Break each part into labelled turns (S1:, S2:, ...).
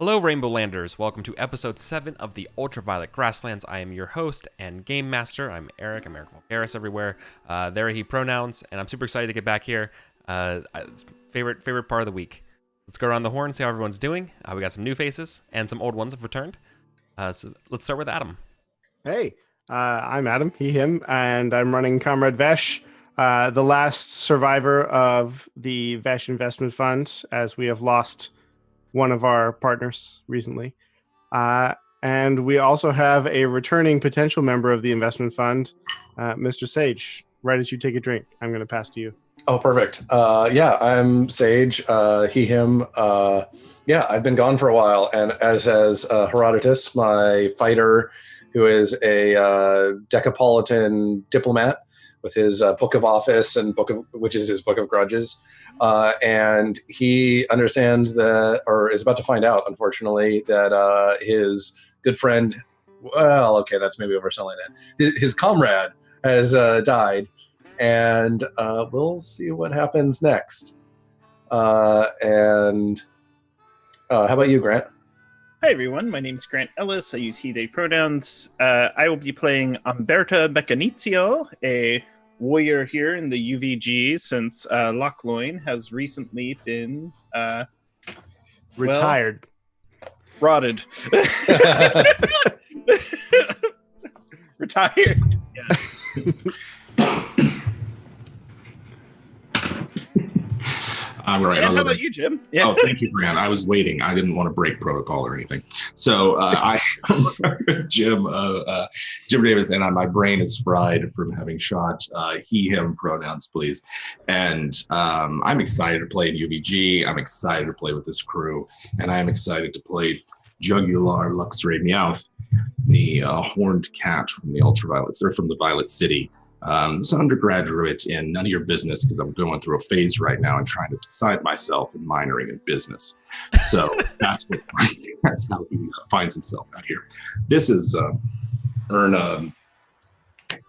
S1: Hello, Rainbow Landers. Welcome to episode 7 of the Ultraviolet Grasslands. I am your host and game master. I'm Eric. I'm Eric Vulgaris everywhere. There he pronouns, and I'm super excited to get back here. It's favorite part of the week. Let's go around the horn, see how everyone's doing. We got some new faces, and some old ones have returned. So let's start with Adam.
S2: Hey, I'm Adam, he, him, and I'm running Comrade Vesh, the last survivor of the Vesh Investment Fund, as we have lost one of our partners recently. And we also have a returning potential member of the investment fund, Mr. Sage. Right as you take a drink, I'm going to pass to you.
S3: Oh, perfect. Yeah, I'm Sage, he, him. Yeah, I've been gone for a while, and as has Herodotus, my fighter, who is a Decapolitan diplomat with his Book of Office and which is his Book of Grudges. And he understands that, or is about to find out, unfortunately, that his good friend, well, okay, that's maybe overselling it. His comrade has died, and we'll see what happens next. And how about you, Grant?
S4: Hi everyone, my name is Grant Ellis. I use he, they pronouns. I will be playing Umberta Mechanizio, a warrior here in the UVG, since Lochloin has recently been
S2: Retired.
S4: Rotted. Retired. Yeah.
S5: All right.
S4: And how about you, Jim? Yeah.
S5: Oh, thank you, Grant. I was waiting. I didn't want to break protocol or anything. So Jim Davis, and my brain is fried from having shot he, him pronouns, please. And I'm excited to play in UVG. I'm excited to play with this crew. And I'm excited to play Jugular Luxray Meowth, the horned cat from the Ultraviolets, or from the Violet City. It's an undergraduate in none of your business, because I'm going through a phase right now and trying to decide myself in minoring in business. So that's how he finds himself out here. This is Erna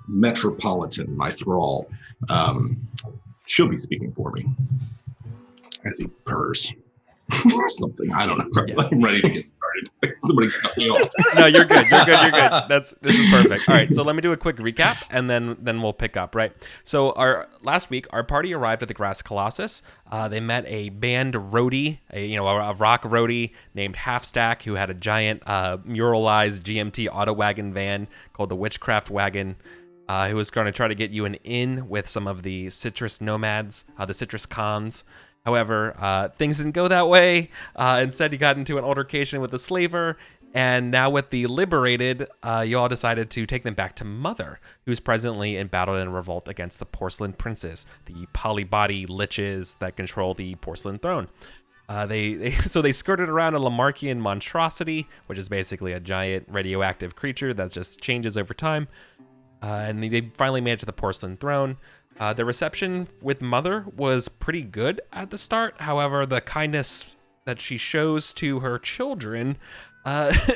S5: Metropolitan, my thrall. She'll be speaking for me as he purrs. Or something. I don't know.
S1: Yeah.
S5: I'm ready to get started. Somebody cut me off.
S1: No, you're good. This is perfect. All right, so let me do a quick recap, and then we'll pick up. Right. So last week, our party arrived at the Grass Colossus. They met a band roadie, a rock roadie named Halfstack, who had a giant muralized GMT auto wagon van called the Witchcraft Wagon. Who was going to try to get you an in with some of the citrus nomads, the citrus cons. However, things didn't go that way. Instead, he got into an altercation with a slaver, and now with the liberated, you all decided to take them back to Mother, who's presently in battle and revolt against the Porcelain Princes, the polybody liches that control the Porcelain Throne. They skirted around a Lamarckian monstrosity, which is basically a giant radioactive creature that just changes over time, and they finally made it to the Porcelain Throne. The reception with Mother was pretty good at the start. However, the kindness that she shows to her children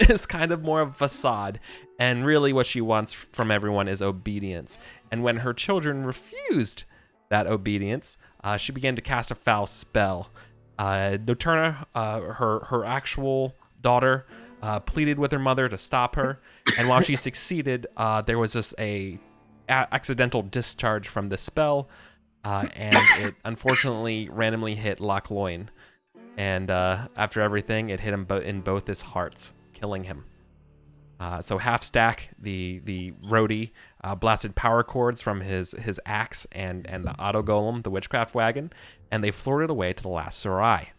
S1: is kind of more of a facade. And really what she wants from everyone is obedience. And when her children refused that obedience, she began to cast a foul spell. Noturna, her actual daughter, pleaded with her mother to stop her. And while she succeeded, there was just a accidental discharge from the spell, and it unfortunately randomly hit Lochloin, and after everything, it hit him in both his hearts, killing him. So Halfstack, the roadie, blasted power cords from his axe and the auto golem, the witchcraft wagon, and they floated away to the last Sarai.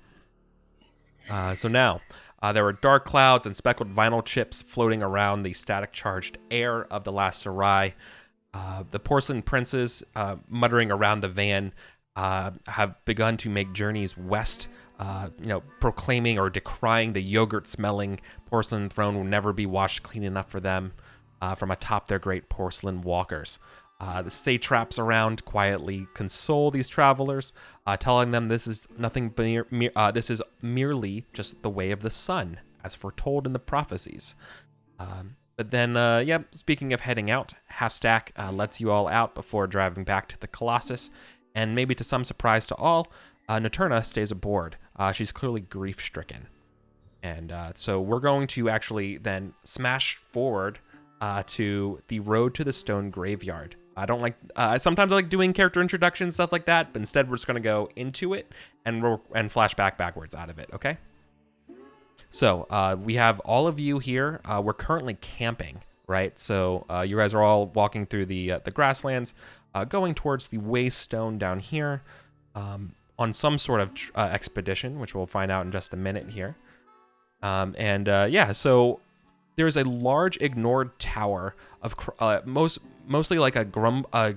S1: So now there were dark clouds and speckled vinyl chips floating around the static charged air of the last Sarai. The Porcelain Princes, muttering around the van, have begun to make journeys west, proclaiming or decrying the yogurt-smelling porcelain throne will never be washed clean enough for them from atop their great porcelain walkers. The satraps around quietly console these travelers, telling them this is nothing this is merely just the way of the sun, as foretold in the prophecies. But then, speaking of heading out, Halfstack lets you all out before driving back to the Colossus, and maybe to some surprise to all, Noturna stays aboard. She's clearly grief-stricken. And so we're going to actually then smash forward to the road to the stone graveyard. I don't like. Sometimes I like doing character introductions, stuff like that. But instead, we're just going to go into it and flash backwards out of it. Okay. So we have all of you here. We're currently camping, right? So you guys are all walking through the grasslands, going towards the Waystone down here, on some sort of expedition, which we'll find out in just a minute here. So there's a large ignored tower of mostly like a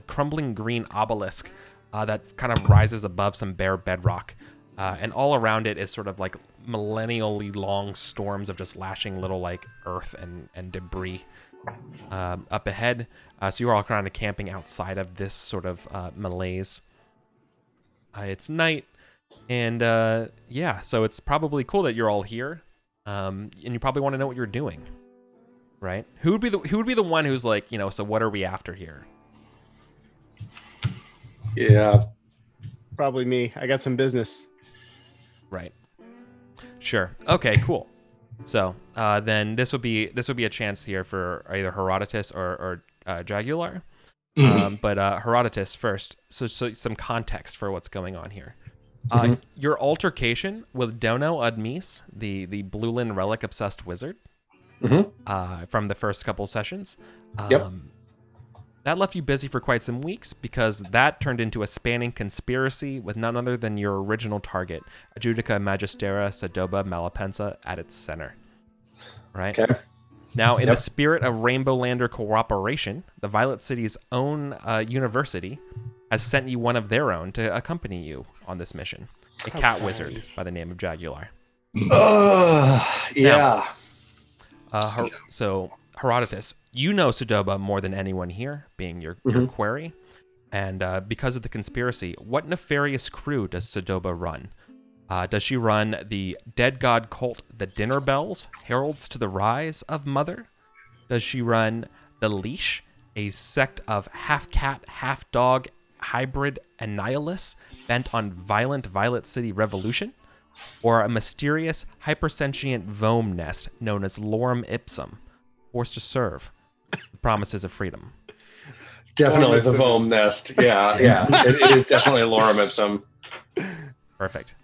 S1: crumbling green obelisk that kind of rises above some bare bedrock. And all around it is sort of like millennially long storms of just lashing little like earth and debris up ahead. So you're all kind of camping outside of this sort of malaise. It's night, and so it's probably cool that you're all here. And you probably want to know what you're doing, right? Who would be the one who's like, so what are we after here?
S3: Yeah.
S2: Probably me. I got some business.
S1: Right. Sure. Okay, cool. So then this would be a chance here for either Herodotus or Jagular. But Herodotus first. So some context for what's going on here. Your altercation with Dono Admis, the Bluelin relic obsessed wizard, from the first couple sessions. That left you busy for quite some weeks because that turned into a spanning conspiracy with none other than your original target, Adjudica, Magistera, Sodoba, Malapensa, at its center. Right?
S3: Okay.
S1: Now, in the spirit of Rainbow Lander cooperation, the Violet City's own university has sent you one of their own to accompany you on this mission, a cat wizard by the name of Jagular.
S3: Yeah.
S1: So, Herodotus, you know Sodoba more than anyone here, being your quarry. And because of the conspiracy, what nefarious crew does Sodoba run? Does she run the dead god cult, the Dinner Bells, heralds to the rise of Mother? Does she run the Leash, a sect of half-cat, half-dog, hybrid annihilists bent on violent Violet City revolution? Or a mysterious, hypersentient Vome nest known as Lorem Ipsum, forced to serve the promises of freedom?
S3: Definitely the Vome nest. Yeah. It is definitely Lorem Ipsum.
S1: Perfect.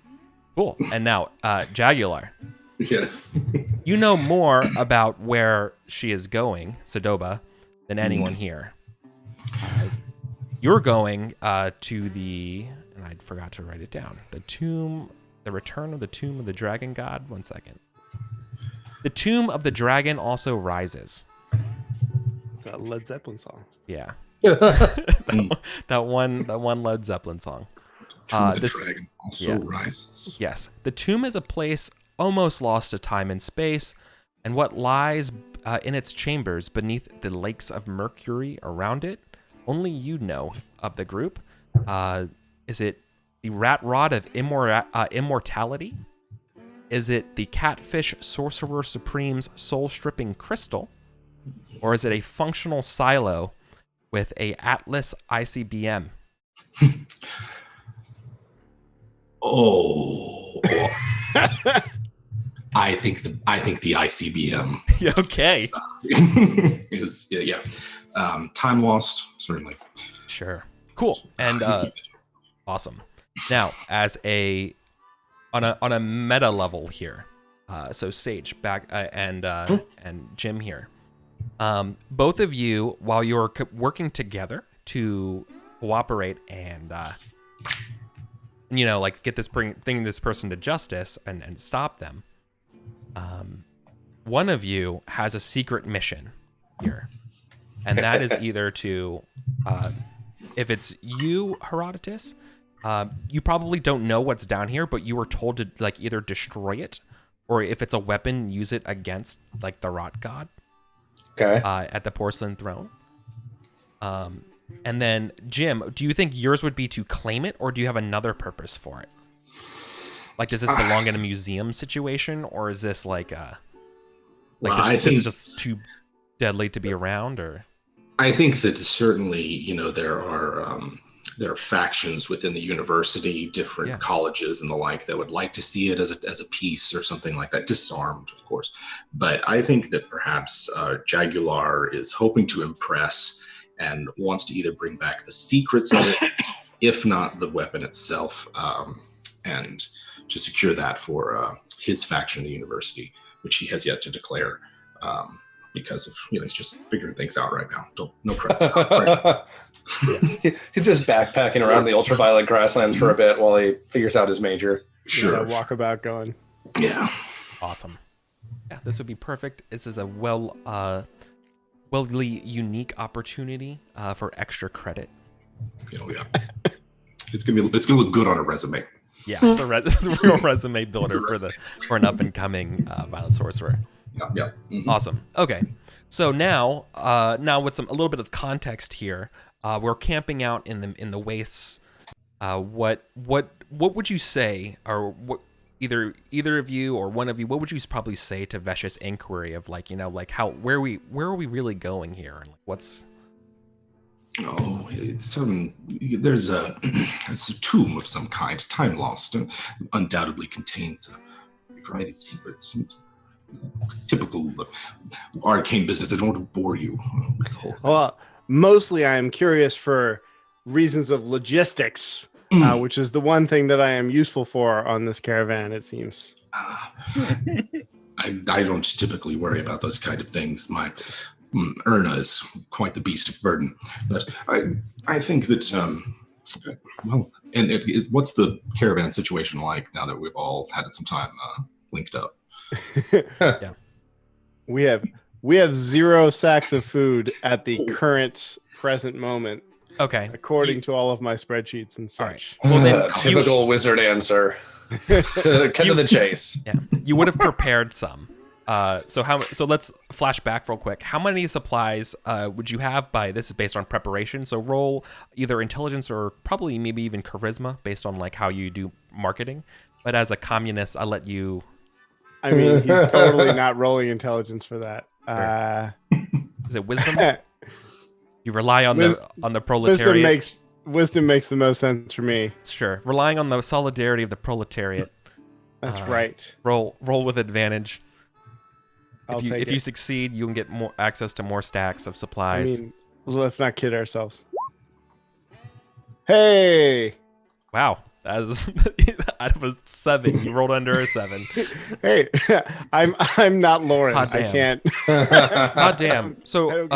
S1: Cool. And now, Jagular.
S5: Yes.
S1: You know more about where she is going, Sodoba, than anyone here. You're going to the, and I forgot to write it down, the return of the tomb of the dragon god. 1 second. The tomb of the dragon also rises.
S2: It's a Led Zeppelin song.
S1: Yeah. that one Led Zeppelin song.
S5: The dragon also rises.
S1: Yes. The tomb is a place almost lost to time and space, and what lies in its chambers beneath the lakes of Mercury around it, only you know of the group. Is it the rat rod of immortality? Is it the catfish sorcerer supreme's soul-stripping crystal? Or is it a functional silo with a Atlas ICBM?
S5: Oh, I think the ICBM.
S1: Okay.
S5: Is time lost, certainly.
S1: Sure. Cool. And awesome. Now, as on a meta level here, so Sage back and Jim here, both of you, while you're working together to cooperate and get this person to justice and stop them, one of you has a secret mission here, and that is either to, if it's you, Herodotus, you probably don't know what's down here, but you were told to either destroy it, or if it's a weapon, use it against the rot god.
S3: Okay.
S1: At the porcelain throne. And then Jim, do you think yours would be to claim it, or do you have another purpose for it? Does this belong in a museum situation, or is this this is just too deadly to be around? Or
S5: I think that certainly, there are there are factions within the university, different colleges and the like, that would like to see it as a piece or something like that, disarmed, of course. But I think that perhaps Jagular is hoping to impress and wants to either bring back the secrets of it, if not the weapon itself, and to secure that for his faction in the university, which he has yet to declare, because of, he's just figuring things out right now. No pressure.
S3: He's just backpacking around the Ultraviolet Grasslands for a bit while he figures out his major.
S5: Sure.
S2: Walkabout going.
S5: Yeah.
S1: Awesome. Yeah, this would be perfect. This is a wildly unique opportunity for extra credit.
S5: Yeah. It's gonna look good on a resume.
S1: Yeah, it's a real resume builder for an up and coming Violet Sorcerer.
S5: Yeah. Mm-hmm.
S1: Awesome. Okay, so now with a little bit of context here, we're camping out in the wastes. What would you say, or what either of you or one of you, what would you probably say to Vesh's inquiry of where are we really going here, and what's?
S5: Oh, it's there's it's a tomb of some kind, time lost, undoubtedly contains a variety of secrets. Typical arcane business. I don't want to bore you with the whole thing.
S2: Well, mostly I am curious for reasons of logistics, which is the one thing that I am useful for on this caravan, it seems.
S5: I don't typically worry about those kind of things. My Erna is quite the beast of burden, but I think that what's the caravan situation like now that we've all had some time linked up?
S2: Yeah, we have 0 sacks of food at the present moment.
S1: Okay,
S2: according to all of my spreadsheets and such.
S1: Right. Well, then
S3: typical wizard answer. Cut to the chase.
S1: Yeah, you would have prepared some. So let's flash back real quick. How many supplies would you have this is based on preparation. So roll either intelligence or probably maybe even charisma based on how you do marketing. But as a communist, I'll let you.
S2: I mean, he's totally not rolling intelligence for that.
S1: Is it wisdom? You rely on the proletariat.
S2: Wisdom makes the most sense for me.
S1: Sure. Relying on the solidarity of the proletariat.
S2: That's right.
S1: Roll with advantage. If you
S2: it.
S1: succeed, you can get more access to more stacks of supplies.
S2: I mean, let's not kid ourselves. Hey!
S1: Wow. As out of a 7, you rolled under a 7.
S2: Hey, I'm not Lauren. I can't.
S1: God damn. So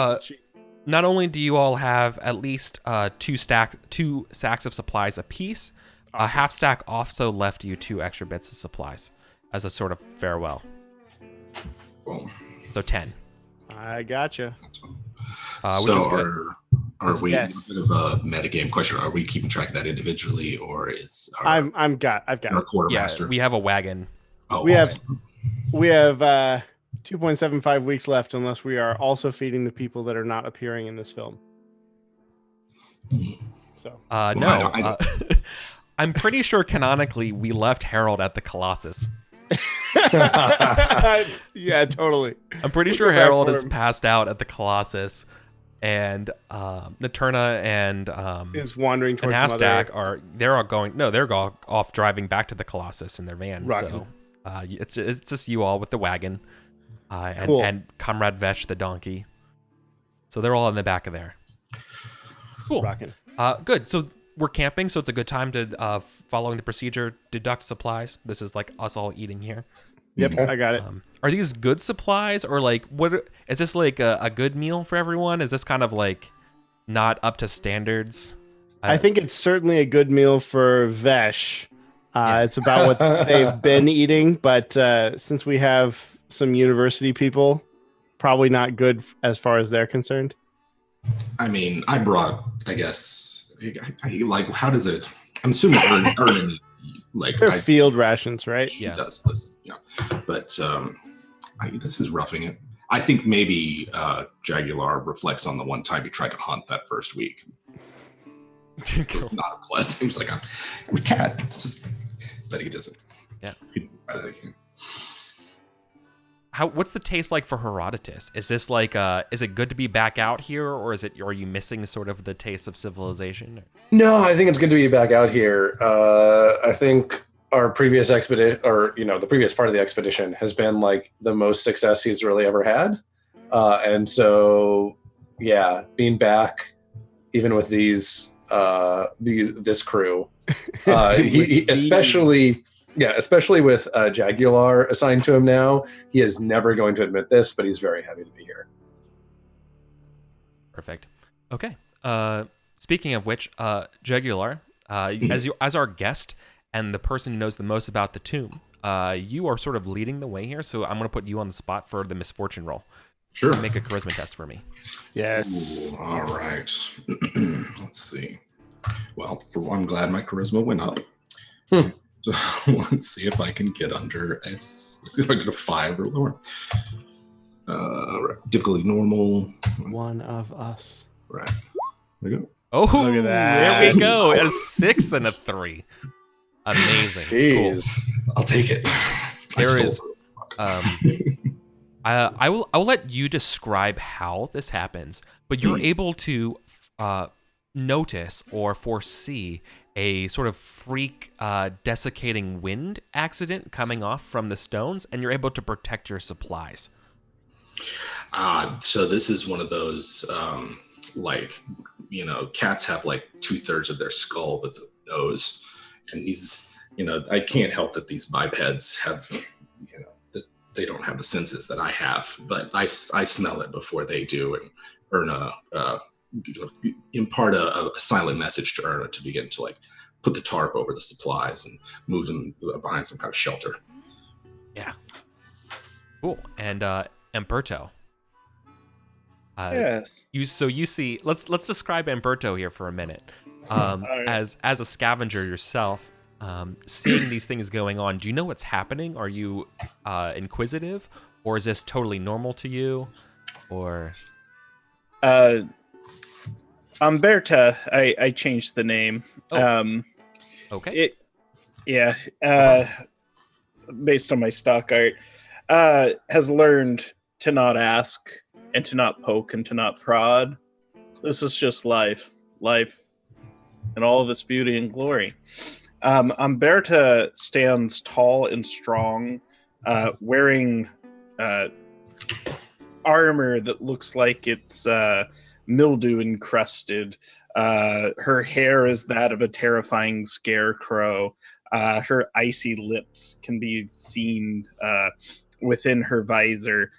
S1: not only do you all have at least 2 sacks of supplies apiece, a half stack also left you 2 extra bits of supplies as a sort of farewell. So 10.
S2: I gotcha.
S1: Which is good.
S5: Are we a bit of a metagame question? Are we keeping track of that individually, or is
S2: I've got
S5: our quartermaster?
S1: Yeah, we have a wagon.
S5: Oh,
S2: we have 2.75 weeks left, unless we are also feeding the people that are not appearing in this film. So
S1: no, I'm pretty sure canonically we left Harold at the Colossus.
S2: Yeah, totally.
S1: I'm pretty sure Harold is passed out at the Colossus, and Naterna and
S2: is wandering towards
S1: and Halfstack they're all off driving back to the Colossus in their van.
S2: Rockin'.
S1: So it's just you all with the wagon,
S2: cool.
S1: and Comrade Vesh the donkey. So they're all in the back of there. Cool.
S2: Rockin'.
S1: Good. So we're camping, so it's a good time to following the procedure, deduct supplies. This is like us all eating here.
S2: Yep, I got it.
S1: Are these good supplies, or what is this like a good meal for everyone? Is this kind of not up to standards?
S2: I think it's certainly a good meal for Vesh. It's about what they've been eating, but since we have some university people, probably not good as far as they're concerned.
S5: I mean, I brought, I guess, how does it? I'm assuming Erna
S2: they're field rations, right?
S5: She does listen, but this is roughing it. I think maybe Jagular reflects on the one time he tried to hunt that first week. It's not a plus. Seems like I'm a cat. But he doesn't.
S1: Yeah. what's the taste like for Herodotus? Is this like is it good to be back out here, or are you missing sort of the taste of civilization?
S3: No, I think it's good to be back out here. I think our previous expedition, or the previous part of the expedition, has been like the most success he's really ever had, and so yeah, being back, even with this crew, he especially with Jagular assigned to him now, he is never going to admit this, but he's very happy to be here.
S1: Perfect. Okay. Speaking of which, Jagular, as our guest and the person who knows the most about the tomb, you are sort of leading the way here. So I'm going to put you on the spot for the misfortune roll.
S5: Sure.
S1: Make a charisma test for me.
S2: Yes.
S5: Ooh, all right. Let's see. Well, for one, I'm glad my charisma went up. So let's see if I can get under let's see if I get a 5 or lower. Right. Difficulty normal.
S2: One of us.
S5: Right. There we go.
S1: Oh,
S2: Look at that.
S1: there we go. A 6 and a 3. Amazing.
S3: Jeez.
S1: Cool.
S5: I'll take it.
S1: There is. I will let you describe how this happens, but you're able to notice or foresee a sort of freak desiccating wind accident coming off from the stones, and you're able to protect your supplies.
S5: So this is one of those, cats have like 2/3 of their skull that's a nose, and these, I can't help that these bipeds have, that they don't have the senses that I have, but I smell it before they do, and Erna impart a silent message to Erna to begin to put the tarp over the supplies and move them behind some kind of shelter.
S1: Yeah. Cool. And Umberto.
S4: Yes.
S1: You see. Let's describe Umberto here for a minute. As a scavenger yourself, seeing these things going on, do you know what's happening? Are you inquisitive, or is this totally normal to you? Or
S4: Umberta, I changed the name.
S1: Oh. Okay.
S4: Based on my stock art, has learned to not ask and to not poke and to not prod. This is just life and all of its beauty and glory. Umberta stands tall and strong, wearing armor that looks like it's mildew encrusted. Her hair is that of a terrifying scarecrow. Her icy lips can be seen within her visor.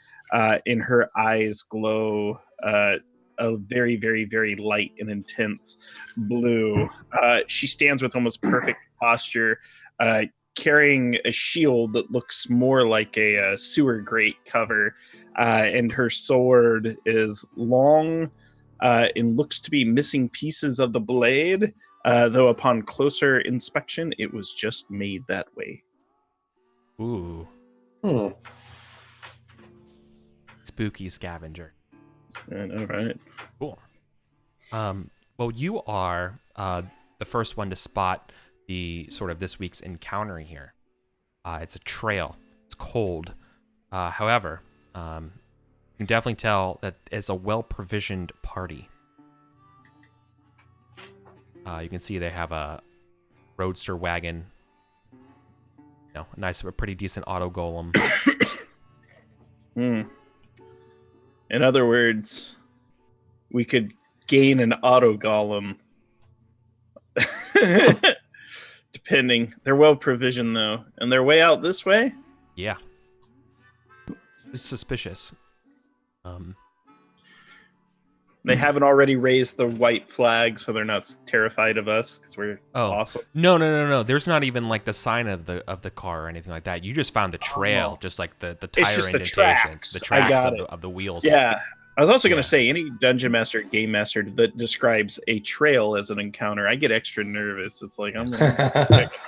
S4: In her eyes glow a very, very, very light and intense blue. She stands with almost perfect posture, carrying a shield that looks more like a sewer grate cover, and her sword is long and looks to be missing pieces of the blade, though upon closer inspection, it was just made that way.
S1: Ooh. Spooky scavenger.
S4: I know, right?
S1: Cool. Well, you are the first one to spot the sort of this week's encounter here. It's a trail. It's cold. However, you can definitely tell that it's a well-provisioned party. You can see they have a roadster wagon. A pretty decent auto golem.
S4: In other words, we could gain an auto golem. Depending. They're well provisioned though. And they're way out this way?
S1: Yeah. It's suspicious.
S4: They haven't already raised the white flag, so they're not terrified of us because we're awesome.
S1: No. There's not even the sign of the car or anything like that. You just found the trail, just like the tire indentations, the tracks of the wheels.
S4: Yeah. I was also going to say, any dungeon master, game master that describes a trail as an encounter, I get extra nervous. It's like, I'm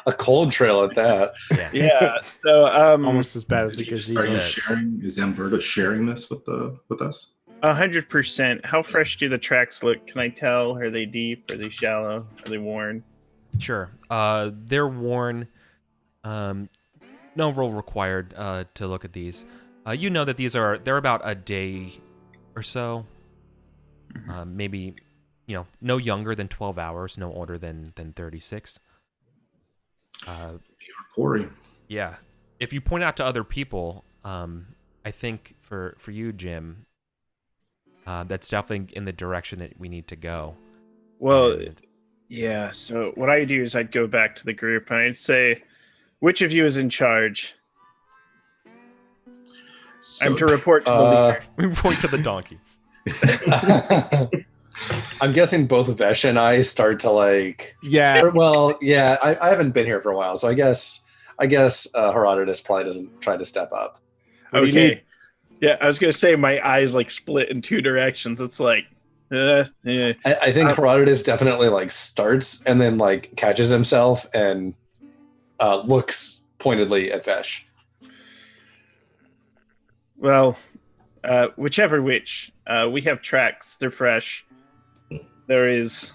S3: a cold trail at that.
S4: Yeah. So
S2: almost as bad as the gazebo.
S5: Are you sharing? Is Umberta sharing this with us?
S4: 100%. How fresh do the tracks look? Can I tell? Are they deep? Are they shallow? Are they worn?
S1: Sure. They're worn. No roll required to look at these. You know that they're about a day or so, maybe, no younger than 12 hours, no older than 36.
S5: Corey.
S1: Yeah. If you point out to other people, I think for you, Jim, that's definitely in the direction that we need to go.
S4: Well,
S1: And-
S4: yeah. So what I do is I'd go back to the group and I'd say, which of you is in charge? I'm to report to the leader.
S1: we point to the donkey.
S3: I'm guessing both Vesh and I start to like.
S2: Yeah.
S3: Well, yeah, I haven't been here for a while, so I guess Herodotus probably doesn't try to step up.
S2: What do you
S4: Okay.
S2: need?
S4: Yeah, I was gonna say my eyes like split in two directions. It's like,
S3: I think Herodotus definitely like starts and then like catches himself and looks pointedly at Vesh.
S4: Well, whichever which, we have tracks. They're fresh. There is,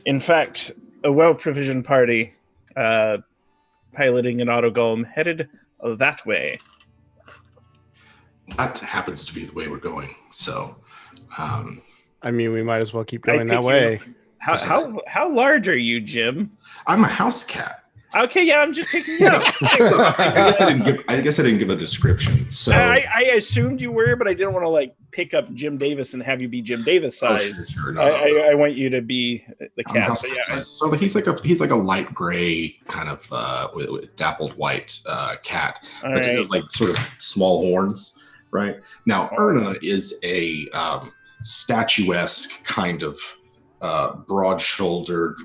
S4: in fact, a well-provisioned party piloting an autogolem headed that way.
S5: That happens to be the way we're going. So,
S2: I mean, we might as well keep
S4: I
S2: going that
S4: pick you
S2: way.
S4: How large are you, Jim?
S5: I'm a house cat.
S4: Okay, yeah, I'm just picking you up.
S5: I guess I didn't give a description. So
S4: I assumed you were, but I didn't want to like pick up Jim Davis and have you be Jim Davis size.
S5: sure. No,
S4: I want you to be the
S5: I'm
S4: cat.
S5: house
S4: So,
S5: cat
S4: yeah,
S5: size. So he's like a light gray kind of with dappled white cat,
S4: all
S5: but does
S4: right.
S5: have like sort of small horns, right? Now Erna is a statuesque kind of broad-shouldered,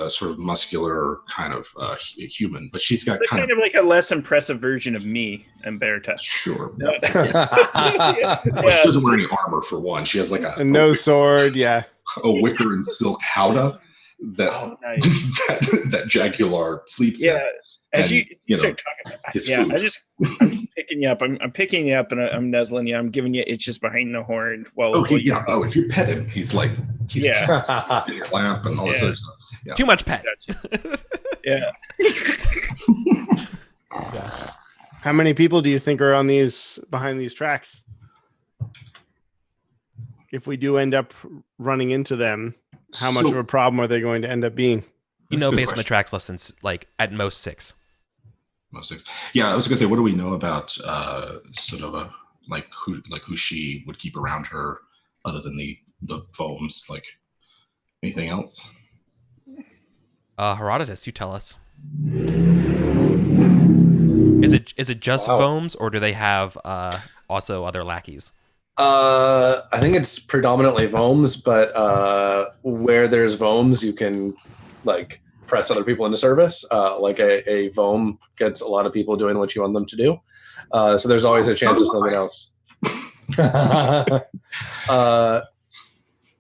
S5: sort of muscular kind of human, but she's got
S4: They're kind of like a less impressive version of me and Berta.
S5: sure.
S4: Yeah.
S5: Well, she doesn't wear any armor for one. She has like a
S2: And no sword, yeah.
S5: wicker and silk howdah that
S4: Oh, nice.
S5: that Jagular sleeps in.
S4: Yeah. As
S5: And,
S4: you
S5: know,
S4: start talking,
S5: his
S4: yeah,
S5: food.
S4: I'm just picking you up. I'm picking you up and I'm nuzzling you. I'm giving you itches behind the horn. Well,
S5: Oh, if you pet him, he's
S4: Yeah.
S5: in your lap and all this
S4: Yeah.
S5: other stuff. Yeah.
S1: Too much pet.
S4: yeah.
S2: How many people do you think are on behind these tracks? If we do end up running into them, how much
S5: So-
S2: of a problem are they going to end up being?
S1: You
S5: That's
S1: know,
S5: a good
S1: based on the
S5: question.
S1: tracks lessons, like at most 6.
S5: Most things. Yeah, I was gonna say, what do we know about Sodoba? Like who she would keep around her, other than the foams? Like anything else?
S1: Herodotus, you tell us. Is it just
S3: Wow.
S1: Vomes, or do they have also other lackeys?
S3: I think it's predominantly Vomes, but where there's Vomes, you can like press other people into service. Like a Vome gets a lot of people doing what you want them to do. So there's always a chance of something else.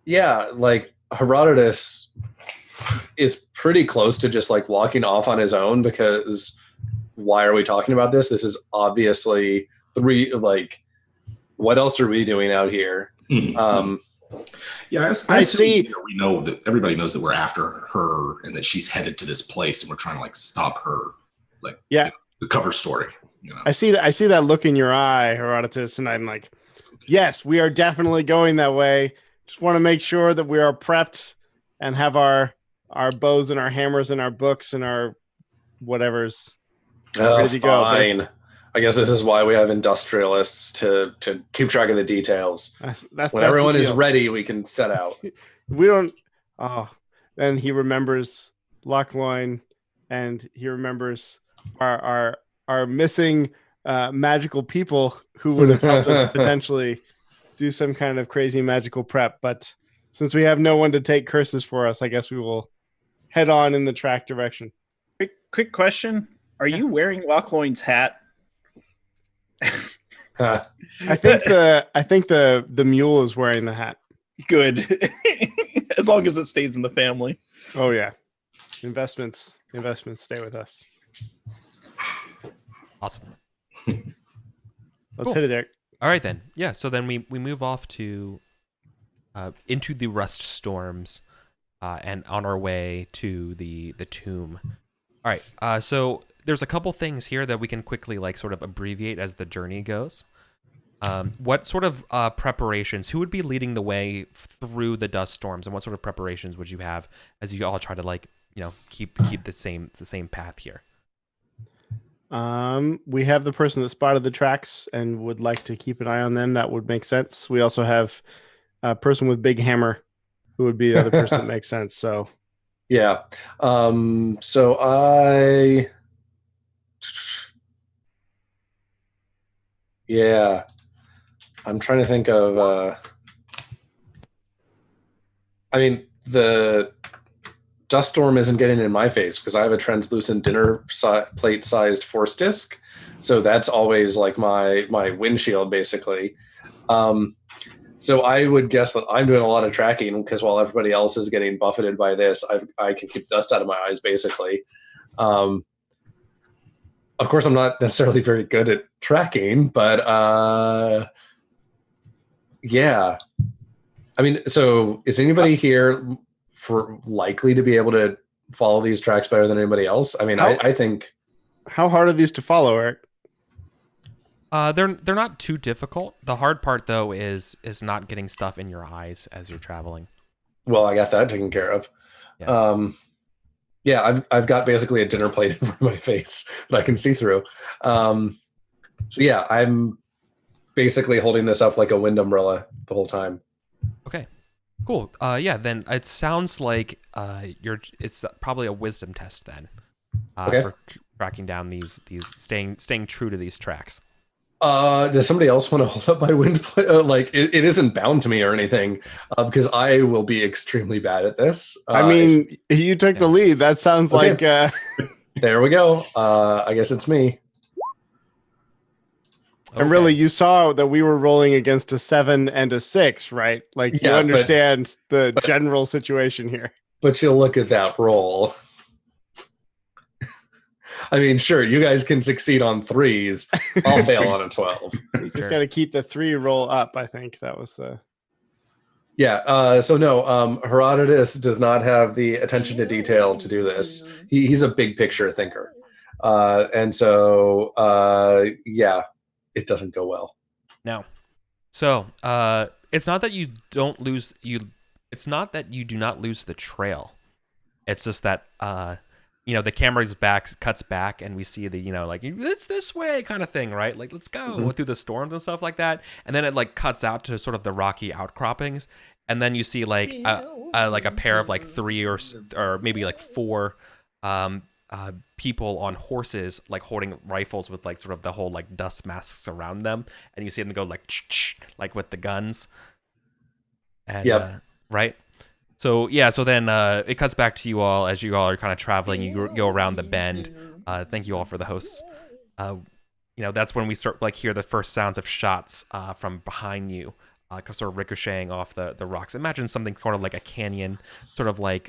S3: Yeah, like Herodotus is pretty close to just like walking off on his own, because why are we talking about this? This is obviously what else are we doing out here?
S5: Yeah,
S2: I
S5: assume,
S2: see.
S5: we know that everybody knows that we're after her and that she's headed to this place, and we're trying to like stop her. Like,
S2: Yeah.
S5: the cover story. You know,
S2: I see that look in your eye, Herodotus, and I'm like, yes, we are definitely going that way. Just want to make sure that we are prepped and have our bows and our hammers and our books and our whatever's ready to go. But
S3: Fine. I guess this is why we have industrialists to keep track of the details.
S2: that's
S3: When
S2: the
S3: everyone is
S2: deal.
S3: ready, we can set out.
S2: We don't. Oh, then he remembers Lochloin, and he remembers our missing magical people who would have helped us potentially do some kind of crazy magical prep. But since we have no one to take curses for us, I guess we will head on in the track direction.
S4: Quick question: are you wearing Lochloin's hat?
S2: I think the mule is wearing the hat.
S4: Good, as long as it stays in the family.
S2: Oh yeah, investments stay with us.
S1: Awesome.
S2: Let's
S1: Cool.
S2: hit it, Eric.
S1: All right then. Yeah. So then we move off to into the rust storms, and on our way to the tomb. All right. So there's a couple things here that we can quickly like sort of abbreviate as the journey goes. What sort of preparations? Who would be leading the way through the dust storms, and what sort of preparations would you have as you all try to like keep the same path here?
S2: We have the person that spotted the tracks and would like to keep an eye on them. That would make sense. We also have a person with big hammer who would be the other person that makes sense. So
S3: yeah. Yeah. I'm trying to think of I mean, the dust storm isn't getting in my face because I have a translucent dinner plate sized force disc. So that's always like my windshield basically. So I would guess that I'm doing a lot of tracking because while everybody else is getting buffeted by this, I can keep dust out of my eyes basically. Of course, I'm not necessarily very good at tracking, but yeah. I mean, so is anybody here for likely to be able to follow these tracks better than anybody else? I mean, I think.
S2: How hard are these to follow, Eric?
S1: They're not too difficult. The hard part though is not getting stuff in your eyes as you're traveling.
S3: Well, I got that taken care of. Yeah, I've got basically a dinner plate in front of my face that I can see through. So yeah, I'm basically holding this up like a wind umbrella the whole time.
S1: Okay, cool. Yeah, then it sounds like it's probably a wisdom test then.
S3: Okay.
S1: For tracking down these staying true to these tracks.
S3: Does somebody else want to hold up my wind plate? Like it isn't bound to me or anything, because I will be extremely bad at this.
S2: I mean, you took the lead. That sounds like.
S3: There we go. I guess it's me.
S2: Okay. And really, you saw that we were rolling against a 7 and a 6, right? Like you understand the general situation here.
S3: But you look at that roll. I mean, sure, you guys can succeed on 3s. I'll fail on a 12.
S2: You just got to keep the 3 roll up. I think that was the.
S3: Yeah. So no, Herodotus does not have the attention to detail to do this. He's a big picture thinker, and so yeah, it doesn't go well.
S1: Now, so it's not that you don't lose It's not that you do not lose the trail. It's just that the camera's cuts back and we see the like it's this way kind of thing, right? Like let's go through the storms and stuff like that, and then it like cuts out to sort of the rocky outcroppings, and then you see like a pair of like 3 or maybe like 4 people on horses like holding rifles with like sort of the whole like dust masks around them, and you see them go like with the guns. And right. So yeah, so then it cuts back to you all as you all are kind of traveling. You go around the bend. Thank you all for the hosts. That's when we start like hear the first sounds of shots from behind you, sort of ricocheting off the rocks. Imagine something sort of like a canyon, sort of like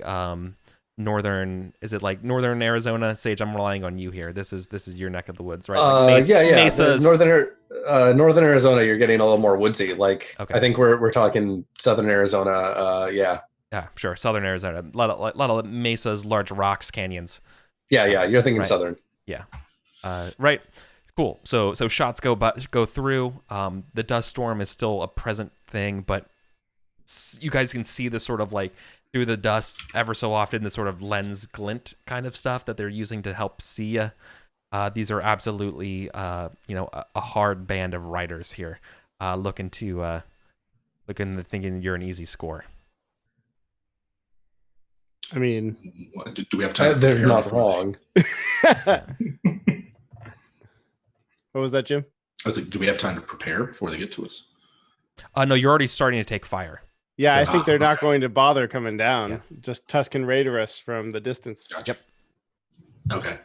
S1: northern. Is it like northern Arizona? Sage, I'm relying on you here. This is your neck of the woods, right? Like Mesas.
S3: Northern Arizona. You're getting a little more woodsy. Like
S1: okay.
S3: I think we're talking southern Arizona.
S1: Yeah, sure. Southern Arizona, a lot of mesas, large rocks, canyons.
S3: Yeah. You're thinking
S1: right.
S3: southern.
S1: Yeah. Right. Cool. So shots go through. The dust storm is still a present thing, but you guys can see the sort of like through the dust ever so often the sort of lens glint kind of stuff that they're using to help see you. These are absolutely a hard band of riders here, looking thinking you're an easy score.
S2: I mean,
S5: do we have time?
S3: They're not wrong.
S2: What was that, Jim?
S5: I was like, do we have time to prepare before they get to us?
S1: No, you're already starting to take fire.
S2: Yeah, I think they're not going to bother coming down. Yeah. Just Tuscan Raider us from the distance.
S5: Gotcha. Yep. Okay.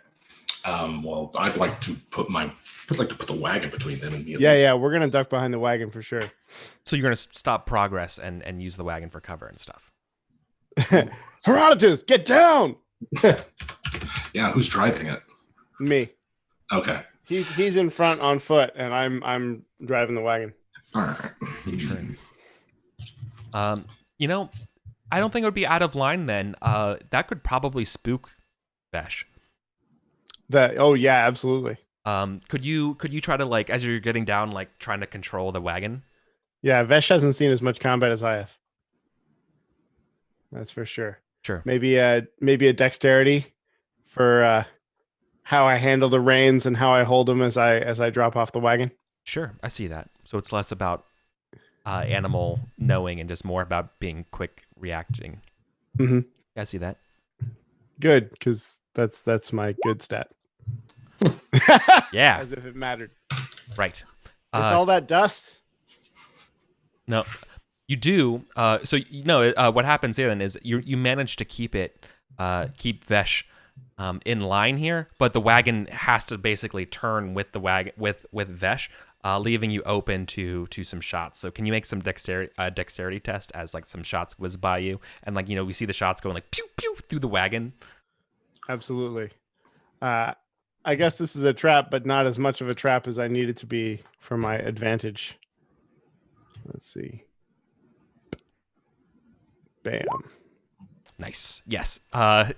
S5: Well, I'd like to put the wagon between them and me.
S2: Yeah, we're gonna duck behind the wagon for sure.
S1: So you're gonna stop progress and use the wagon for cover and stuff.
S2: Herodotus, get down!
S5: Yeah, who's driving it?
S2: Me.
S5: Okay.
S2: He's in front on foot, and I'm driving the wagon.
S5: All right.
S1: I don't think it would be out of line then. That could probably spook Vesh.
S2: Oh yeah, absolutely.
S1: Could you try to like as you're getting down, like trying to control the wagon?
S2: Yeah, Vesh hasn't seen as much combat as I have. That's for sure.
S1: Sure.
S2: Maybe a dexterity for how I handle the reins and how I hold them as I drop off the wagon.
S1: Sure, I see that. So it's less about animal knowing and just more about being quick reacting.
S2: Mm-hmm.
S1: I see that.
S2: Good, because that's my good stat.
S1: Yeah.
S2: As if it mattered.
S1: Right.
S2: It's all that dust.
S1: No, you do. So what happens here then is you manage to keep Vesh in line here, but the wagon has to basically turn with the wagon with Vesh, leaving you open to some shots. So can you make some dexterity test as like some shots whiz by you, and like we see the shots going like pew pew through the wagon.
S2: Absolutely. I guess this is a trap, but not as much of a trap as I need it to be for my advantage. Let's see. Bam.
S1: Nice. Yes.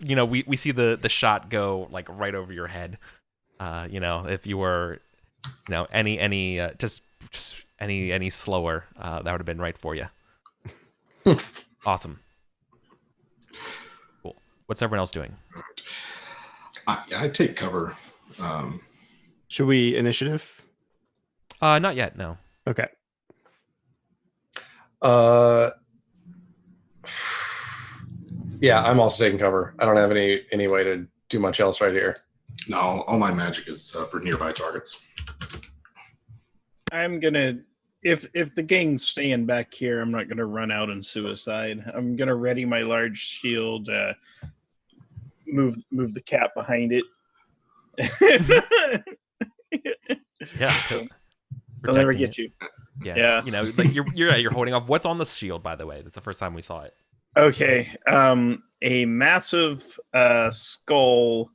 S1: We see the shot go like right over your head. If you were, any just any slower, that would have been right for you. Awesome. Cool. What's everyone else doing?
S5: I take cover.
S2: Should we initiative?
S1: Not yet. No.
S2: Okay.
S3: Yeah, I'm also taking cover. I don't have any way to do much else right here.
S5: No, all my magic is for nearby targets.
S4: I'm gonna, if the gang's staying back here, I'm not gonna run out in suicide. I'm gonna ready my large shield, move the cat behind it.
S1: Yeah.
S4: They'll never get you.
S1: Yeah. Like you're holding off. What's on the shield, by the way? That's the first time we saw it.
S4: Okay. A massive skull,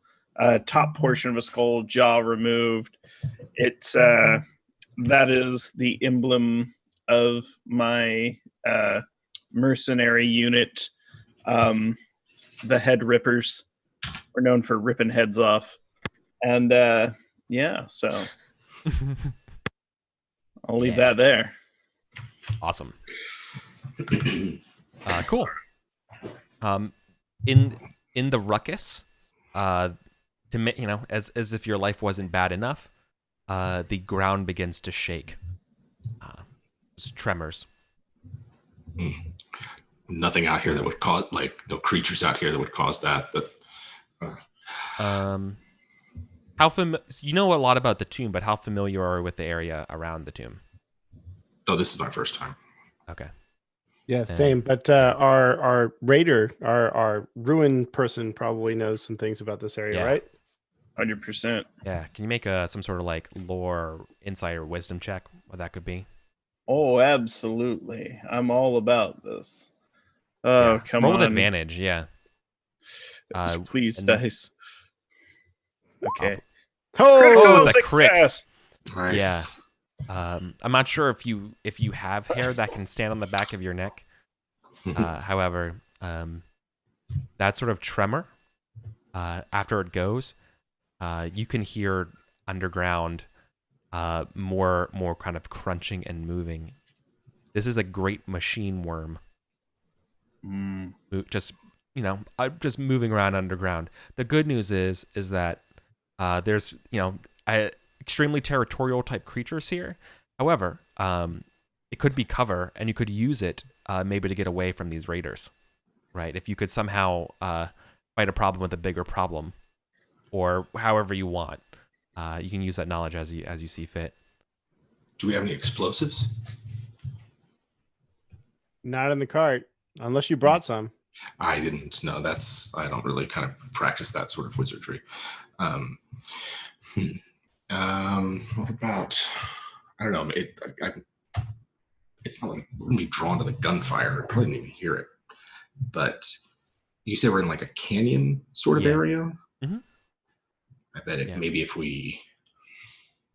S4: top portion of a skull, jaw removed. It's that is the emblem of my mercenary unit. The head rippers. We're known for ripping heads off. And so I'll leave that there.
S1: Awesome. Cool. In the ruckus, as if your life wasn't bad enough, the ground begins to shake. It's tremors.
S5: Nothing out here that would cause, like, no creatures out here that would cause that. But
S1: you know a lot about the tomb, but how familiar are you with the area around the tomb?
S5: No, this is my first time.
S1: Okay.
S2: Yeah, same. But our raider, our ruin person, probably knows some things about this area, right?
S4: 100%.
S1: Yeah. Can you make some sort of like lore, insight, or wisdom check? What that could be?
S4: Oh, absolutely. I'm all about this. Oh, come
S1: Roll
S4: on.
S1: with advantage. Yeah.
S4: Please,
S1: and-
S4: dice. Okay.
S2: Oh,
S1: it's a crit.
S4: Success.
S5: Nice.
S1: I'm not sure if you have hair that can stand on the back of your neck. However, that sort of tremor, after it goes, you can hear underground more kind of crunching and moving. This is a great machine worm. Just moving around underground. The good news is that there's extremely territorial type creatures here. However, it could be cover, and you could use it maybe to get away from these raiders, right? If you could somehow fight a problem with a bigger problem, or however you want, you can use that knowledge as you see fit.
S5: Do we have any explosives?
S2: not in the cart, unless you brought some.
S5: I didn't know. I don't really kind of practice that sort of wizardry. What about? I don't know. It's not like we're gonna be drawn to the gunfire. I probably didn't even hear it. But you said we're in like a canyon sort of area.
S1: Mm-hmm.
S5: I bet maybe if we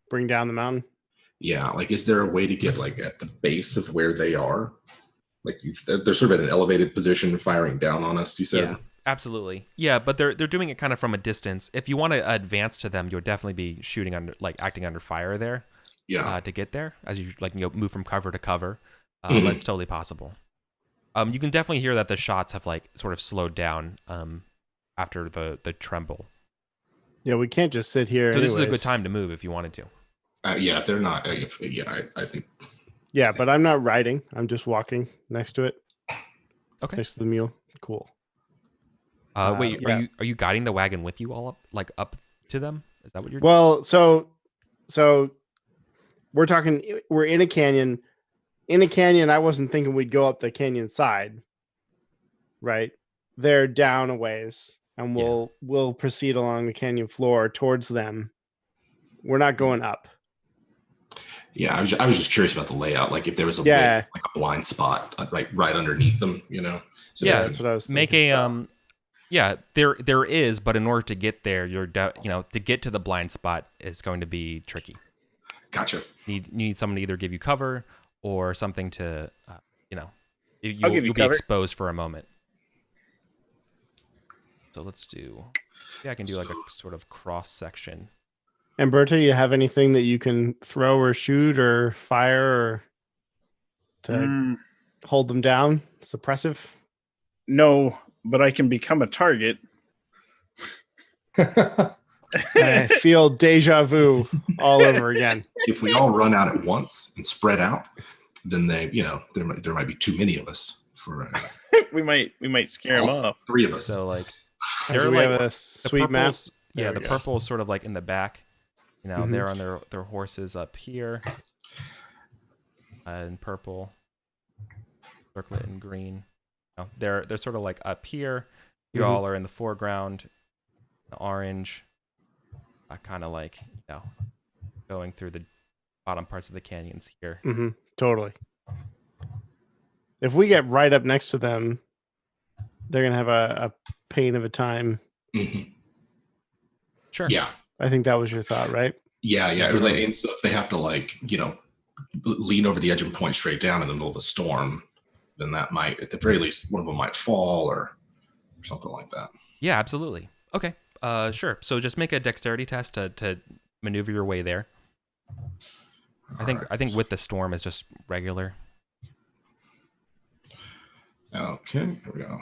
S2: Bring down the mountain.
S5: Yeah, like is there a way to get like at the base of where they are? Like they're sort of at an elevated position, firing down on us. You said,
S1: Absolutely. Yeah, but they're doing it kind of from a distance. If you want to advance to them, you'll definitely be shooting under, like acting under fire there.
S5: Yeah.
S1: To get there, as you like move from cover to cover.
S5: Mhm.
S1: That's totally possible. You can definitely hear that the shots have like sort of slowed down after the tremble.
S2: Yeah, we can't just sit here.
S1: So this is a good
S2: anyways.
S1: time to move if you wanted to.
S5: Yeah, if they're not, I think.
S2: Yeah, but I'm not riding. I'm just walking next to it.
S1: Okay.
S2: Next to the mule. Cool.
S1: Wait,
S2: yeah.
S1: are you guiding the wagon with you all up to them? Is that what you're?
S2: Well, so we're talking. We're in a canyon. In a canyon, I wasn't thinking we'd go up the canyon side. Right, they're down a ways, and we'll proceed along the canyon floor towards them. We're not going up.
S5: Yeah, I was just curious about the layout. Like if there was a
S2: Yeah.
S5: like a blind spot right underneath them, you know. So
S1: Yeah,
S2: That's what I was
S1: Make
S2: thinking.
S1: yeah, there is, but in order to get there, to get to the blind spot is going to be tricky.
S5: Gotcha.
S1: You need someone to either give you cover or something to,
S4: I'll give you
S1: you'll be
S4: cover.
S1: exposed for a moment. So let's do. Yeah, I can do like a sort of cross section.
S2: And Berta, you have anything that you can throw or shoot or fire or to hold them down? Suppressive?
S4: No, but I can become a target.
S2: I feel deja vu all over again.
S5: If we all run out at once and spread out, then there might be too many of us for
S4: we might scare them off.
S5: 3 of us.
S1: So like,
S2: So
S1: they're
S2: we
S1: like
S2: have a
S1: the
S2: sweet map.
S1: purple's, yeah,
S2: There
S1: the
S2: we go.
S1: purple is sort of like in the back.
S2: Mhm.
S1: They're on their horses up here. In purple, circlet in green. They're sort of like up here. You
S2: Mhm.
S1: all are in the foreground. The orange, kind of like going through the bottom parts of the canyons here.
S2: Mm-hmm. Totally. If we get right up next to them, they're gonna have a pain of a time.
S5: Mhm.
S1: Sure.
S5: Yeah.
S2: I think that was your thought, right?
S5: Yeah. And so if they have to lean over the edge and point straight down in the middle of a storm, then that might, at the very least, one of them might fall or something like that.
S1: Yeah, absolutely. Okay. Sure. So just make a dexterity test to maneuver your way there. I think with the storm is just regular.
S5: Okay, here we go.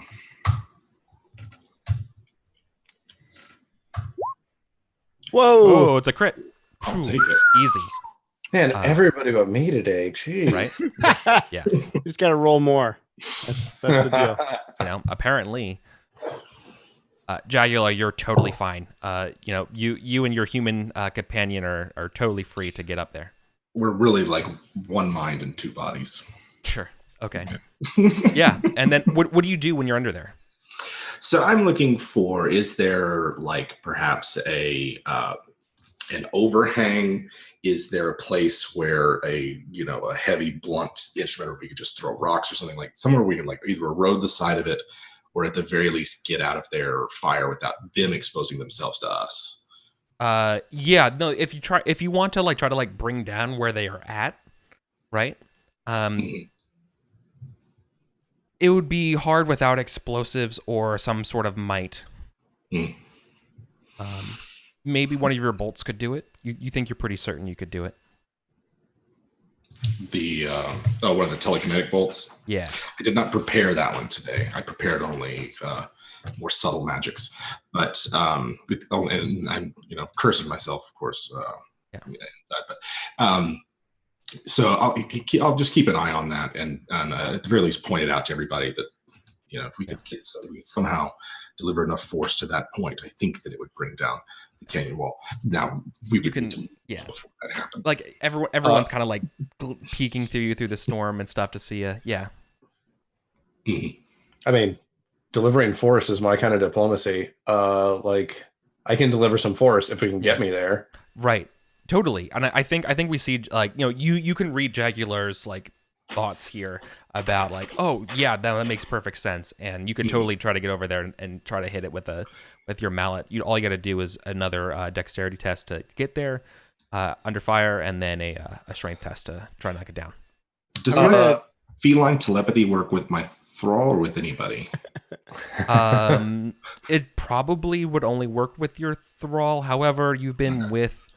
S2: Whoa!
S1: Oh, it's a crit.
S5: I'll
S1: Phew,
S5: take it.
S1: easy,
S3: Man, everybody but me today. Jeez.
S1: right? Yeah.
S2: You just got to roll more. That's the deal.
S1: Apparently, Jagular, you're totally fine. You and your human companion are totally free to get up there.
S5: We're really like one mind and 2 bodies.
S1: Sure. Okay. Yeah. And then what do you do when you're under there?
S5: So I'm looking for, is there like perhaps an overhang? Is there a place where a heavy blunt instrument where we could just throw rocks or something, like somewhere we can like either erode the side of it or at the very least get out of their fire without them exposing themselves to us?
S1: Yeah, no, if you want to like try to like bring down where they are at, right? It would be hard without explosives or some sort of might. Maybe one of your bolts could do it. You think you're pretty certain you could do it?
S5: One of the telekinetic bolts.
S1: Yeah.
S5: I did not prepare that one today. I prepared only more subtle magics, but and I'm cursing myself, of course. But so I'll just keep an eye on that, and at the very least point it out to everybody that if we could somehow deliver enough force to that point, I think that it would bring down the canyon wall. Now we would need to move before that happened.
S1: Like everyone's kind of like peeking through the storm and stuff to see you. Yeah.
S3: I mean, delivering force is my kind of diplomacy. Like I can deliver some force if we can get me there.
S1: Right. Totally. And I think we see like you can read Jagular's like thoughts here about like, oh yeah, that makes perfect sense, and you can totally try to get over there and try to hit it with your mallet. All you got to do is another dexterity test to get there under fire, and then a strength test to try to knock it down.
S5: Does feline telepathy work with my Thrall or with anybody?
S1: It probably would only work with your thrall. However, you've been with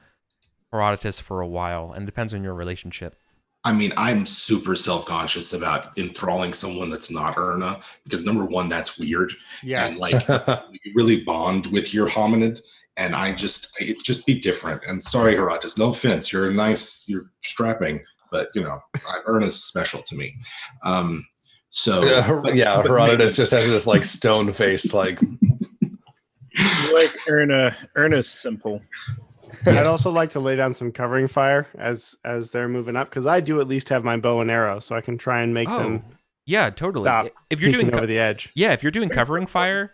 S1: Herodotus for a while, and it depends on your relationship.
S5: I mean, I'm super self-conscious about enthralling someone that's not Erna because number one, that's weird.
S2: Yeah.
S5: And like you really bond with your hominid. And it just be different. And sorry, Herodotus, no offense. You're you're strapping, but Erna's special to me.
S3: Herodotus just has this like stone faced like.
S4: Like Erna's simple.
S2: I'd also like to lay down some covering fire as they're moving up, because I do at least have my bow and arrow, so I can try and make them.
S1: Yeah, totally.
S2: Stop
S1: if you're doing
S2: over the edge.
S1: Yeah, if you're doing covering fire,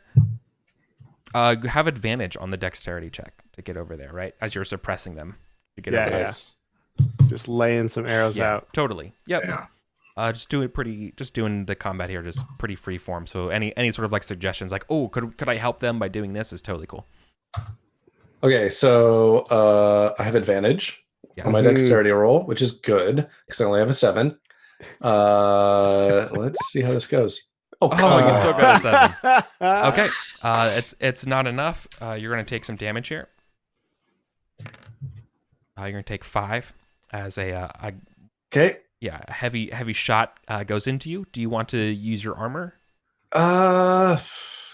S1: have advantage on the dexterity check to get over there, right? As you're suppressing them to get over there.
S2: Just laying some arrows out.
S1: Totally. Yep.
S5: Yeah.
S1: Just doing the combat here, just pretty free form. So any sort of like suggestions, like, oh, could I help them by doing this, is totally cool.
S3: Okay, so I have advantage on my dexterity roll, which is good because I only have a 7. Let's see how this goes.
S1: Oh, you still got a 7. Okay, it's not enough. You're gonna take some damage here. You're gonna take 5 as a
S3: okay.
S1: Yeah, a heavy shot goes into you. Do you want to use your armor?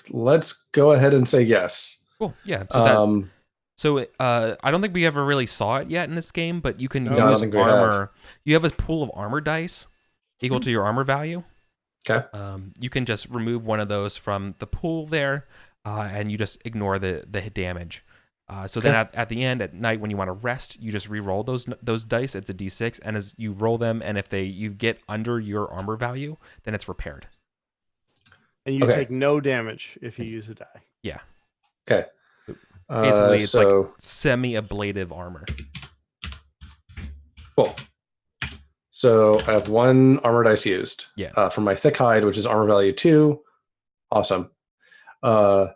S3: Let's go ahead and say yes.
S1: Cool. Yeah. So I don't think we ever really saw it yet in this game, but you can use armor. You have a pool of armor dice equal to your armor value.
S3: Okay.
S1: You can just remove one of those from the pool there, and you just ignore the damage. Then at the end, at night, when you want to rest, you just re-roll those dice. It's a d6, and as you roll them, and if you get under your armor value, then it's repaired.
S2: And you take no damage if you use a die.
S1: Yeah.
S3: Okay.
S1: Basically, it's like semi-ablative armor.
S3: Cool. So I have 1 armor dice used.
S1: Yeah.
S3: For my thick hide, which is armor value 2. Awesome.
S1: Cool.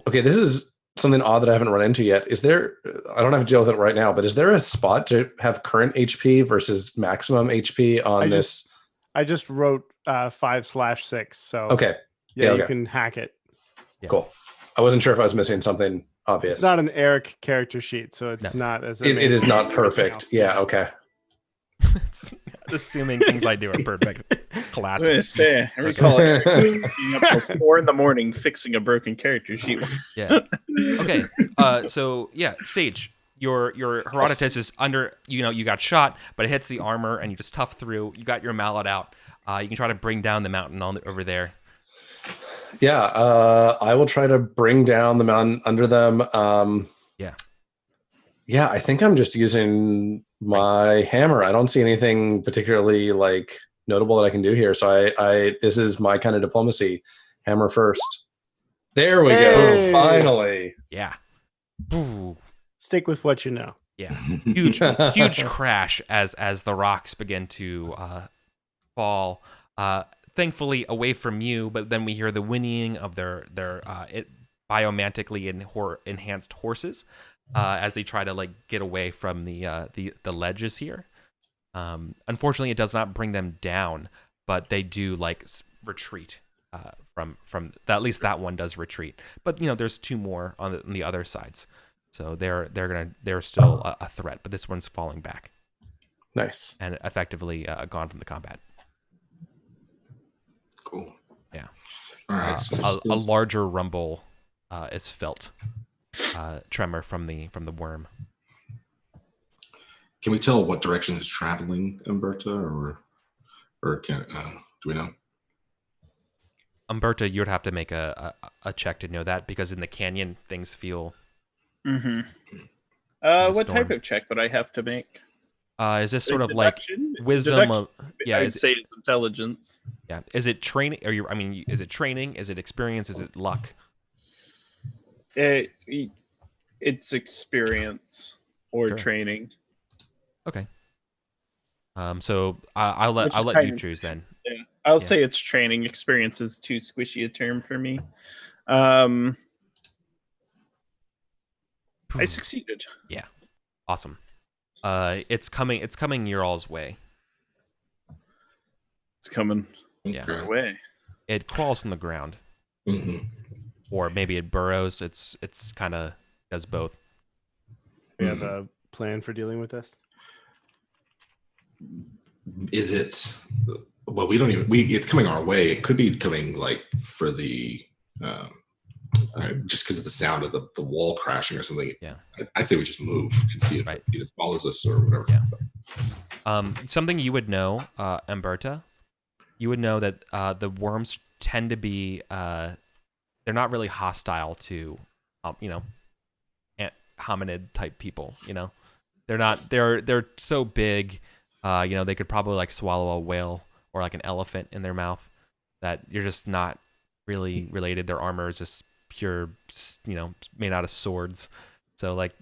S3: Okay, this is something odd that I haven't run into yet. Is there? I don't have to deal with it right now, but is there a spot to have current HP versus maximum HP on this?
S2: I just wrote 5/6. So
S3: okay.
S2: Yeah, you can hack it.
S3: Yeah. Cool. I wasn't sure if I was missing something obvious.
S2: It's not an Eric character sheet, so it's not as
S3: it is not perfect. Yeah, okay.
S1: Assuming things I do are perfect. Classic.
S4: I was gonna say, I recall being up till 4 a.m. fixing a broken character sheet.
S1: Yeah. Okay. Sage, your Herodotus is under. You got shot, but it hits the armor, and you just tough through. You got your mallet out. You can try to bring down the mountain over there.
S3: Yeah, I will try to bring down the mountain under them. Yeah, I think I'm just using my hammer. I don't see anything particularly like notable that I can do here. So I this is my kind of diplomacy. Hammer first. There we go. Finally.
S1: Yeah. Ooh.
S2: Stick with what you know.
S1: Yeah. Huge crash as the rocks begin to fall. Thankfully away from you, but then we hear the whinnying of their biomantically enhanced horses as they try to like get away from the ledges here. Unfortunately, it does not bring them down, but they do like retreat from at least that one does retreat. But there's 2 more on the other sides, so they're still a threat. But this one's falling back.
S3: Nice.
S1: And effectively gone from the combat.
S5: Cool.
S1: Yeah.
S5: All right.
S1: A larger rumble is felt. Tremor from the worm.
S5: Can we tell what direction it's traveling, Umberta, or can do we know?
S1: Umberta, you'd have to make a check to know that, because in the canyon things feel.
S4: Mm-hmm. What type of check would I have to make?
S1: Is this sort of
S4: deduction?
S1: Like wisdom?
S4: I'd say it's intelligence.
S1: Yeah. Is it training? Is it training? Is it experience? Is it luck?
S4: It's experience or training.
S1: Okay. So I'll let you choose then.
S4: Yeah. I'll say it's training. Experience is too squishy a term for me. I succeeded.
S1: Yeah. Awesome. It's coming your all's way.
S4: It's coming.
S1: Yeah.
S5: Okay.
S4: Away.
S1: It crawls on the ground,
S5: Mhm.
S1: or maybe it burrows. It's kind of does both.
S2: We have a plan for dealing with this.
S5: Is it? Well, we don't even. It's coming our way. It could be coming like for the. Just because of the sound of the wall crashing or something.
S1: Yeah.
S5: I say we just move and see if
S1: Right.
S5: it follows us or whatever.
S1: Yeah. Something you would know, Umberta, you would know that the worms tend to be they're not really hostile to hominid type people. They're not. They're so big. They could probably like swallow a whale or like an elephant in their mouth. That you're just not really related. Their armor is just pure, made out of swords. So like,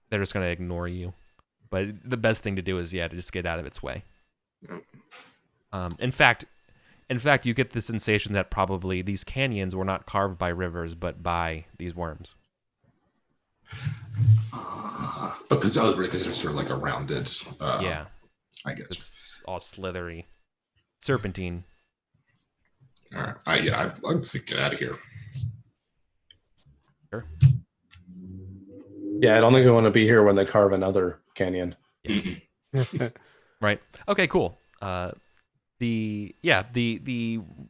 S1: they're just gonna ignore you. But the best thing to do is to just get out of its way. In fact, you get the sensation that probably these canyons were not carved by rivers, but by these worms.
S5: Because they're sort of like a rounded.
S1: Yeah,
S5: I guess
S1: it's all slithery, serpentine.
S5: All right. I'd say get out of here.
S1: Sure.
S3: Yeah, I don't think we want to be here when they carve another canyon.
S1: Right. Okay. Cool. The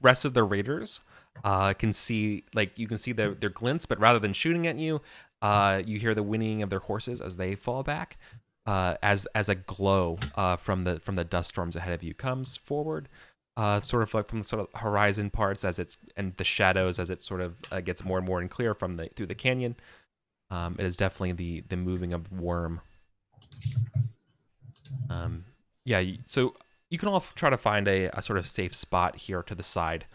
S1: rest of the raiders can see their glints, but rather than shooting at you, you hear the whinnying of their horses as they fall back. As a glow from the dust storms ahead of you comes forward. Sort of like from the sort of horizon parts and the shadows as it sort of gets more and more and clear through the canyon. It is definitely the moving of worm. So you can all try to find a sort of safe spot here to the side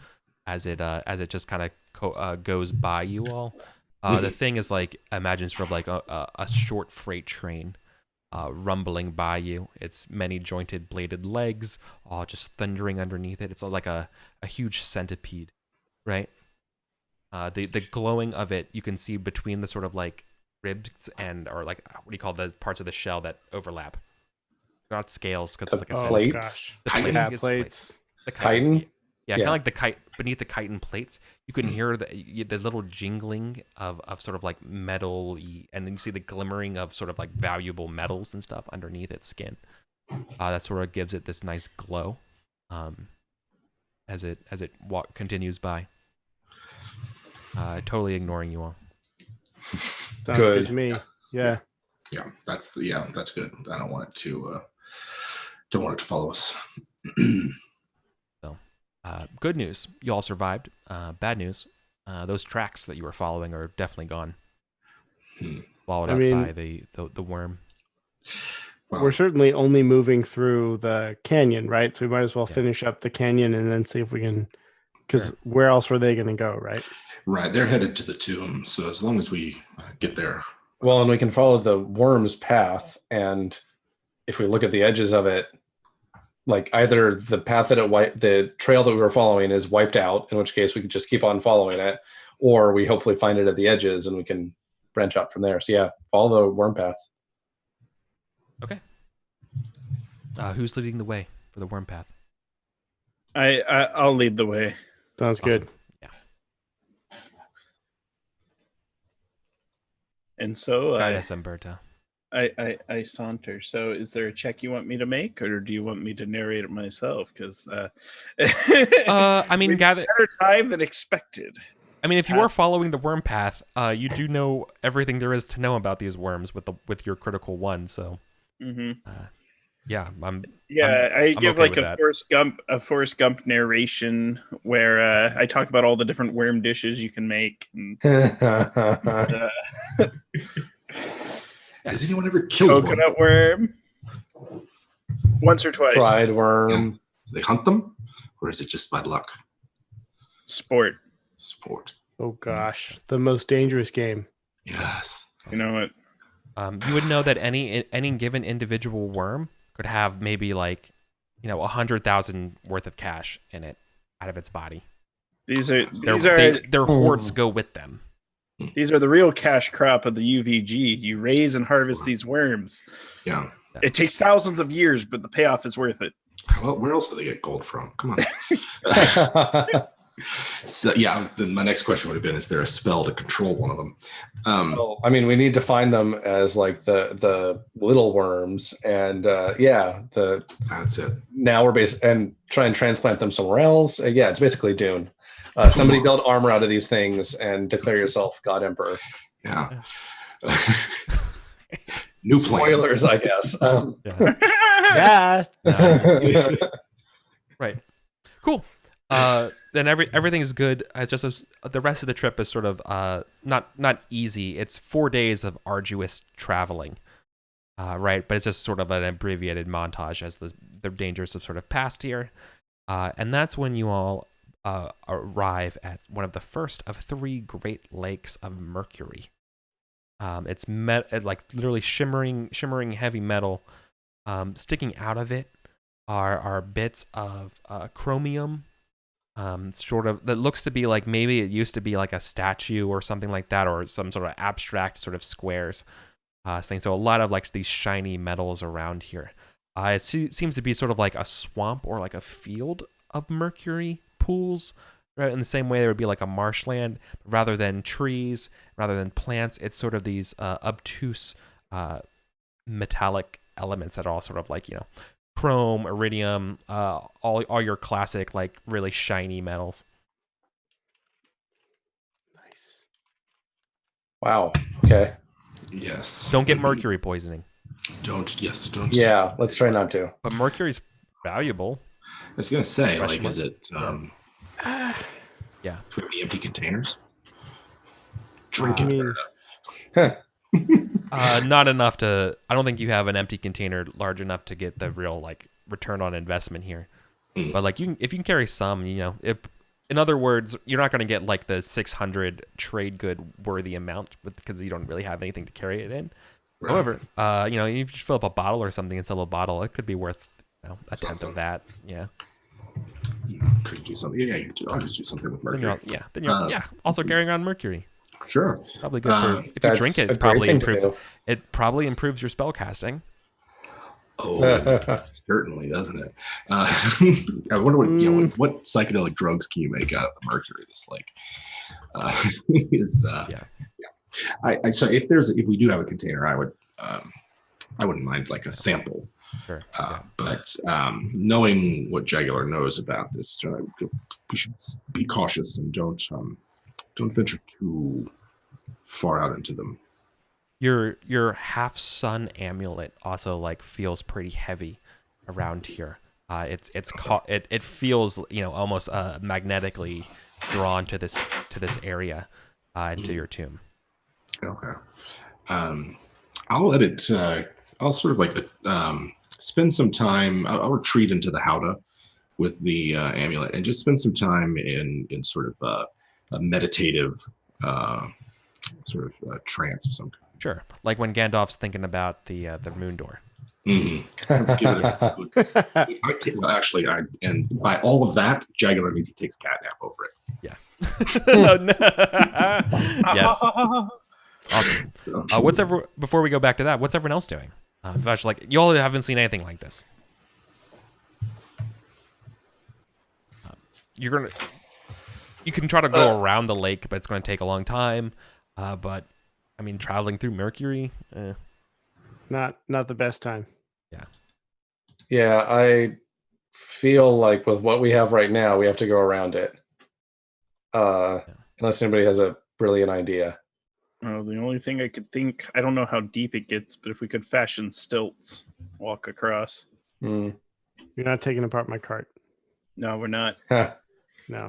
S1: as it just kind of goes by you all. The thing is like, imagine sort of like a short freight train. Rumbling by you, its many jointed bladed legs all just thundering underneath it. It's like a huge centipede, right? The glowing of it you can see between the sort of like ribs or like, what do you call the parts of the shell that overlap? Not scales, because it's like a centipede.
S3: Plates.
S1: The
S2: Chitin.
S1: plates. The
S3: Chitin?
S1: Yeah, kind of like the kite beneath the chitin plates. You can hear the little jingling of sort of like metal, and then you see the glimmering of sort of like valuable metals and stuff underneath its skin. That sort of gives it this nice glow, as it continues by. Totally ignoring you all.
S2: Sounds good to me. Yeah.
S5: Yeah, that's good. I don't want it to follow us.
S1: Good news, you all survived. Bad news, those tracks that you were following are definitely gone. Swallowed up by the worm.
S2: Well, we're certainly only moving through the canyon, right? So we might as well finish up the canyon and then see if we can, because where else were they going to go, right?
S5: Right, they're headed to the tomb. So as long as we get there.
S3: Well, and we can follow the worm's path, and if we look at the edges of it, like either the path that the trail that we were following is wiped out, in which case we could just keep on following it, or we hopefully find it at the edges and we can branch out from there. So yeah, follow the worm path.
S1: Okay. Who's leading the way for the worm path?
S4: I'll lead the way.
S2: Sounds
S1: Awesome.
S2: good.
S1: Yeah.
S4: And so
S1: Guide us, Umberta.
S4: I saunter. So is there a check you want me to make, or do you want me to narrate it myself? Because
S1: I mean, gather
S4: better time than expected.
S1: I mean, if you are following the worm path, you do know everything there is to know about these worms with your critical one. So, yeah,
S4: I give
S1: okay
S4: like
S1: with
S4: a
S1: that.
S4: Forrest Gump narration where I talk about all the different worm dishes you can make. And,
S5: Has anyone ever killed
S4: coconut worm? Once or twice.
S3: Fried worm.
S5: Yeah. They hunt them, or is it just by luck?
S4: Sport.
S2: Oh gosh, the most dangerous game.
S5: Yes.
S4: You know what?
S1: You would know that any given individual worm could have maybe like 100,000 worth of cash in it out of its body.
S4: Their
S1: hoards go with them.
S4: These are the real cash crop of the UVG. You raise and harvest these worms.
S5: Yeah.
S4: It takes thousands of years, but the payoff is worth it.
S5: Well, where else do they get gold from? Come on. So yeah, my next question would have been: is there a spell to control one of them?
S3: Well, I mean, we need to find them as like the little worms, and
S5: That's it.
S3: now we're and try and transplant them somewhere else. Yeah, it's basically Dune. Somebody build armor out of these things and declare yourself God Emperor.
S5: Yeah. New plan.
S3: Spoilers, I guess.
S2: Yeah.
S1: Right. Cool. Then everything is good. It's just the rest of the trip is sort of not easy. It's 4 days of arduous traveling, right? But it's just sort of an abbreviated montage as the dangers have sort of passed here, and that's when you all arrive at one of the first of 3 Great Lakes of Mercury. It's like literally shimmering heavy metal. Sticking out of it are bits of chromium. Sort of that looks to be like maybe it used to be like a statue or something like that, or some sort of abstract sort of squares thing. So a lot of like these shiny metals around here. It seems to be sort of like a swamp or like a field of mercury pools, right? In the same way there would be like a marshland, rather than trees, rather than plants. It's sort of these obtuse metallic elements that are all sort of like, chrome, iridium, all your classic like really shiny metals.
S2: Nice.
S3: Wow. Okay.
S5: Yes.
S1: Don't get mercury poisoning.
S5: Don't.
S3: Yeah, let's try not to.
S1: But mercury's valuable.
S5: I was gonna say,
S1: Question
S5: like, is it?
S1: Yeah.
S5: Could it be empty containers? Drink
S2: I
S5: it.
S2: mean,
S1: Not enough to. I don't think you have an empty container large enough to get the real like return on investment here. But like if you can carry some, if, in other words, you're not going to get like the 600 trade good worthy amount because you don't really have anything to carry it in.
S5: Right.
S1: However, if you just fill up a bottle or something and sell a bottle, it could be worth a tenth of that. Yeah.
S5: Could you do something? Yeah, you could. I'll just do something with
S1: Then
S5: mercury.
S1: you're also carrying around mercury.
S5: Sure.
S1: Probably good for if you
S3: That's
S1: drink it.
S3: a
S1: It
S3: great
S1: probably
S3: thing to
S1: improves.
S3: do.
S1: It probably improves your spell casting.
S5: Oh, certainly, doesn't it? I wonder what psychedelic drugs can you make out of the mercury? This like yeah. So if we do have a container, I wouldn't mind like a sample.
S1: Sure.
S5: But knowing what Jaguar knows about this, we should be cautious and don't venture too far out into them.
S1: Your half sun amulet also like feels pretty heavy around here. It feels almost magnetically drawn to this area into your tomb.
S5: Okay. I'll let it. I'll sort of like spend some time. I'll retreat into the howdah with the amulet and just spend some time in sort of a meditative sort of trance of some kind.
S1: Sure, like when Gandalf's thinking about the moon door.
S5: Mm-hmm. And by all of that, Jaguar means he takes a cat nap over it.
S1: Yeah. Yes. Awesome. Before we go back to that, what's everyone else doing? Vash, like you all haven't seen anything like this. You can try to go around the lake, but it's going to take a long time. But I mean, traveling through Mercury,
S2: not the best time.
S1: Yeah.
S3: Yeah, I feel like with what we have right now, we have to go around it. Unless anybody has a brilliant idea.
S4: The only thing I could think, I don't know how deep it gets, but if we could fashion stilts, walk across.
S2: You're not taking apart my cart.
S4: No, we're not.
S2: No.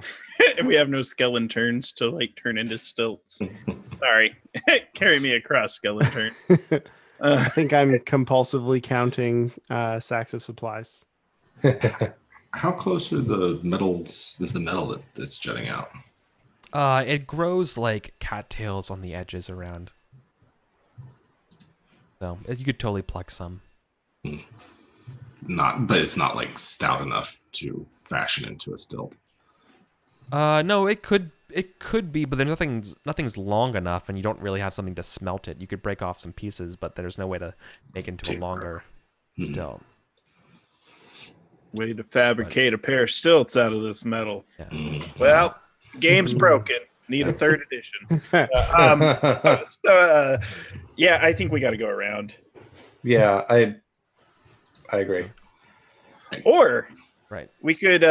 S4: We have no skeleton turns to like turn into stilts. Sorry. Carry me across, skeleton turn.
S2: I think I'm compulsively counting sacks of supplies.
S5: How close are the metals? Is the metal that's jutting out?
S1: It grows like cattails on the edges around. So you could totally pluck some.
S5: But it's not like stout enough to fashion into a stilt.
S1: No, it could be, but there's nothing's long enough, and you don't really have something to smelt it. You could break off some pieces, but there's no way to make it into a longer stilt.
S4: Way to fabricate a pair of stilts out of this metal.
S1: Yeah.
S4: Well, game's broken. Need a third edition. Yeah, I think we got to go around.
S3: Yeah, I agree.
S4: Or
S1: Right.
S4: we could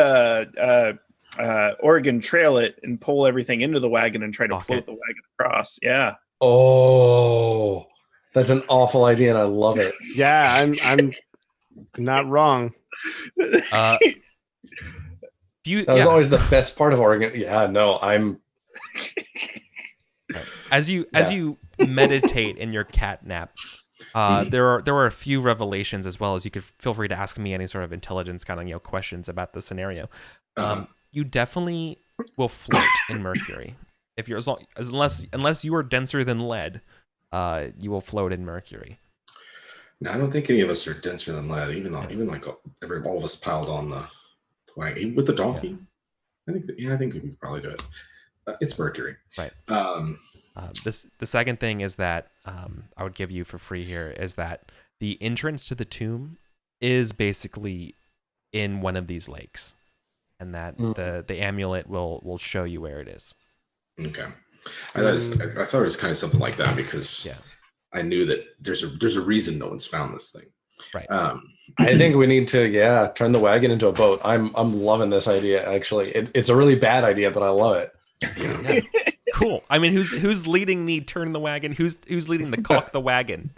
S4: Oregon Trail it and pull everything into the wagon and try to float the wagon across. Yeah.
S3: Oh, that's an awful idea, and I love it.
S2: Yeah, I'm not wrong.
S1: That
S3: That was always the best part of Oregon. Yeah, no, I'm.
S1: As you meditate in your cat nap, there are a few revelations, as well as you could feel free to ask me any sort of intelligence kind of questions about the scenario. You definitely will float in Mercury if you're unless you are denser than lead. You will float in Mercury.
S5: No, I don't think any of us are denser than lead. Even like all of us piled on the wagon with the donkey. Yeah. I think we could probably do it. It's Mercury,
S1: right? The second thing is that I would give you for free here is that the entrance to the tomb is basically in one of these lakes, and that the amulet will show you where it is.
S5: Okay, I thought it was kind of something like that because I knew that there's a reason no one's found this thing.
S1: Right.
S3: I think we need to turn the wagon into a boat. I'm loving this idea. Actually, it's a really bad idea, but I love it.
S1: Yeah. Cool. I mean, who's leading the turn the wagon? Who's leading the caulk the wagon?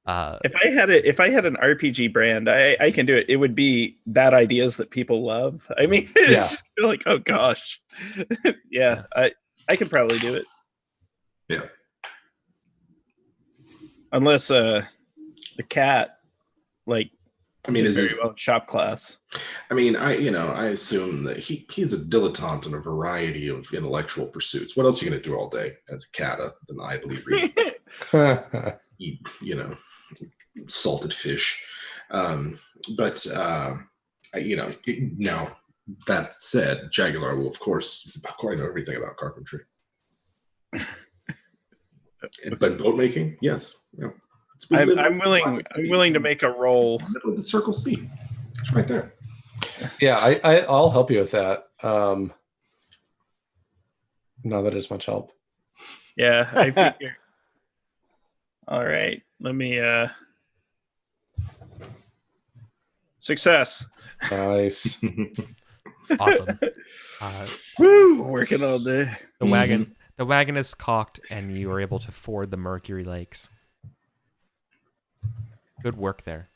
S4: If I had an RPG brand, I can do it. It would be bad ideas that people love. I mean, it's just like, oh gosh, I could probably do it.
S5: Yeah.
S4: Unless the cat,
S5: is
S4: very well in shop class.
S5: I mean, I assume that he's a dilettante in a variety of intellectual pursuits. What else are you going to do all day as a cat other than idly read? Eat, salted fish. Now that said, Jaguar will, of course, quite know everything about carpentry. But boat making, yes. Yeah.
S4: I'm willing to make a roll.
S5: Middle of the Circle C. It's right there.
S3: Yeah, I'll help you with that. Not that it's much help.
S4: Yeah, I figure. All right, let me. Success.
S3: Nice.
S1: Awesome.
S4: Woo! Working all day.
S1: The wagon is caulked, and you are able to ford the Mercury Lakes. Good work there.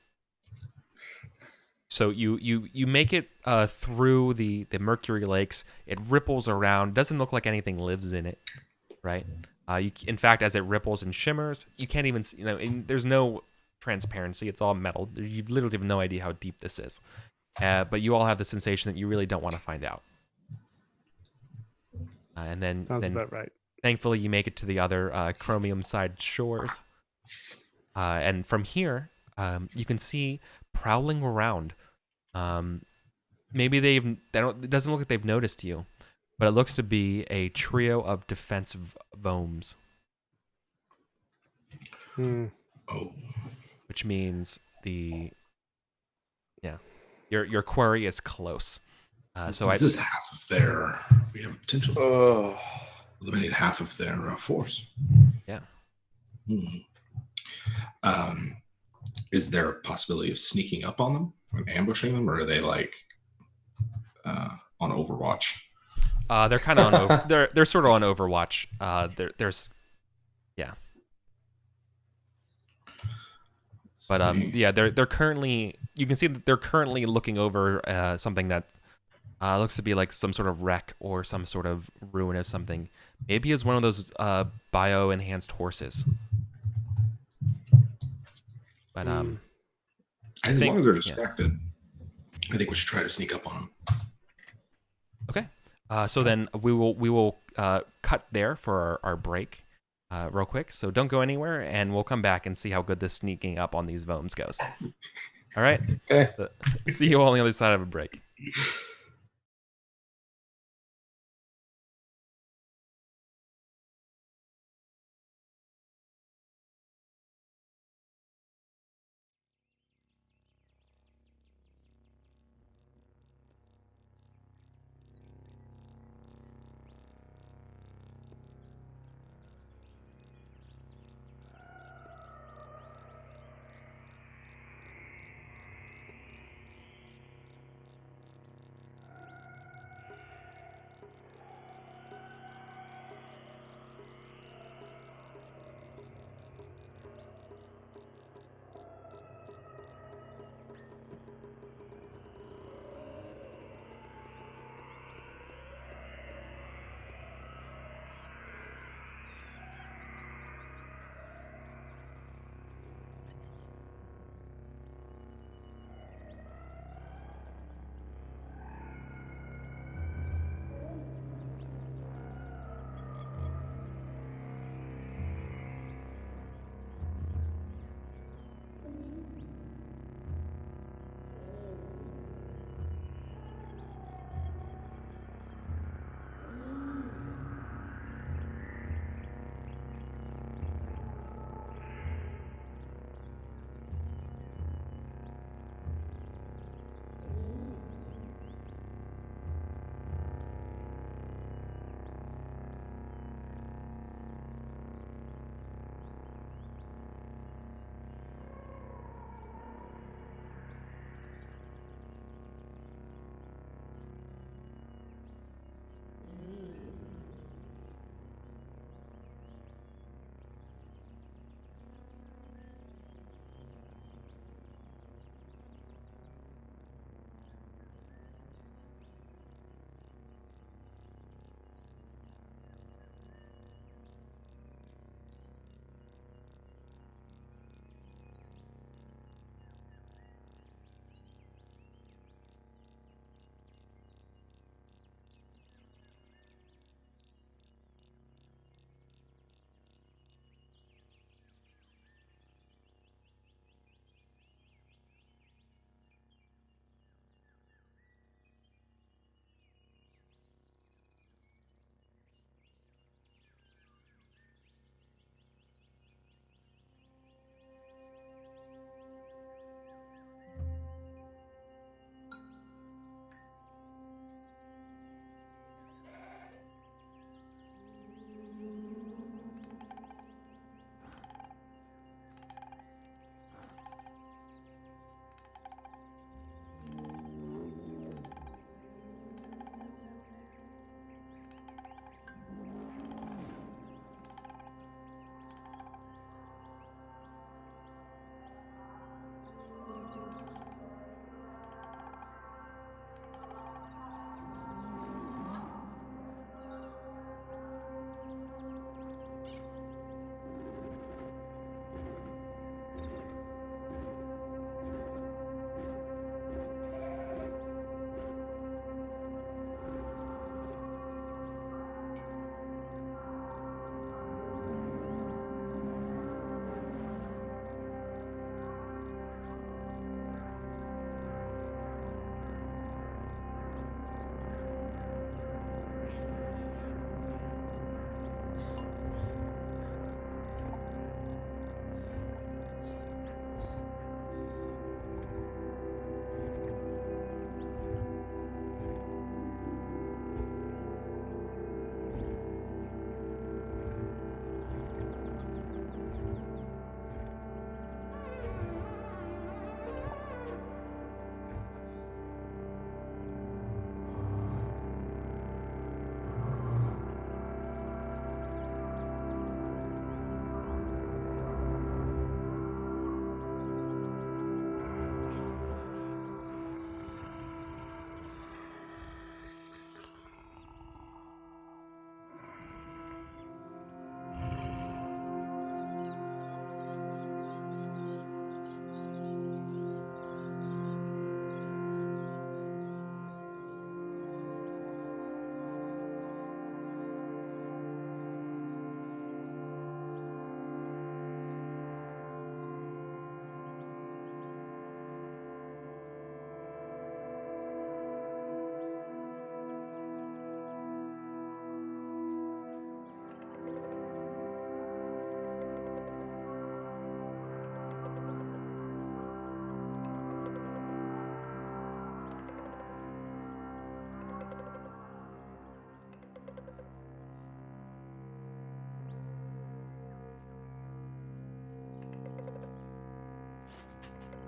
S1: So you make it through the Mercury Lakes. It ripples around. Doesn't look like anything lives in it, right? In fact, as it ripples and shimmers, you can't even see, there's no transparency. It's all metal. You literally have no idea how deep this is. But you all have the sensation that you really don't want to find out. And then
S2: Sounds about right.
S1: Thankfully, you make it to the other chromium side shores. And from here, you can see prowling around. Maybe it doesn't look like they've noticed you, but it looks to be a trio of defensive vomes.
S5: Oh.
S1: Which means your quarry is close. So
S5: this is half of their. We have potential to eliminate half of their force.
S1: Yeah.
S5: Is there a possibility of sneaking up on them and ambushing them, or are they on Overwatch?
S1: They're kind of on. They're sort of on Overwatch. There's. But they're currently. You can see that they're currently looking over something that looks to be like some sort of wreck or some sort of ruin of something. Maybe it's one of those bio-enhanced horses. But
S5: as long as they're distracted, I think we should try to sneak up on them.
S1: Okay. So then we will cut there for our break. Real quick, so don't go anywhere, and we'll come back and see how good this sneaking up on these vomes goes. All right?
S3: Okay.
S1: So, see you all on the other side of a break.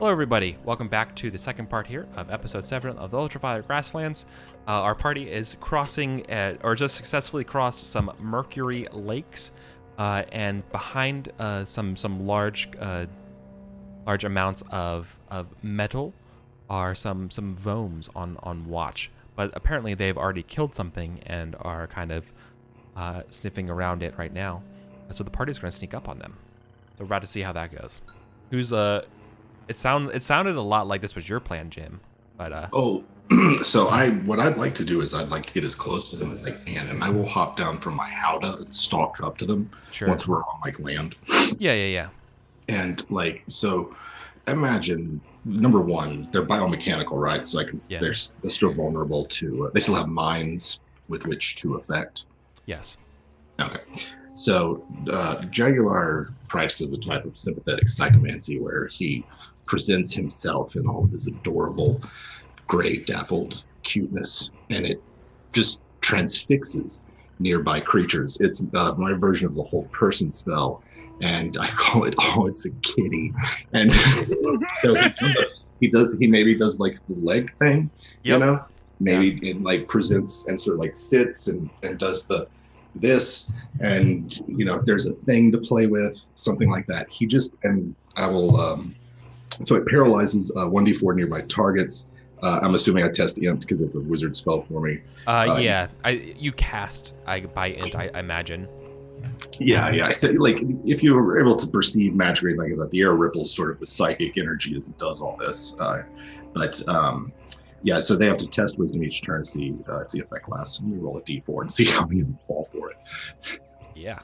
S1: Hello, everybody. Welcome back to the second part here of episode 7 of the Ultraviolet Grasslands. Our party is crossing, or just successfully crossed some Mercury Lakes, and behind some large amounts of metal are some vomes on watch. But apparently they've already killed something and are kind of sniffing around it right now. So the party's going to sneak up on them. So we're about to see how that goes. Who's It sounded a lot like this was your plan, Jim. But
S5: So what I'd like to do is I'd like to get as close to them as I can, and I will hop down from my howdah and stalk up to them once we're on land.
S1: Yeah.
S5: And so imagine number one, they're biomechanical, right? So they're still vulnerable to. They still have minds with which to affect.
S1: Yes.
S5: Okay. So Jaguar practices a type of sympathetic psychomancy where he presents himself in all of his adorable gray dappled cuteness, and it just transfixes nearby creatures. It's my version of the whole person spell, and I call it it's a kitty. And so he maybe does like the leg thing, maybe it like presents and sort of like sits and does this, and if there's a thing to play with, something like that, I will so it paralyzes 1d4 nearby targets. I'm assuming I test int because it's a wizard spell for me.
S1: You cast by int, I imagine.
S5: Yeah. I said, like, if you were able to perceive magic or anything like that, the air ripples sort of with psychic energy as it does all this. So they have to test wisdom each turn, see if the effect lasts. And you roll a d4 and see how many of them fall for it.
S1: Yeah.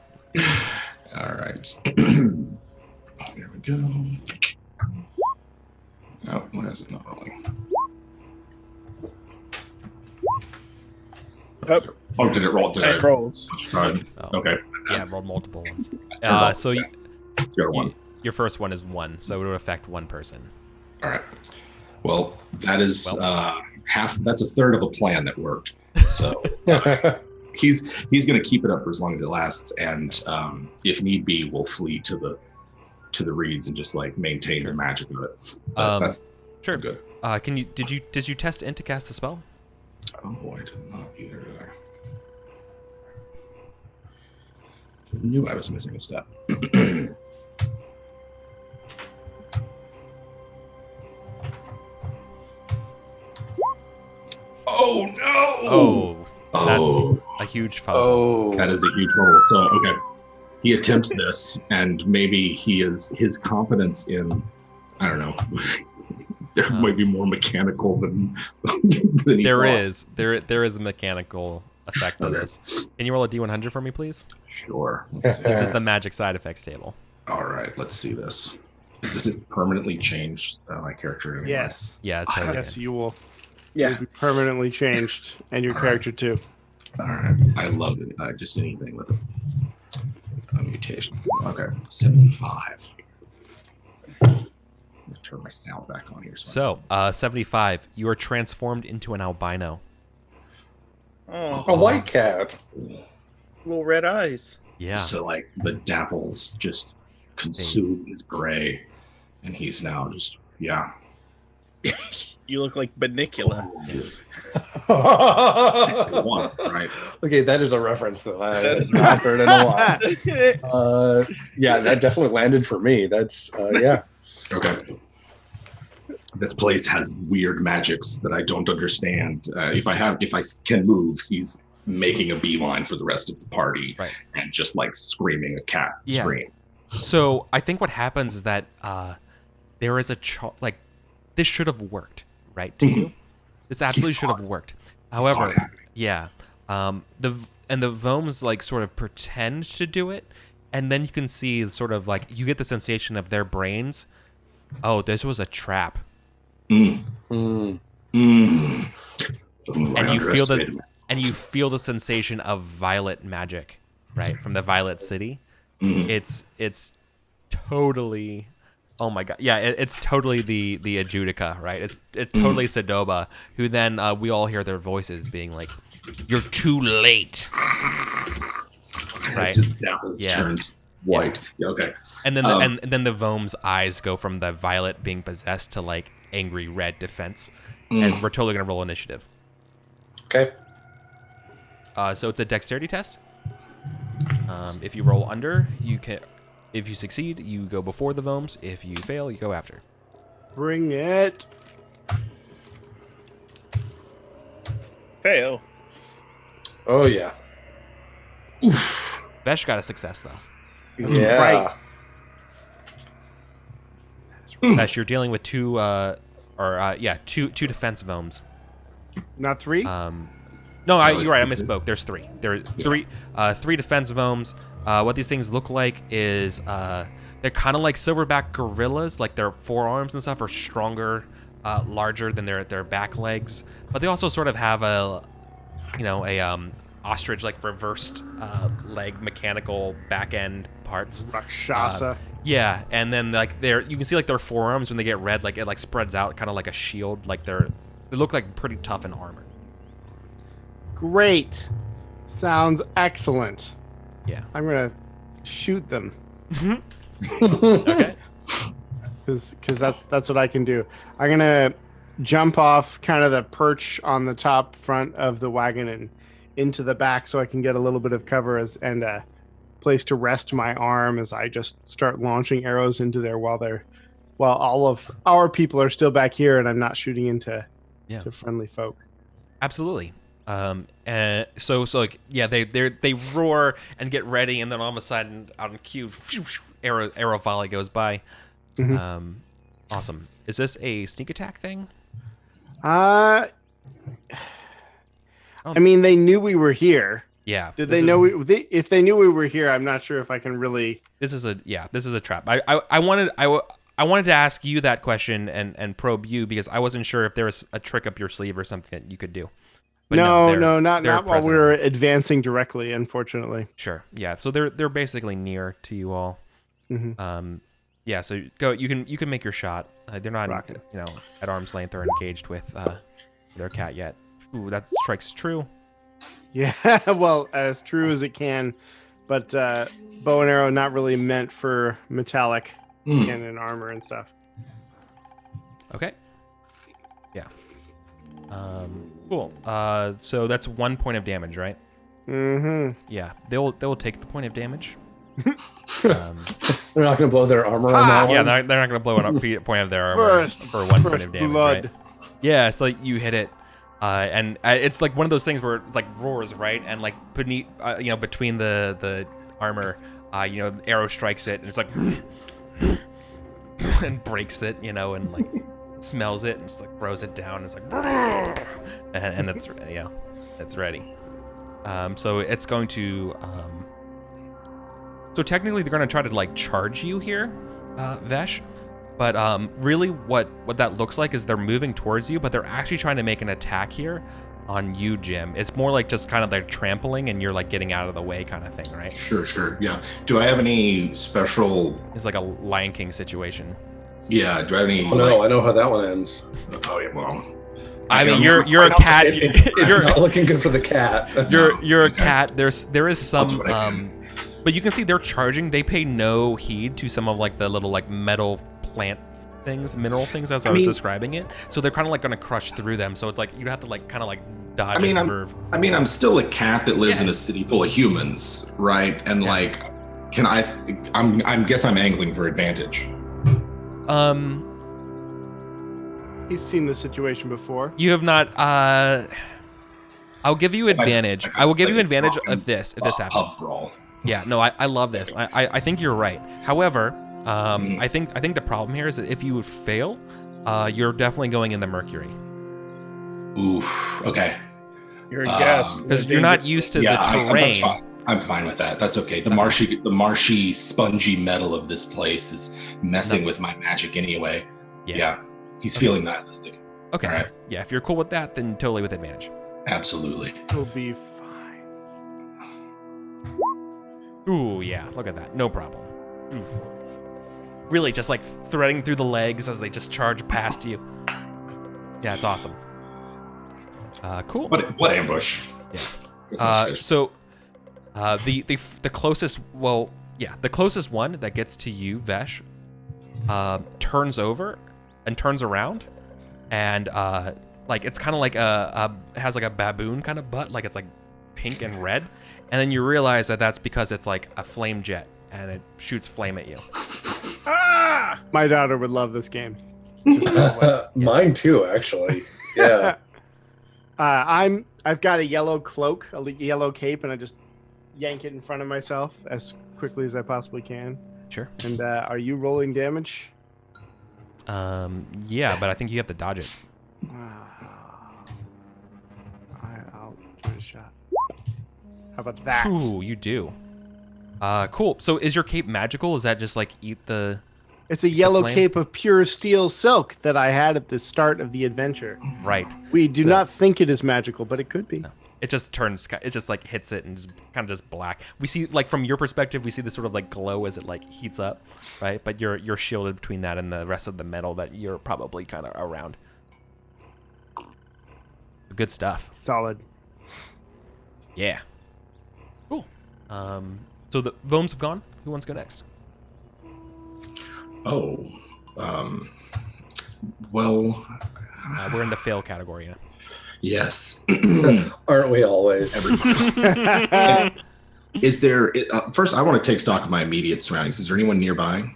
S5: All right. There we go. Oh, why is it not rolling? Oh, did it roll?
S4: It rolls.
S5: Okay.
S1: Yeah, rolled multiple ones. So your first one is 1, so it would affect one person.
S5: All right. Well, that is half. That's a third of a plan that worked. So he's going to keep it up for as long as it lasts, and if need be, we'll flee to the reeds and just like maintain the magic of it. That's good.
S1: Did you test int to cast the spell?
S5: Oh boy, I did not either. Did I knew I was missing a step. Oh no!
S1: That's a huge fumble.
S5: That is a huge fumble. So okay, he attempts this, and maybe his confidence in, I don't know, there might be more mechanical than he
S1: there
S5: thought.
S1: there is a mechanical effect to this. Can you roll a d100 for me, please?
S5: Sure.
S1: This is the magic side effects table.
S5: All right, let's see this. Does it permanently change my character anyway?
S2: Yes.
S1: Yeah. Totally
S2: Yes,
S1: can.
S2: you will.
S4: Yeah.
S2: You'll be permanently changed, and your character too.
S5: All right. I love it. Just anything with a mutation. Okay. 75. Turn my sound back on here.
S1: So, 75. You are transformed into an albino.
S4: Oh,
S3: A white cat.
S4: little red eyes.
S1: Yeah.
S5: So like the dapples just consume his gray, and he's now just
S4: You look like Banicula.
S5: One, right?
S3: Okay, that is a reference that I have not heard in a while. Yeah, that definitely landed for me. That's yeah.
S5: Okay. This place has weird magics that I don't understand. If I can move, he's making a beeline for the rest of the party,
S1: Right.
S5: And just like screaming a cat scream.
S1: So I think what happens is that there is this should have worked, right? To you, this absolutely should have worked. However, the Vomes like sort of pretend to do it, and then you can see sort of like you get the sensation of their brains. Oh, this was a trap.
S3: Mm.
S1: And you feel the sensation of violet magic, right, from the Violet City. It's totally, oh my god, yeah, it's totally the Adjudica, right? It's totally Sodoba, who then we all hear their voices being like, "You're too late."
S5: Right. His turned. white. Yeah, okay.
S1: And then and then the Vome's eyes go from the violet being possessed to like angry red defense. And we're totally gonna roll initiative.
S3: Okay.
S1: So it's a dexterity test. If you roll under, you can. If you succeed, you go before the Vomes. If you fail, you go after.
S2: Bring it.
S4: Fail.
S3: Oh yeah.
S5: Oof.
S1: Vesh got a success though.
S3: Yeah.
S2: Right.
S1: Vesh, you're dealing with two defense Vomes.
S2: Not 3?
S1: No, you're right. I misspoke. There's 3. There are three defense Vomes. What these things look like is they're kind of like silverback gorillas. Like their forearms and stuff are stronger, larger than their back legs. But they also sort of have a ostrich like reversed leg mechanical back end parts.
S2: Rakshasa.
S1: Yeah, and then like you can see like their forearms when they get red, like it like spreads out, kind of like a shield. Like they look like pretty tough in armor.
S2: Great. Sounds excellent.
S1: Yeah.
S2: I'm gonna shoot them.
S1: Okay.
S2: Because that's what I can do. I'm gonna jump off kind of the perch on the top front of the wagon and into the back so I can get a little bit of cover and a place to rest my arm as I just start launching arrows into there while all of our people are still back here and I'm not shooting into to friendly folk. Absolutely.
S1: And so like they roar and get ready, and then all of a sudden on cue, arrow volley goes by.
S2: Mm-hmm.
S1: Awesome. Is this a sneak attack thing?
S2: I mean, they knew we were here.
S1: Yeah.
S2: Did they know if they knew we were here? I'm not sure if I can really.
S1: This is a trap. I wanted to ask you that question and probe you because I wasn't sure if there was a trick up your sleeve or something that you could do. But not while we were advancing directly, unfortunately. Sure. Yeah. So they're basically near to you all.
S2: Mm-hmm.
S1: Yeah. So go. You can make your shot. They're not at arm's length or engaged with their cat yet. Ooh, that strikes true.
S2: Yeah. Well, as true as it can, but bow and arrow not really meant for metallic skin and armor and stuff.
S1: Okay. Yeah. Cool. So that's 1 point of damage, right?
S2: Mm-hmm.
S1: Yeah. They'll take the point of damage.
S3: They're not going to blow their armor on that one.
S1: Yeah, they're not going to blow a point of their armor for 1 point of damage,
S2: blood.
S1: right? Yeah, it's like you hit it, and it's like one of those things where it's like roars, right? And like beneath, between the armor, the arrow strikes it, and it's like and breaks it, and like smells it and just like throws it down. It's like and that's it's ready. So it's going to so technically they're going to try to like charge you here, Vesh, but really what that looks like is they're moving towards you, but they're actually trying to make an attack here on you, Jim. It's more like just kind of like trampling and you're like getting out of the way kind of thing, right?
S5: Sure. Yeah. Do I have any special?
S1: It's like a Lion King situation.
S5: Yeah. Do I have any?
S3: Oh, no, I know how that one ends.
S5: Oh yeah. Well.
S1: I mean, you're a cat.
S3: It's not looking good for the cat.
S1: You're a cat. There is some but you can see they're charging. They pay no heed to some of like the little like metal plant things, mineral things as I was describing it. So they're kind of like going to crush through them. So it's like you have to like kind of like dodge and swerve.
S5: I'm still a cat that lives in a city full of humans, right? And like, can I guess I'm angling for advantage.
S2: He's seen this situation before.
S1: You have not. I'll give you advantage. I will give you advantage if this happens. Yeah, no, I love this. I think you're right. However, I think the problem here is that if you would fail, you're definitely going in the Mercury.
S5: Oof. Okay.
S4: You're a guest
S1: because you're not used to the terrain.
S5: That's fine. I'm fine with that. That's okay. The marshy, spongy metal of this place is messing with my magic anyway. Yeah. He's feeling nihilistic.
S1: Okay.
S5: All right.
S1: Yeah, if you're cool with that, then totally with advantage.
S5: Absolutely.
S2: It'll be fine.
S1: Ooh, yeah. Look at that. No problem. Ooh. Really, just like threading through the legs as they just charge past you. Yeah, it's awesome. Cool.
S5: What ambush?
S1: Yeah. So, the closest. Well, Yeah, the closest one that gets to you, Vesh, turns over and turns around, and like it's kind of like it has like a baboon kind of butt, like it's like pink and red, and then you realize that that's because it's like a flame jet and it shoots flame at you.
S4: Ah!
S2: My daughter would love this game.
S3: Mine too, actually. Yeah.
S2: I've got a yellow cloak, a yellow cape, and I just yank it in front of myself as quickly as I possibly can.
S1: Sure.
S2: And are you rolling damage?
S1: Yeah, but I think you have to dodge it.
S2: I'll give it a shot. How about that?
S1: Ooh, you do. Cool. So is your cape magical? Is that just like eat the...
S2: It's a yellow
S1: flame?
S2: cape of pure steel silk that I had at the start of the adventure.
S1: Right.
S2: We do
S1: So-
S2: not think it is magical, but it could be.
S1: No. It just turns, it just like hits it and just kind of just black. We see, like from your perspective, we see this sort of like glow as it like heats up, right? But you're shielded between that and the rest of the metal that you're probably kind of around. Good stuff.
S2: Solid.
S1: Yeah. Cool. So the Vomes have gone. Who wants to go next?
S5: Oh, well,
S1: We're in the fail category now.
S5: yes.
S3: Aren't we always?
S5: Is there? First, I want to take stock of my immediate surroundings. Is there anyone nearby?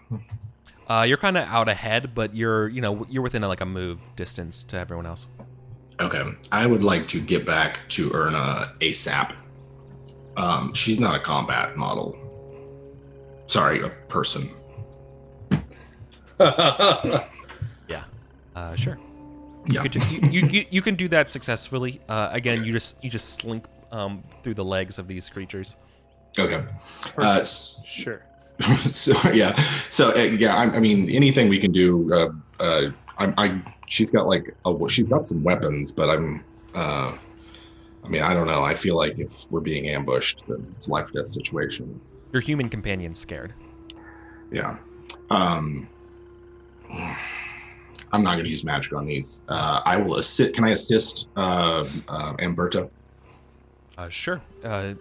S1: You're kind of out ahead, but you're within like a move distance to everyone else.
S5: Okay, I would like to get back to Erna ASAP. She's not a combat model. Sorry, a person.
S1: Yeah. Sure.
S5: Yeah.
S1: You can do that successfully. Again, you just slink through the legs of these creatures.
S5: Okay.
S2: Sure.
S5: So yeah. So yeah. I mean, anything we can do. She's got some weapons, but I mean, I don't know. I feel like if we're being ambushed, then it's a life or death situation.
S1: Your human companion's scared.
S5: Yeah. I'm not going to use magic on these. I will assist. Can I assist Amberta?
S1: Sure.
S5: Sort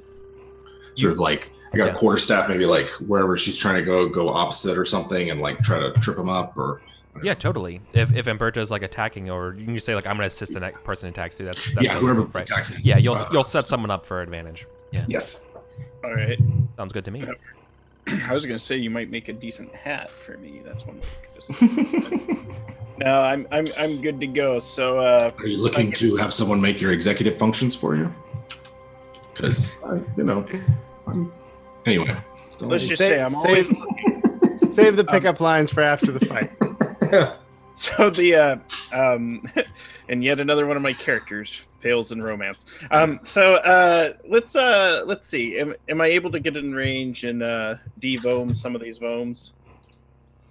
S5: of like I got a quarterstaff, maybe like wherever she's trying to go opposite or something, and like try to trip them up or.
S1: Yeah, totally. If Amberta is like attacking, or you can just say like I'm going to assist the next person attacks you. That's
S5: Yeah, whoever
S1: right.
S5: attacks.
S1: Yeah, you'll set someone up for advantage. Yeah.
S5: Yes.
S4: All right.
S1: Sounds good to me.
S4: I was gonna say you might make a decent hat for me. That's one way. No, I'm good to go. So,
S5: Are you looking to have someone make your executive functions for you? Because anyway.
S4: let's just say I'm always
S2: Save the pickup lines for after the fight.
S4: so the and yet another one of my characters fails in romance. Let's see. Am I able to get in range and de-voam some of these vomes?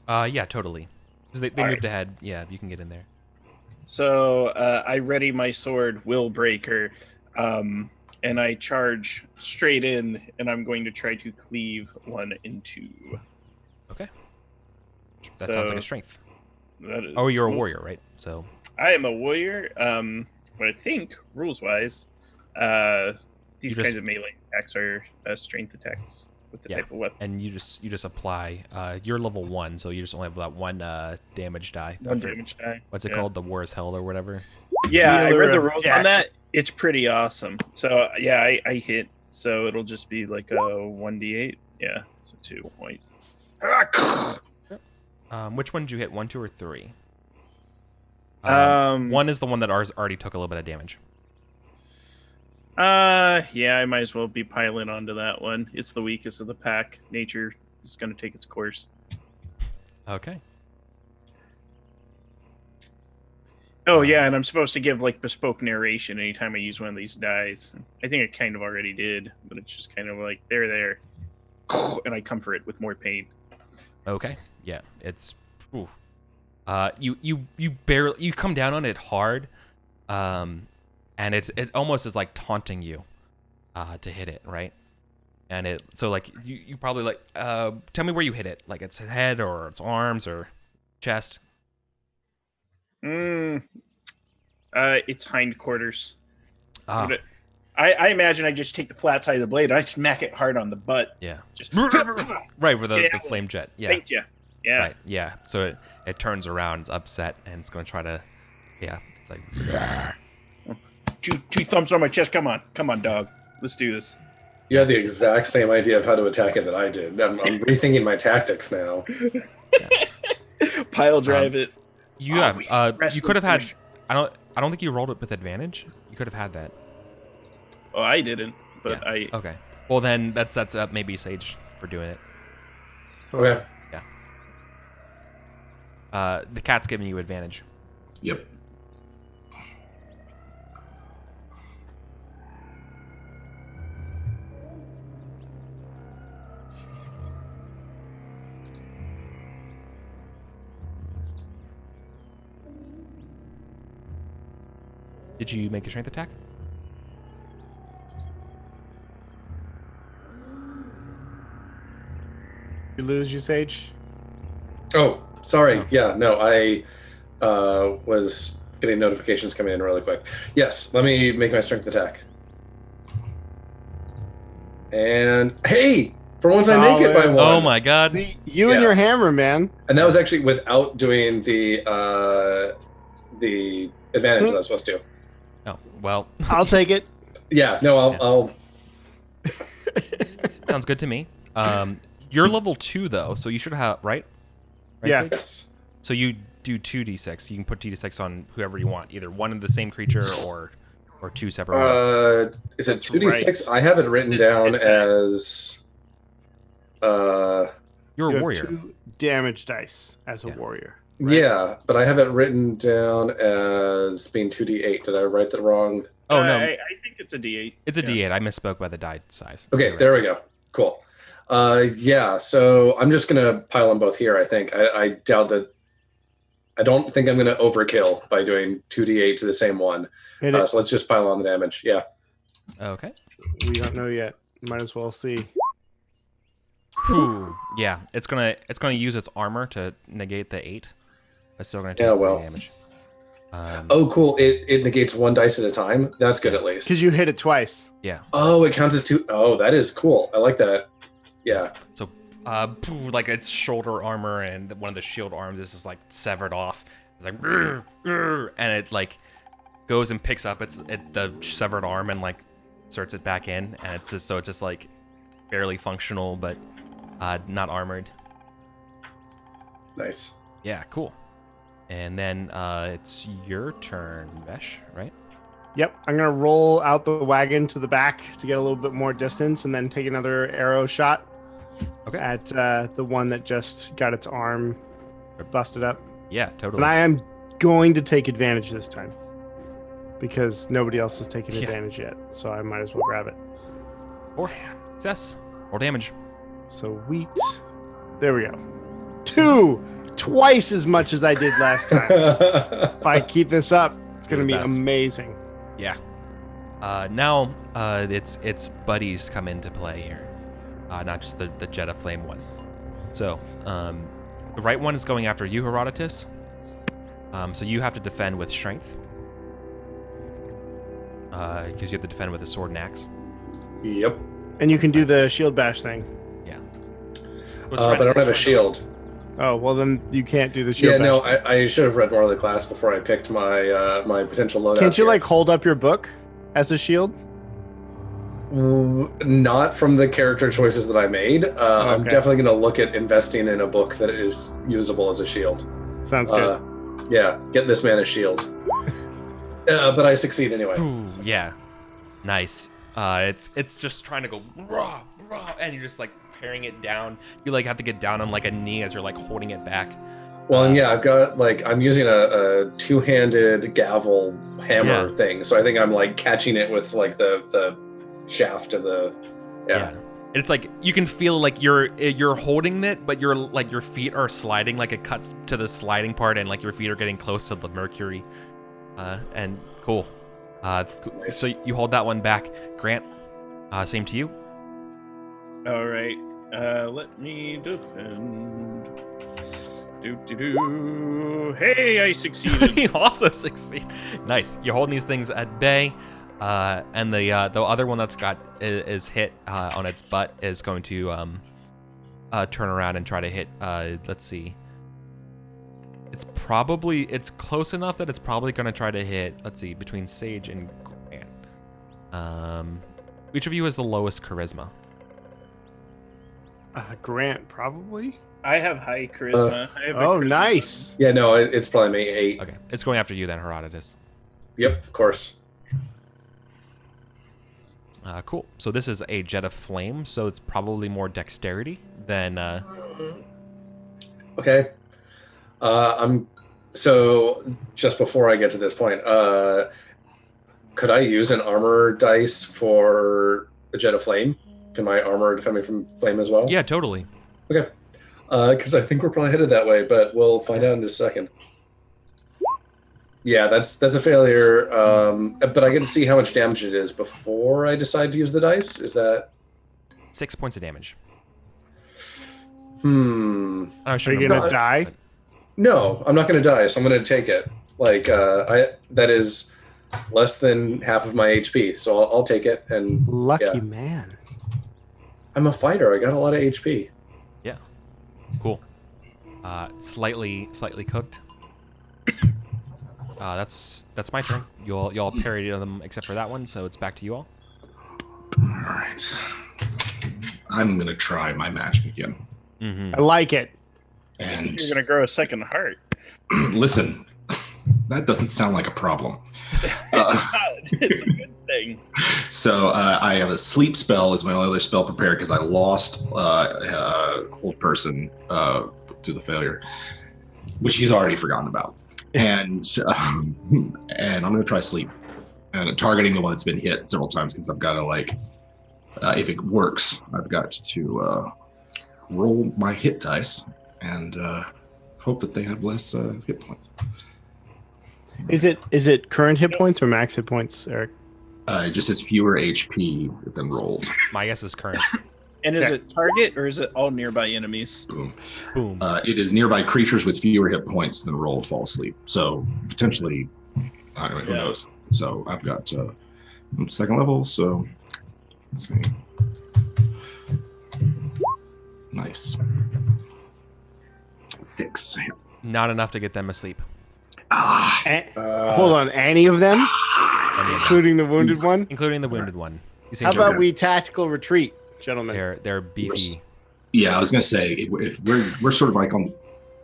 S1: Yeah, totally. Because they
S4: All
S1: moved
S4: right.
S1: ahead. Yeah, you can get in there.
S4: So I ready my sword, Willbreaker, and I charge straight in, and I'm going to try to cleave one in two.
S1: Okay. That sounds like a strength.
S4: That is
S1: Oh, you're a warrior, right? So
S4: I am a warrior. But I think rules-wise, these kinds of melee attacks are strength attacks with the type of weapon.
S1: and you just apply. You're level 1, so you just only have that one damage die.
S4: One damage die.
S1: What's it called? The War is Hell or whatever.
S4: Yeah, I
S2: Dealer
S4: read the
S2: of
S4: rules
S2: death.
S4: on that. It's pretty awesome. So yeah, I hit. So it'll just be like a 1d8. Yeah, so 2 points.
S1: Which one did you hit? 1, 2, or 3?
S4: 1
S1: 1 is the one that already took a little bit of damage.
S4: Yeah, I might as well be piling onto that one. It's the weakest of the pack. Nature is going to take its course.
S1: Okay.
S4: Oh yeah, and I'm supposed to give like bespoke narration anytime I use one of these dies. I think I kind of already did, but it's just kind of like there, and I comfort it with more pain.
S1: Okay. Yeah, it's. Ooh. You barely come down on it hard, and it almost is like taunting you, to hit it, right? And it like you probably like tell me where you hit it, like its head or its arms or chest.
S4: It's hindquarters.
S1: Ah,
S4: I imagine I just take the flat side of the blade and I smack it hard on the butt.
S1: Yeah.
S4: Just
S1: Right, with the flame jet. Yeah.
S4: Thank you. Yeah.
S1: Right. Yeah. So it turns around, it's upset, and it's going to try to. Yeah. It's like.
S4: Two thumbs on my chest. Come on, dog. Let's do this.
S3: You had the exact same idea of how to attack it that I did. I'm rethinking my tactics now.
S4: Pile drive it.
S1: You could have had. I don't think you rolled it with advantage. You could have had that.
S4: Oh, I didn't, but
S1: Yeah. Okay. Well, then that sets up maybe Sage for doing it.
S3: Okay.
S1: The cat's giving you advantage.
S5: Yep.
S1: Did you make a strength attack?
S2: You lose, you Sage?
S3: Oh, sorry. Yeah, no, I was getting notifications coming in really quick. Yes, let me make my strength attack. And hey, for once I make it by one.
S1: Oh my god.
S2: You and your hammer, man.
S3: And that was actually without doing the advantage that I was supposed to.
S1: Oh well.
S2: I'll take it.
S3: Yeah, no, I'll.
S1: Sounds good to me. You're level 2 though, so you should have right.
S2: Yeah.
S1: Sage?
S3: Yes.
S1: So you do 2d6. You can put 2d6 on whoever you want, either one of the same creature or two separate ones.
S3: Is it 2d6? I have it written down as.
S1: You're
S2: You
S1: a
S2: have
S1: warrior.
S2: 2 damage dice as a
S1: Yeah.
S2: warrior.
S3: Yeah, but I have it written down as being 2d8. Did I write that wrong?
S1: Oh no,
S4: I think it's a D8.
S1: it's a d8. I misspoke by the die size.
S3: Okay,
S1: You're right.
S3: there we go. Cool. Yeah, so I'm just going to pile them both here, I think. I doubt that. I don't think I'm going to overkill by doing 2d8 to the same one.
S2: Hit it.
S3: So let's just pile on the damage. Yeah.
S1: Okay.
S2: We don't know yet. Might as well see.
S1: Whew. Yeah, it's gonna use its armor to negate the 8. It's still gonna take
S3: Yeah,
S1: 3
S3: well.
S1: damage.
S3: Oh, cool. It negates 1 dice at a time. That's good at least.
S2: Because you hit it twice.
S1: Yeah.
S3: Oh, it counts as 2. Oh, that is cool. I like that. Yeah.
S1: So, like its shoulder armor and one of the shield arms is just like severed off. It's like, "Grr, grr," and it like goes and picks up the severed arm and like inserts it back in, and it's just like barely functional, but not armored.
S3: Nice.
S1: Yeah, cool. And then it's your turn, Vesh, right?
S2: Yep. I'm going to roll out the wagon to the back to get a little bit more distance and then take another arrow shot
S1: Okay.
S2: at the one that just got its arm busted up.
S1: Yeah, totally.
S2: And I am going to take advantage this time because nobody else has taken
S1: Yeah.
S2: advantage yet. So I might as well grab it.
S1: 4 success. Roll damage.
S2: So wheat. There we go. 2! Twice as much as I did last time. If I keep this up, it's going to be
S1: You're the best.
S2: amazing.
S1: Yeah. Now its buddies come into play here, not just the jet of flame one. So the right one is going after you, Herodotus. So you have to defend with strength, because you have to defend with a sword and axe.
S3: Yep.
S2: And you can do the shield bash thing.
S1: Yeah.
S3: But I don't have a shield.
S2: Oh, well then you can't do the shield
S3: Yeah,
S2: bash
S3: no,
S2: thing.
S3: I should have read more of the class before I picked my my potential loadout.
S2: Can't you like hold up your book as a shield?
S3: Not from the character choices that I made. I'm
S2: Okay.
S3: definitely going to look at investing in a book that is usable as a shield.
S2: Sounds good.
S3: Yeah, get this man a shield. But I succeed anyway.
S1: Ooh, yeah. Nice. It's just trying to go rah, rah, and you're just like paring it down. You like have to get down on like a knee as you're like holding it back.
S3: Well, and yeah, I've got like I'm using a two-handed gavel hammer
S1: Yeah.
S3: thing, so I think I'm like catching it with like the shaft of the yeah.
S1: It's like you can feel like you're holding it, but you're like your feet are sliding. Like it cuts to the sliding part, and like your feet are getting close to the Mercury. And cool.
S3: Nice.
S1: So you hold that one back, Grant. Same to you.
S4: All right. Let me defend. Do. Hey, I succeeded.
S1: You also succeed. Nice. You're holding these things at bay. And the other one that's got is hit on its butt is going to turn around and try to hit. Let's see. It's close enough that it's probably going to try to hit. Let's see, between Sage and Grant. Which of you has the lowest charisma?
S2: Grant, probably.
S4: I have high charisma. I have a
S2: Oh,
S4: charisma
S2: nice.
S3: Yeah, no, it's probably me. 8.
S1: Okay, it's going after you then, Herodotus.
S3: Yep, of course.
S1: Cool. So this is a jet of flame, so it's probably more dexterity than.
S3: Okay. So just before I get to this point, could I use an armor dice for a jet of flame? Can my armor defend me from flame as well?
S1: Yeah, totally.
S3: Okay. Because I think we're probably headed that way, but we'll find out in just a second. Yeah, that's a failure. But I get to see how much damage it is before I decide to use the dice. Is that
S1: 6 points of damage.
S3: Hmm.
S1: I
S2: Are
S1: shouldn't
S2: you
S1: have
S2: gonna
S1: rolled,
S2: die?
S1: but-
S3: No, I'm not going to die, so I'm going to take it. Like that is less than half of my HP, so I'll take it. And
S2: Lucky
S3: yeah.
S2: man.
S3: I'm a fighter. I got a lot of HP.
S1: Yeah. Cool. Slightly cooked. That's my turn. Y'all parried them except for that one, so it's back to you all.
S5: All right. I'm gonna try my magic again.
S1: Mm-hmm.
S2: I like it.
S5: And
S4: You're gonna grow a second heart.
S5: listen, that doesn't sound like a problem.
S4: It's a good thing.
S5: So I have a sleep spell as my only other spell prepared because I lost Hold Person to the failure, which he's already forgotten about. And I'm going to try sleep and targeting the one that's been hit several times because I've got to if it works, I've got to roll my hit dice and hope that they have less hit points.
S2: Is it current hit points or max hit points, Eric?
S5: It just has fewer HP than rolled.
S1: My guess is current.
S4: And is it target or is it all nearby enemies?
S5: Boom.
S1: Boom.
S5: It is nearby creatures with fewer hit points than rolled fall asleep. So potentially, I don't know, who knows. So I've got second level. So let's see. Nice. 6.
S1: Not enough to get them asleep.
S2: Hold on, any of them,
S1: Any of them,
S2: including the wounded one.
S1: including the wounded one. These
S2: How
S1: things are-
S2: about we tactical retreat, gentlemen?
S1: They're beefy.
S5: Yeah, I was gonna say if we're sort of like on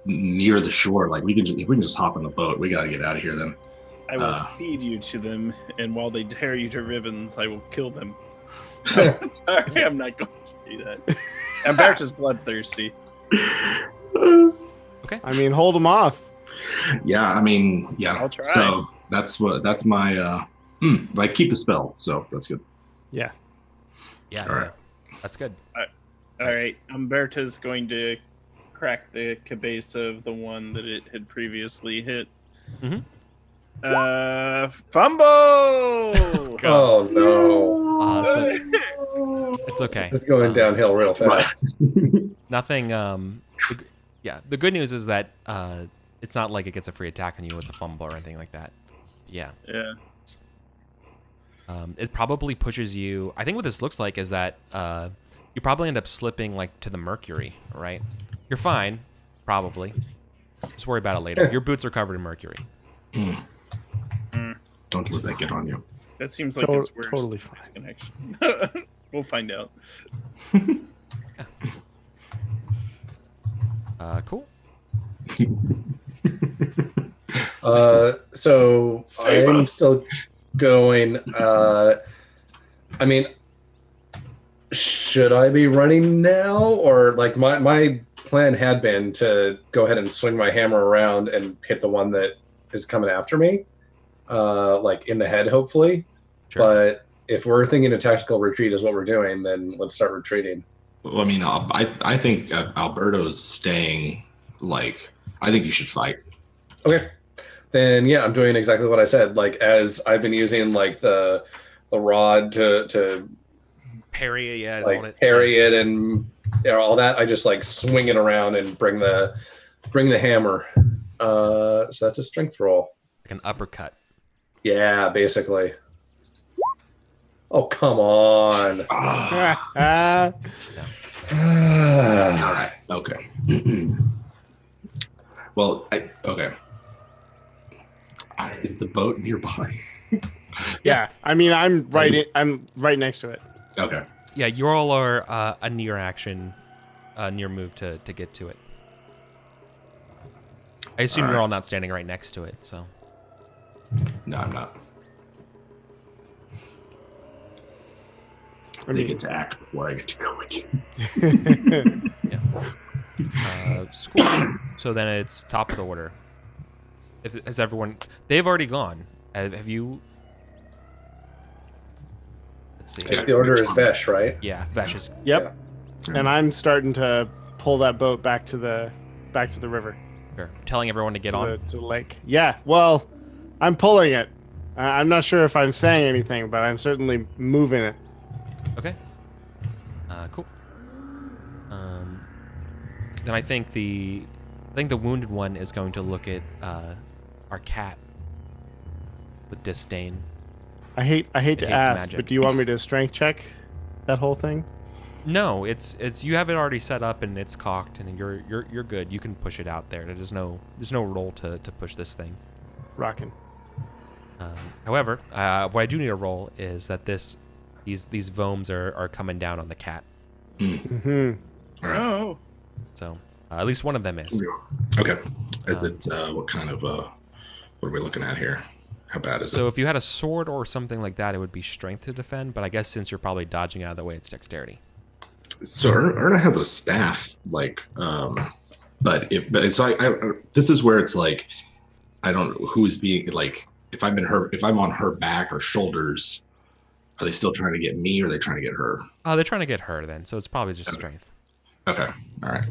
S5: near the shore, like if we can just hop on the boat, we gotta get out of here then.
S4: I will feed you to them, and while they tear you to ribbons, I will kill them. Sorry, I'm not going to do that. Umberto's bloodthirsty.
S1: Okay.
S2: I mean, hold them off.
S5: Yeah, I mean, yeah.
S4: I'll try.
S5: So that's my I keep the spell, so that's good.
S2: Yeah.
S1: Yeah.
S5: All right.
S1: That's good.
S4: All right, Umberto's going to crack the cabase of the one that it had previously hit.
S1: Mhm.
S4: Fumble!
S3: Oh no!
S1: It's okay.
S3: It's going downhill real fast.
S1: Nothing. The good news is that it's not like it gets a free attack on you with the fumble or anything like that. Yeah.
S4: Yeah.
S1: It probably pushes you. I think what this looks like is that you probably end up slipping to the mercury, right? You're fine, probably. Just worry about it later. Your boots are covered in mercury.
S5: Don't let that get on you.
S4: That seems like it's worse.
S2: Totally fine.
S4: Connection. We'll find out.
S1: Cool.
S3: So
S5: Save
S3: I'm
S5: us.
S3: still going. I mean, should I be running now, or my plan had been to go ahead and swing my hammer around and hit the one that is coming after me, in the head, hopefully.
S1: Sure.
S3: But if we're thinking a tactical retreat is what we're doing, then let's start retreating.
S5: Well, I mean, I think Alberto's staying. I think you should fight.
S3: Okay. Then yeah, I'm doing exactly what I said. As I've been using the rod to
S1: Parry, yeah. hold it.
S3: parry it and all that, I just swing it around and bring the hammer. So that's a strength roll.
S1: Like an uppercut.
S3: Yeah, basically. Oh, come on.
S5: All right. Okay. Well, okay. Is the boat nearby?
S2: Yeah, I mean, I'm right next to it.
S5: Okay.
S1: Yeah, you all are a near action, near move to get to it. I assume
S5: All
S1: you're
S5: right.
S1: all not standing right next to it, so.
S5: No, I'm not.
S2: I
S5: They
S2: mean,
S5: get to act before I get to go again.
S1: Cool. So then it's top of the order. Has everyone? They've already gone. Have you? Let's see.
S5: Yeah.
S3: The order is Vesh, right?
S1: Yeah, Vesh is.
S2: yep. And I'm starting to pull that boat back to the river,
S1: Sure. Telling everyone to get on.
S2: to the lake. Yeah. Well, I'm pulling it. I'm not sure if I'm saying anything, but I'm certainly moving it.
S1: Okay. Cool. Then I think the wounded one is going to look at our cat with disdain.
S2: I hate to
S1: hates
S2: ask,
S1: magic.
S2: but do you want me to strength check that whole thing?
S1: No, it's you have it already set up and it's cocked and you're good. You can push it out there. There's no roll to push this thing.
S2: Rockin'.
S1: However, what I do need to roll is that these vomes are coming down on the cat.
S2: Mm-hmm.
S5: All right.
S4: Oh,
S1: So at least one of them is.
S5: Okay. Is it what kind of what are we looking at here? How bad is
S1: So
S5: it?
S1: if you had a sword or something like that, it would be strength to defend. But I guess since you're probably dodging out of the way, it's dexterity.
S5: So Erna has a staff, like, but this is where it's like, I don't know who's being like, if I'm on her back or shoulders, are they still trying to get me or are they trying to get her?
S1: They're trying to get her then, so it's probably just strength.
S5: Okay. All right.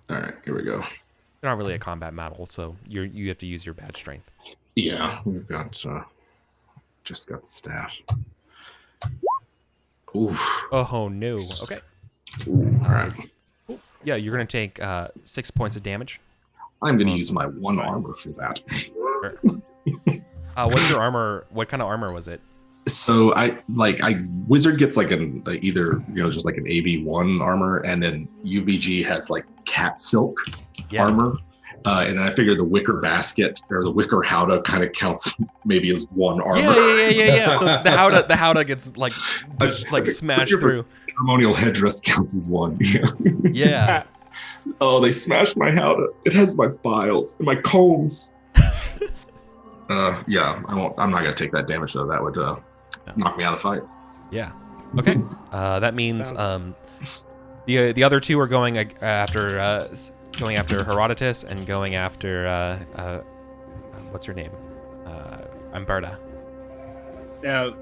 S5: All right. Here we go.
S1: They're not really a combat model, so you have to use your bad strength.
S5: Yeah, we've got just got the staff. Oof.
S1: Oh no. Okay.
S5: Ooh, all right.
S1: Cool. Yeah, you're gonna take 6 points of damage.
S5: I'm going to use my one armor for that.
S1: Sure. What's your armor? What kind of armor was it?
S5: So wizard gets like either just like an AV1 armor, and then UVG has like cat silk armor, and I figured the wicker basket or the wicker howdah kind of counts maybe as one armor.
S1: Yeah. So the howdah gets like just like smashed through.
S5: Ceremonial headdress counts as one.
S1: Yeah.
S5: Oh, they smashed my howdah. It has my files and my combs. Yeah, I'm not gonna take that damage though. That would knock me out of the fight.
S1: Yeah. Okay. That means the other two are going after Herodotus and going after what's her name? Umberta.
S4: now,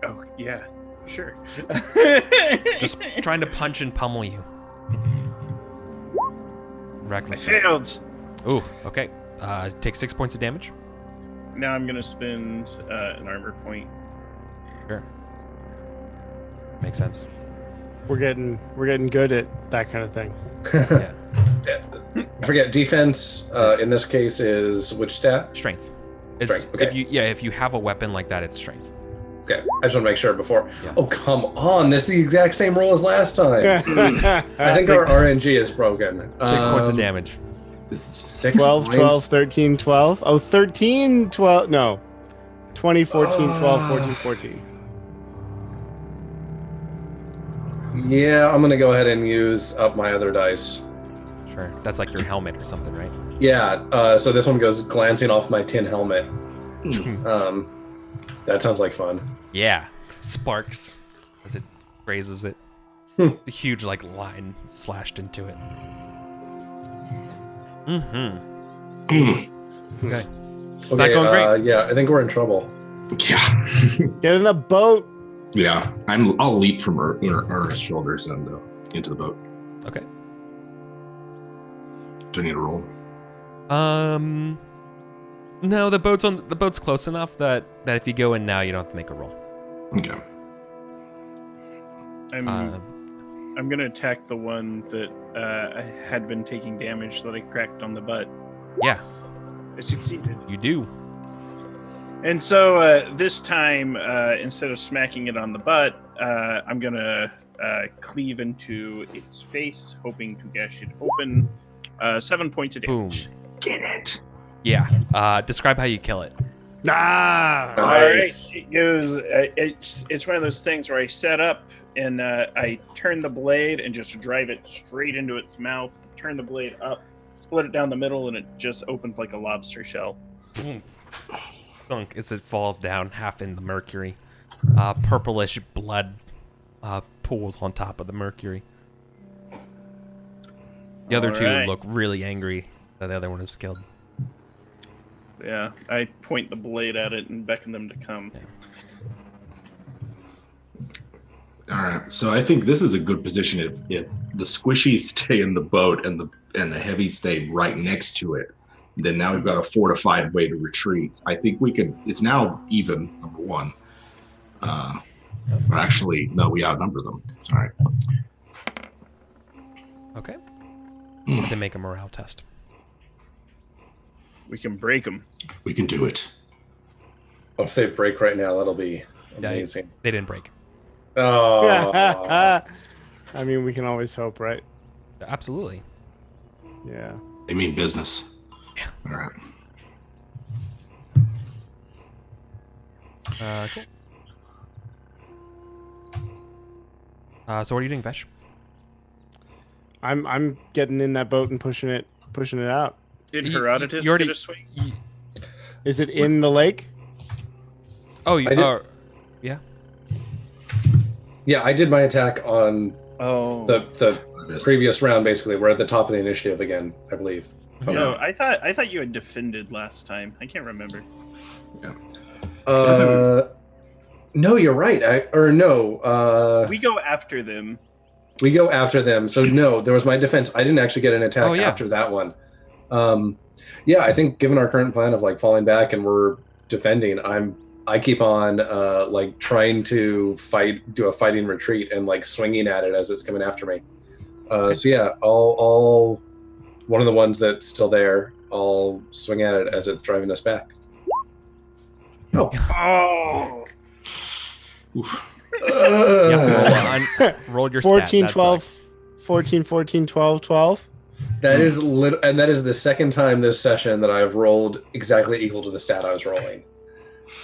S4: oh yeah, sure.
S1: Just trying to punch and pummel you.
S4: I
S1: Recklessly.
S4: failed.
S1: Ooh. Okay. Take 6 points of damage.
S4: Now I'm gonna spend an armor point.
S1: Sure. Makes sense.
S2: We're getting good at that kind of thing.
S1: Yeah.
S3: I forget, defense in this case is which stat?
S1: Strength. It's
S3: Strength, okay.
S1: if you have a weapon like that, it's strength.
S3: Okay, I just want to make sure before.
S1: Yeah.
S3: Oh, come on. This is the exact same roll as last time. I think our RNG is broken.
S1: 6 points of damage.
S5: This is
S3: 6
S2: 12,
S3: points.
S2: 12, 13, 12. Oh, 13, 12. No. 20, 14, 12, 14, 14.
S3: Yeah, I'm going to go ahead and use up my other dice.
S1: Sure. That's like your helmet or something, right?
S3: Yeah, so this one goes glancing off my tin helmet. That sounds like fun.
S1: Yeah. Sparks as it grazes it.
S3: Hmm.
S1: A huge like line slashed into it. Mm-hmm. Okay.
S3: Okay,
S1: that going great?
S3: Yeah, I think we're in trouble.
S5: Yeah.
S2: Get in the boat.
S5: Yeah. I'll leap from Ernest's shoulders and into the boat.
S1: Okay.
S5: Do I need a roll?
S1: No, the boat's close enough that if you go in now, you don't have to make a roll.
S5: Okay.
S4: I'm gonna attack the one that I had been taking damage that I cracked on the butt.
S1: Yeah,
S4: I succeeded.
S1: you do.
S4: And so this time, instead of smacking it on the butt, I'm going to cleave into its face, hoping to gash it open. 7 points of damage.
S1: Boom.
S5: Get it.
S1: Yeah. Describe how you kill it.
S2: Ah!
S4: All right.
S3: Nice.
S4: It goes. It's one of those things where I set up and I turn the blade and just drive it straight into its mouth. Turn the blade up, split it down the middle, and it just opens like a lobster shell.
S1: Thunk as it falls down, half in the mercury. Purplish blood pools on top of the mercury. The other two
S4: Alright.
S1: look really angry that the other one is killed.
S4: Yeah, I point the blade at it and beckon them to come.
S5: All right. So I think this is a good position if the squishies stay in the boat and the heavy stay right next to it. Then now we've got a fortified way to retreat. I think we can. It's now even, number one. Or actually, no, we outnumber them. All right.
S1: Okay. I can make a morale test.
S4: We can break them.
S5: We can do it.
S3: Oh, if they break right now, that'll be
S1: Yeah,
S3: amazing.
S1: they didn't break.
S3: Oh,
S2: I mean, we can always hope, right?
S1: Absolutely.
S2: Yeah.
S5: They mean business. All right.
S1: Cool. So what are you doing, Vesh?
S2: I'm getting in that boat and pushing it out.
S4: Did
S1: You-
S4: Herodotus
S1: you already-
S4: get a swing?
S2: Is it in the lake?
S1: Oh, you
S3: I did-
S1: are.
S3: yeah, I did my attack on
S4: Oh.
S3: the
S5: I missed.
S3: previous round. Basically, we're at the top of the initiative again, I believe.
S4: No, I thought you had defended last time. I can't remember.
S3: No, you're right.
S4: We go after them.
S3: We go after them. So no, there was my defense. I didn't actually get an attack
S1: Oh, yeah.
S3: after that one. Yeah, I think given our current plan of like falling back and we're defending, I keep on like trying to do a fighting retreat and like swinging at it as it's coming after me. So yeah, I'll one of the ones that's still there, I'll swing at it as it's driving us back. Oh.
S4: Oh.
S5: Oof.
S1: Roll your
S2: 14,
S1: stat. That
S2: 12,
S1: sucks.
S2: 14, 14, 12, 12.
S3: That is and that is the second time this session that I've rolled exactly equal to the stat I was rolling.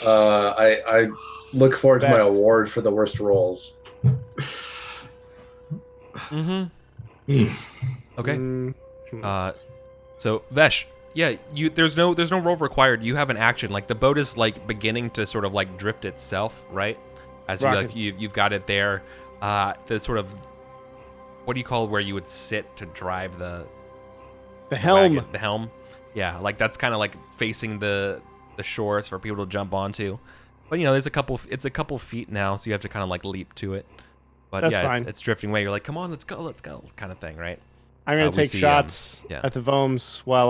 S3: I look forward to my
S2: Best.
S3: award for the worst rolls.
S1: Mm-hmm. Okay.
S2: Mm,
S1: So Vesh, yeah, there's no roll required. You have an action. Like the boat is like beginning to sort of like drift itself, right? As you
S2: Rocket.
S1: like you've got it there. The sort of what do you call where you would sit to drive the
S2: helm.
S1: wagon? The helm. Yeah, like that's kind of like facing the shores for people to jump onto. But you know, it's a couple feet now, so you have to kind of like leap to it. But
S2: That's
S1: yeah,
S2: fine.
S1: it's drifting away. You're like, come on, let's go, kind of thing, right?
S2: I'm gonna
S1: we
S2: take
S1: see,
S2: shots
S1: yeah.
S2: at the Vomes while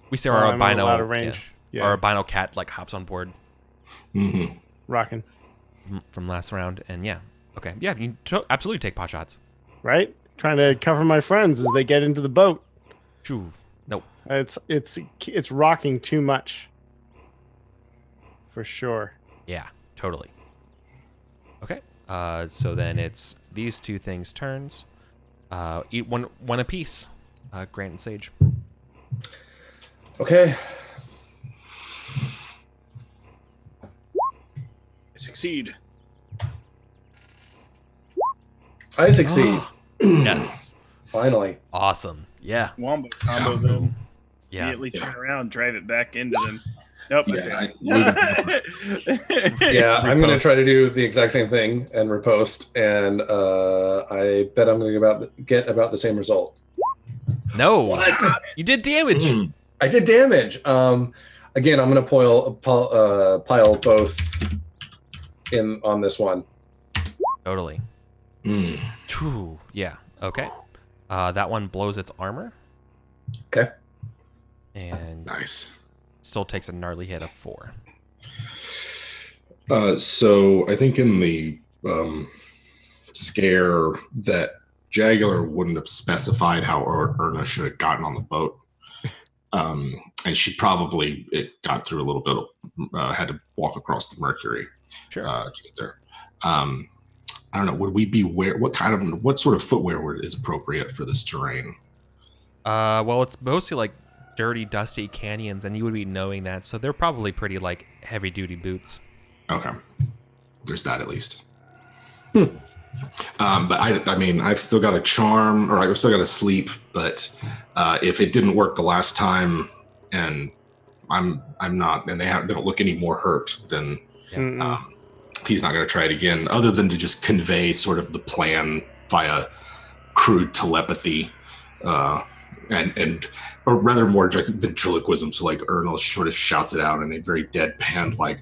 S1: We see
S2: while
S1: our
S2: I'm
S1: albino,
S2: out of range. Yeah,
S1: our albino cat like hops on board
S5: Mm-hmm.
S2: rocking.
S1: from last round, and yeah, okay, yeah, you absolutely take pot shots.
S2: Right, trying to cover my friends as they get into the boat.
S1: Shoo. Nope.
S2: It's rocking too much. For sure.
S1: Yeah, totally. Okay, so then it's these two things turns. Eat one apiece. Grant and Sage.
S3: Okay.
S4: Succeed.
S3: I succeed.
S1: Yes.
S3: Finally.
S1: Awesome. Yeah.
S4: Wombo combo them.
S1: Yeah.
S4: Immediately turn around, drive it back into them. Nope.
S5: Yeah,
S4: okay.
S3: Yeah, I'm going to
S1: Repost.
S3: try to do the exact same thing and repost, and I bet I'm going to get about the same result.
S1: No.
S3: What?
S1: You did damage.
S5: Mm.
S3: I did damage. Again, I'm going to pile both in on this one.
S1: Totally.
S5: Mm.
S1: True. Yeah. Okay. That one blows its armor
S3: Okay.
S1: and
S5: Nice.
S1: still takes a gnarly hit of 4.
S5: So I think in the scare that Jaguar wouldn't have specified how Erna should have gotten on the boat. and she probably got through a little bit. Had to walk across the Mercury
S1: Sure.
S5: to get there. I don't know. Would we be what sort of footwear is appropriate for this terrain?
S1: Well, it's mostly like dirty, dusty canyons, and you would be knowing that, so they're probably pretty like heavy-duty boots.
S5: Okay, there's that at least. But I mean, I've still got a charm, or I've still got a sleep. But if it didn't work the last time, and I'm not, and they don't look any more hurt, then he's not going to try it again. Other than to just convey sort of the plan via crude telepathy, or rather more like ventriloquism. So like Ernal sort of shouts it out in a very deadpan, like,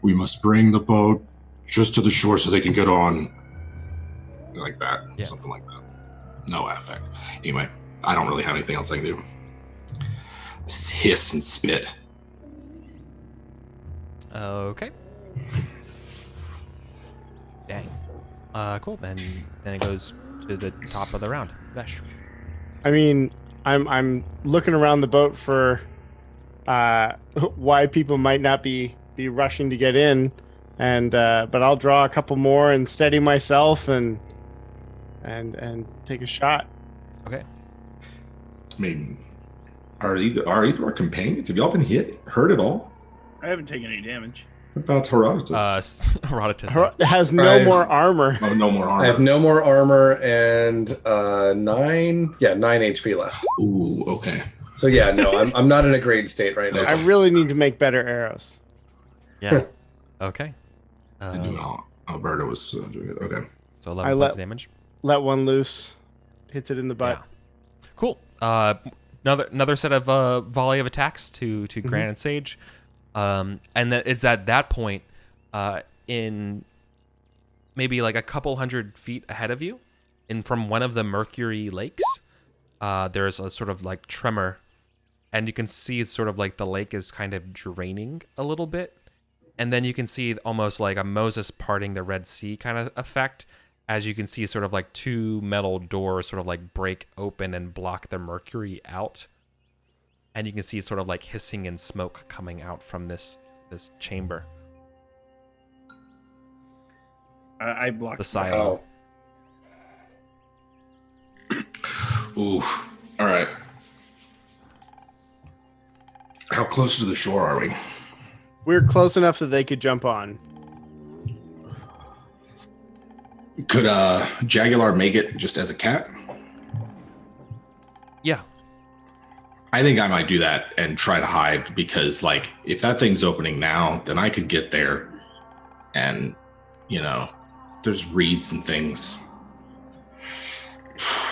S5: "We must bring the boat just to the shore so they can get on." Like that, something like that. No affect. Anyway, I don't really have anything else I can do. Just hiss and spit.
S1: Okay. Dang. Cool. Then it goes to the top of the round. Vesh.
S2: I mean, I'm looking around the boat for why people might not be rushing to get in, and but I'll draw a couple more and steady myself and take a shot.
S1: Okay.
S5: I mean, are either our companions? Have y'all been hurt at all?
S4: I haven't taken any damage.
S5: What about Herodotus?
S1: Herodotus.
S2: Has no more armor.
S5: Oh, no more armor.
S3: I have no more armor and 9 HP left.
S5: Ooh, okay.
S3: So yeah, no, I'm not in a great state right now.
S2: I really need to make better arrows.
S1: Yeah. Okay.
S5: I knew Alberto was doing it. Okay.
S1: So 11 points of damage.
S2: Let one loose, hits it in the butt.
S1: Yeah. Cool. Another set of volley of attacks to Grant and Sage, and it's at that point, in maybe like a couple hundred feet ahead of you, and from one of the Mercury Lakes, there's a sort of like tremor, and you can see it's sort of like the lake is kind of draining a little bit, and then you can see almost like a Moses parting the Red Sea kind of effect. As you can see, sort of like two metal doors sort of like break open and block the mercury out. And you can see sort of like hissing and smoke coming out from this chamber.
S4: I blocked
S1: the silo.
S5: Ooh. All right. How close to the shore are we?
S2: We're close enough that they could jump on.
S5: Could Jagular make it just as a cat?
S1: Yeah.
S5: I think I might do that and try to hide, because like if that thing's opening now, then I could get there and there's reeds and things.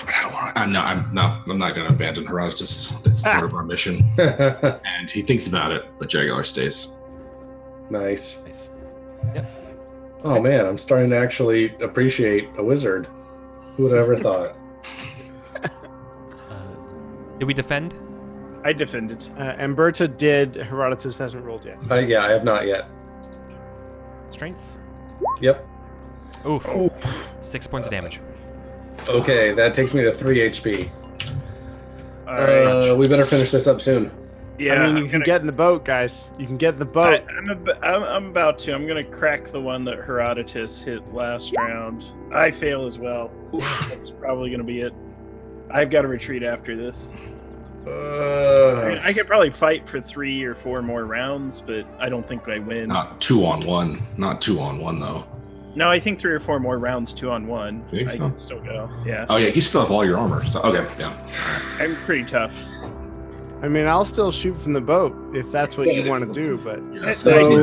S5: But I don't want to, I'm not gonna abandon Herodotus. That's part of our mission. And he thinks about it, but Jagular stays.
S3: Nice.
S1: Yep.
S3: Oh man, I'm starting to actually appreciate a wizard. Who would have ever thought?
S1: Did we defend?
S4: I defended.
S2: Amberta did. Herodotus hasn't rolled yet.
S3: Yeah, I have not yet.
S1: Strength?
S3: Yep.
S1: Oof. 6 points of damage.
S3: Okay, that takes me to 3 HP.
S4: All right.
S3: We better finish this up soon.
S4: Yeah,
S2: I mean, you can get in the boat, guys. You can get in the boat.
S4: I'm about to. I'm gonna crack the one that Herodotus hit last round. I fail as well. That's probably gonna be it. I've got to retreat after this. I could probably fight for 3 or 4 more rounds, but I don't think I win.
S5: Not 2-on-1. Not 2-on-1 though.
S4: No, I think 3 or 4 more rounds 2-on-1.
S5: You think so?
S4: I can still go. Yeah.
S5: Oh yeah, you still have all your armor. So okay, yeah.
S4: I'm pretty tough.
S2: I mean, I'll still shoot from the boat if that's what you want to do, but
S5: Yeah,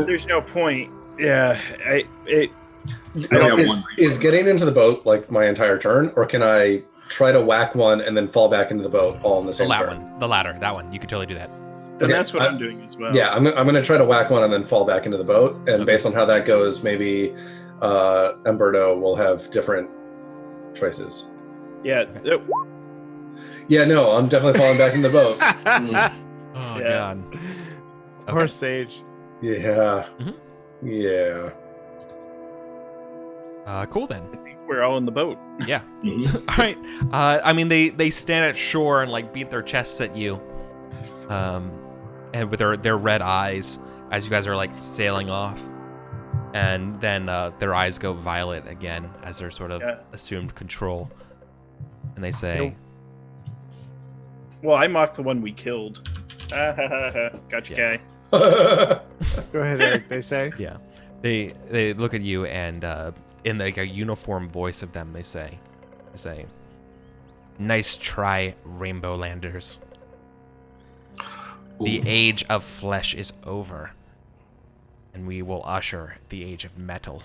S4: There's no point. Yeah.
S3: Is getting into the boat like my entire turn, or can I try to whack one and then fall back into the boat all in the same turn?
S1: The latter. That one. You could totally do that.
S4: Then
S3: Okay,
S4: that's what I'm doing as well.
S3: Yeah, I'm going to try to whack one and then fall back into the boat. And based on how that goes, maybe Umberto will have different choices.
S4: Yeah.
S3: Yeah, no, I'm definitely falling back in the boat.
S1: Oh,
S4: Yeah.
S1: God.
S2: Poor Sage.
S3: Yeah.
S1: Mhm.
S3: Yeah.
S1: Cool then.
S4: I think we're all in the boat.
S1: Yeah.
S5: Mhm.
S1: All right. I mean, they stand at shore and like beat their chests at you. and with their red eyes as you guys are like sailing off, and then their eyes go violet again as they're sort of assumed control, and they say,
S4: Well, I mocked the one we killed. Gotcha, guy.
S2: Go ahead, Eric. They say.
S1: yeah, they look at you and in like a uniform voice of them they say, "Nice try, Rainbow Landers. The age of flesh is over, and we will usher the age of metal."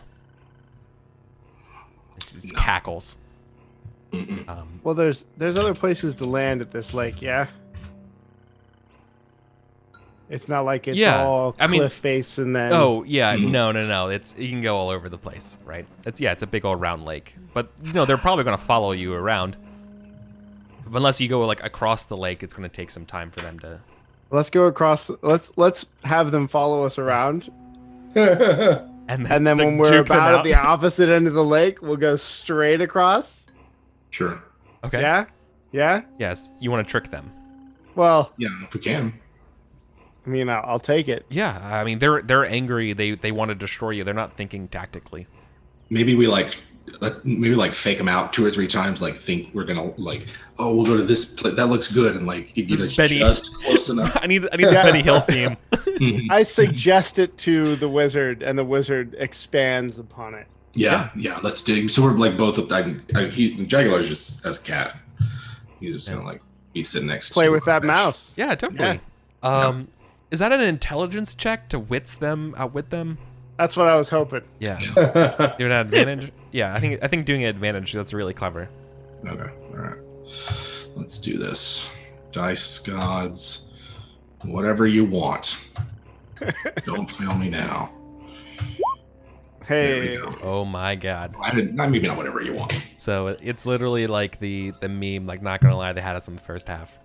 S1: It's cackles.
S2: Well, there's other places to land at this lake, yeah. It's not like it's all cliff face and then.
S1: Oh yeah, no. It's you can go all over the place, right? It's a big old round lake, but they're probably gonna follow you around. Unless you go like across the lake, it's gonna take some time for them to.
S2: Let's go across. Let's have them follow us around.
S1: And
S2: then when we're about at the opposite end of the lake, we'll go straight across.
S5: Sure.
S1: Okay.
S2: Yeah? Yeah?
S1: Yes. You want to trick them.
S2: Well,
S5: Yeah, if we can.
S2: I mean, I'll take it.
S1: Yeah. I mean, they're angry. They want to destroy you. They're not thinking tactically.
S5: Maybe we fake them out 2 or 3 times. Like think we're gonna we'll go to this place that looks good, and like get us just close enough.
S1: I need the Benny Hill theme.
S2: I suggest it to the wizard, and the wizard expands upon it.
S5: Yeah. Let's do. So we're like both. Jaguar's just as a cat. He's just gonna like be sitting next.
S2: Play
S5: to
S2: with that mouse.
S1: Yeah, totally.
S2: Yeah.
S1: Is that an intelligence check to outwit them?
S2: That's what I was hoping.
S1: Yeah. Doing an advantage? Yeah, I think doing an advantage, that's really clever.
S5: Okay. All right. Let's do this. Dice gods, whatever you want. Don't fail me now. There we
S2: Hey.
S5: go.
S1: Oh my god.
S5: Maybe not whatever you want.
S1: So it's literally like the meme, like not gonna lie, they had us in the first half.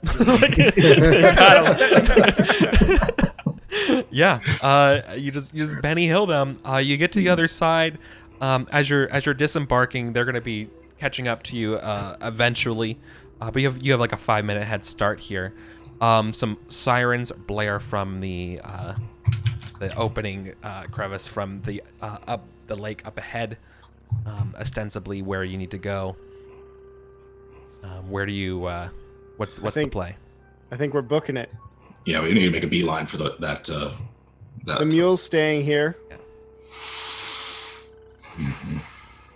S1: Yeah. You just Benny Hill them. You get to the other side. As you're disembarking, they're gonna be catching up to you eventually. But you have like a 5-minute head start here. Some sirens blare from the opening crevice from the up the lake up ahead, ostensibly where you need to go. Where do you? What's the play?
S2: I think we're booking it.
S5: Yeah, we need to make a beeline for that.
S2: The mule's staying here.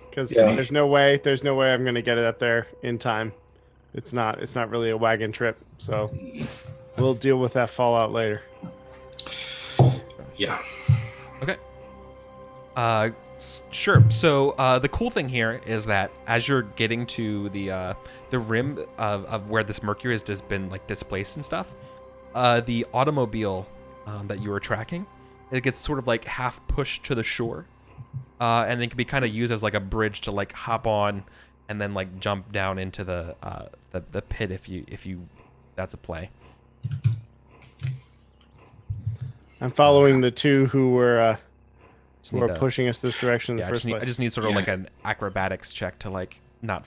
S2: Because there's no way I'm gonna get it up there in time. It's not really a wagon trip, so we'll deal with that fallout later.
S5: Yeah.
S1: Okay. Sure. So the cool thing here is that as you're getting to the rim of where this Mercury has just been like displaced and stuff, the automobile that you were tracking, it gets sort of like half pushed to the shore, and then can be kind of used as like a bridge to like hop on and then like jump down into the pit if you that's a play.
S2: I'm following the two who were pushing us this direction in the first place.
S1: I just need sort of like an acrobatics check to like not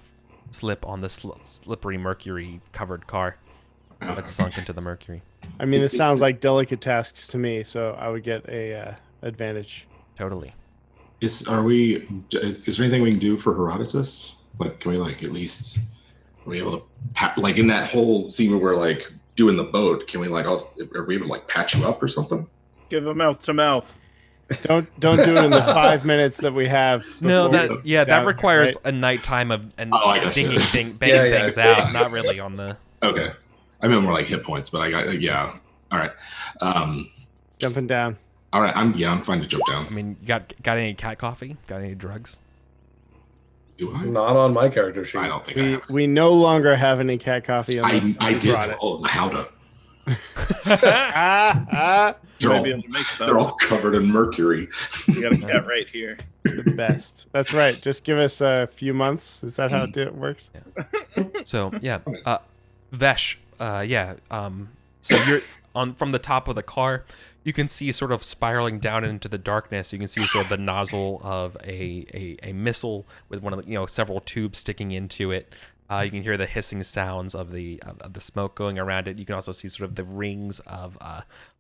S1: slip on the slippery mercury covered car that's sunk into the mercury.
S2: I mean, it sounds like delicate tasks to me, so I would get a advantage.
S1: Totally.
S5: Is there anything we can do for Herodotus? Like, can we like at least are we able to like in that whole scene where we're like doing the boat? Can we like are we able to like patch you up or something?
S4: Give a mouth to mouth.
S2: Don't do it in the 5 minutes that we have.
S1: No, that requires a nighttime of banging things out. Not really on the.
S5: Okay, I mean more like hit points, but I got All right.
S2: Jumping down.
S5: All right, I'm fine to jump down.
S1: I mean, you got any cat coffee? Got any drugs?
S5: Do I?
S3: Not on my character sheet.
S5: I don't think I have.
S2: We no longer have any cat coffee.
S5: I did. Oh, how to? They're all covered in mercury.
S4: We got a cat right here.
S2: The best. That's right. Just give us a few months. Is that how it works?
S1: Yeah. So yeah, Vesh. So you're on from the top of the car. You can see sort of spiraling down into the darkness. You can see sort of the nozzle of a missile with one of the several tubes sticking into it. You can hear the hissing sounds of the smoke going around it. You can also see sort of the rings of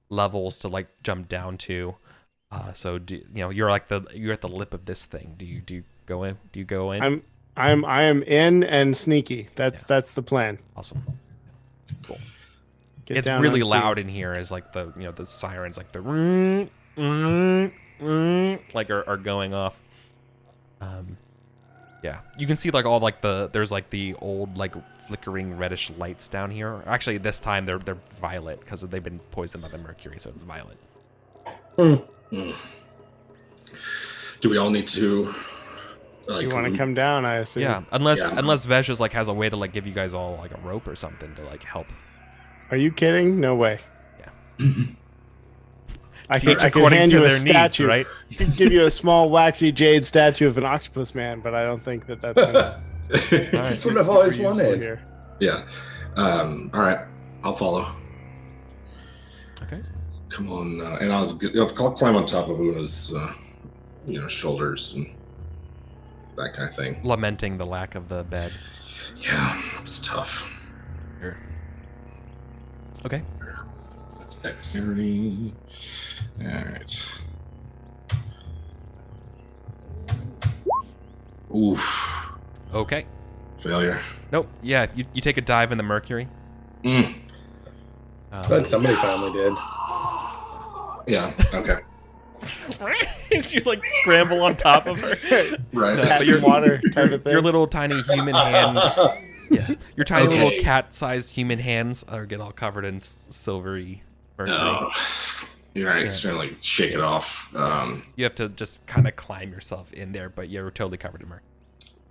S1: levels to like jump down to. So you're at the lip of this thing. Do you go in? Do you go in?
S2: I am in and sneaky. That's the plan.
S1: Awesome. Cool.
S2: Get
S1: It's
S2: down
S1: really
S2: unseen.
S1: loud in here as like the the sirens like the like are going off. Yeah, you can see like all like there's like the old like flickering reddish lights down here. Actually, this time they're violet because they've been poisoned by the mercury, so it's violet.
S5: Do we all need to?
S2: You want to come down? I assume.
S1: Yeah, unless Vesh is like has a way to like give you guys all like a rope or something to like help.
S2: Are you kidding? No way.
S1: Yeah.
S2: I
S1: Each
S2: could
S1: according
S2: hand
S1: to
S2: you a
S1: their
S2: statue.
S1: needs, right?
S2: I could give you a small waxy jade statue of an octopus man, but I don't think that's gonna.
S3: Just what I've always wanted.
S2: Here.
S5: Yeah. All right. I'll follow.
S1: Okay.
S5: Come on, and I'll climb on top of Una's, shoulders and that kind of thing.
S1: Lamenting the lack of the bed.
S5: Yeah, it's tough.
S1: Sure. Okay.
S5: That's dexterity. All right. Oof.
S1: Okay.
S5: Failure.
S1: Nope. Yeah, you take a dive in the mercury.
S3: But somebody finally did.
S5: Yeah. Okay.
S1: You like scramble on top of her.
S5: Right.
S1: But your
S2: water type of thing.
S1: Your little tiny human hand. Yeah. Your tiny
S5: Okay.
S1: little cat-sized human hands get all covered in silvery mercury.
S5: Oh, you're right. It's trying to like shake it off.
S1: You have to just kind of climb yourself in there, but you're totally covered in mercury.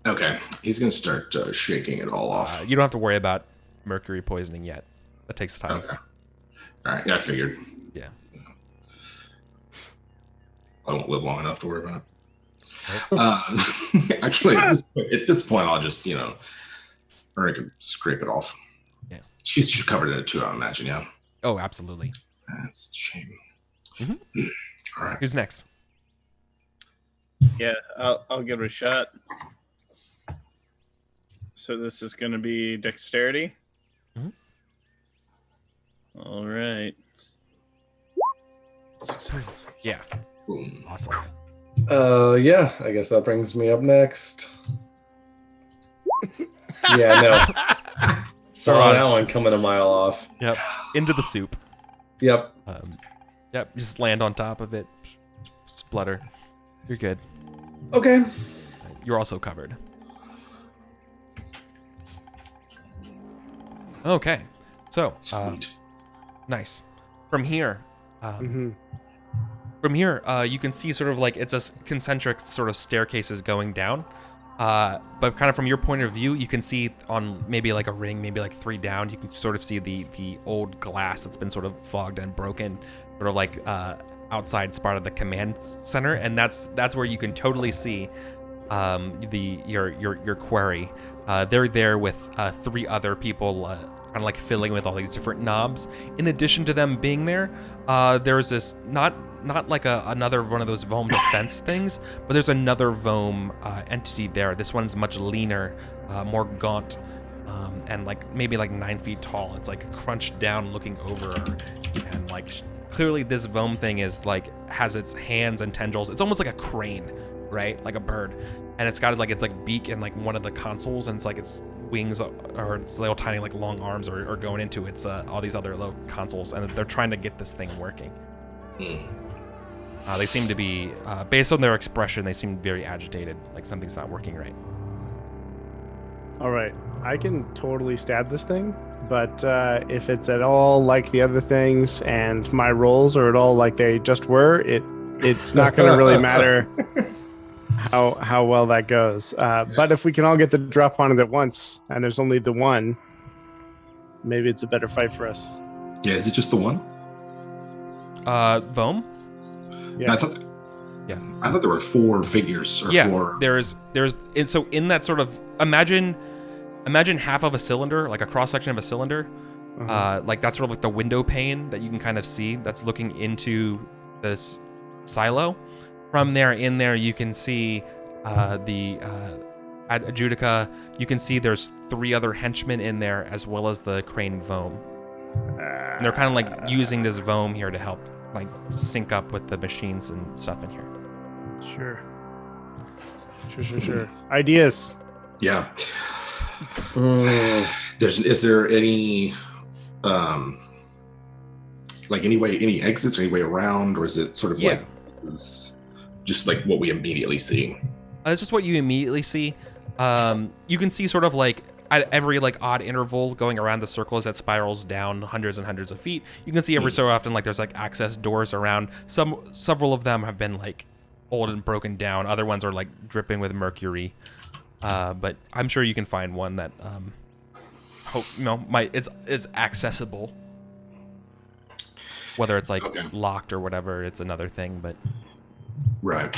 S5: Okay. He's gonna start shaking it all off.
S1: You don't have to worry about mercury poisoning yet. That takes time.
S5: Okay. All right. Yeah, I figured.
S1: Yeah.
S5: I won't live long enough to worry about it. Actually, at this point, I'll just, or I could scrape it off.
S1: Yeah.
S5: She's covered in it too, I imagine, yeah.
S1: Oh, absolutely.
S5: That's a shame.
S1: Mhm.
S5: All right.
S1: Who's next?
S4: Yeah, I'll give it a shot. So this is going to be dexterity.
S1: Mhm.
S4: All right.
S1: Success. Yeah.
S5: Boom.
S1: Awesome.
S3: Yeah, I guess that brings me up next. Yeah, no. Saw that one coming a mile off.
S1: Yep. Into the soup.
S3: Yep.
S1: Yep. Just land on top of it. Splutter. You're good.
S3: Okay.
S1: You're also covered. Okay. So,
S5: Sweet.
S1: nice. From here,
S2: Mhm.
S1: You can see sort of like it's a concentric sort of staircases going down. But kind of from your point of view, you can see on maybe like a ring, maybe like 3 down, you can sort of see the old glass that's been sort of fogged and broken, sort of like outside part of the command center, and that's where you can totally see your quarry. They're there with 3 other people, kind of like filling with all these different knobs. In addition to them being there, there's this not like another one of those Vohm defense things, but there's another Vohm entity there. This one's much leaner, more gaunt, and like maybe like 9 feet tall. It's like crunched down, looking over her, and like clearly this Vohm thing is like has its hands and tendrils. It's almost like a crane, right? Like a bird, and it's got like its like beak and like one of the consoles, and it's like its wings or its little tiny like long arms are going into its all these other little consoles, and they're trying to get this thing working. They seem to be, based on their expression, they seem very agitated, like something's not working right.
S2: All right, I can totally stab this thing, but if it's at all like the other things and my rolls are at all like they just were, it's not going to really matter how well that goes. But if we can all get the drop on it at once, and there's only the one, maybe it's a better fight for us.
S5: Yeah, is it just the one?
S1: Vohm?
S2: Yeah.
S5: I thought there were 4 figures or 4.
S1: there's so in that sort of imagine half of a cylinder, like a cross section of a cylinder, like that's sort of like the window pane that you can kind of see that's looking into this silo. From there, in there, you can see the Adjudica. You can see there's 3 other henchmen in there, as well as the crane Vohm. And they're kind of like using this Voam here to help like sync up with the machines and stuff in here.
S2: Sure. Ideas.
S5: Yeah. Is there any like any exits, any way around, or is it sort of like this is just like what we immediately see?
S1: It's just what you immediately see. You can see sort of like at every like odd interval going around the circle as that spirals down hundreds and hundreds of feet. You can see every so often like there's like access doors around. Several of them have been like old and broken down. Other ones are like dripping with mercury. But I'm sure you can find one that it's accessible. Whether it's like locked or whatever, it's another thing. But
S5: right.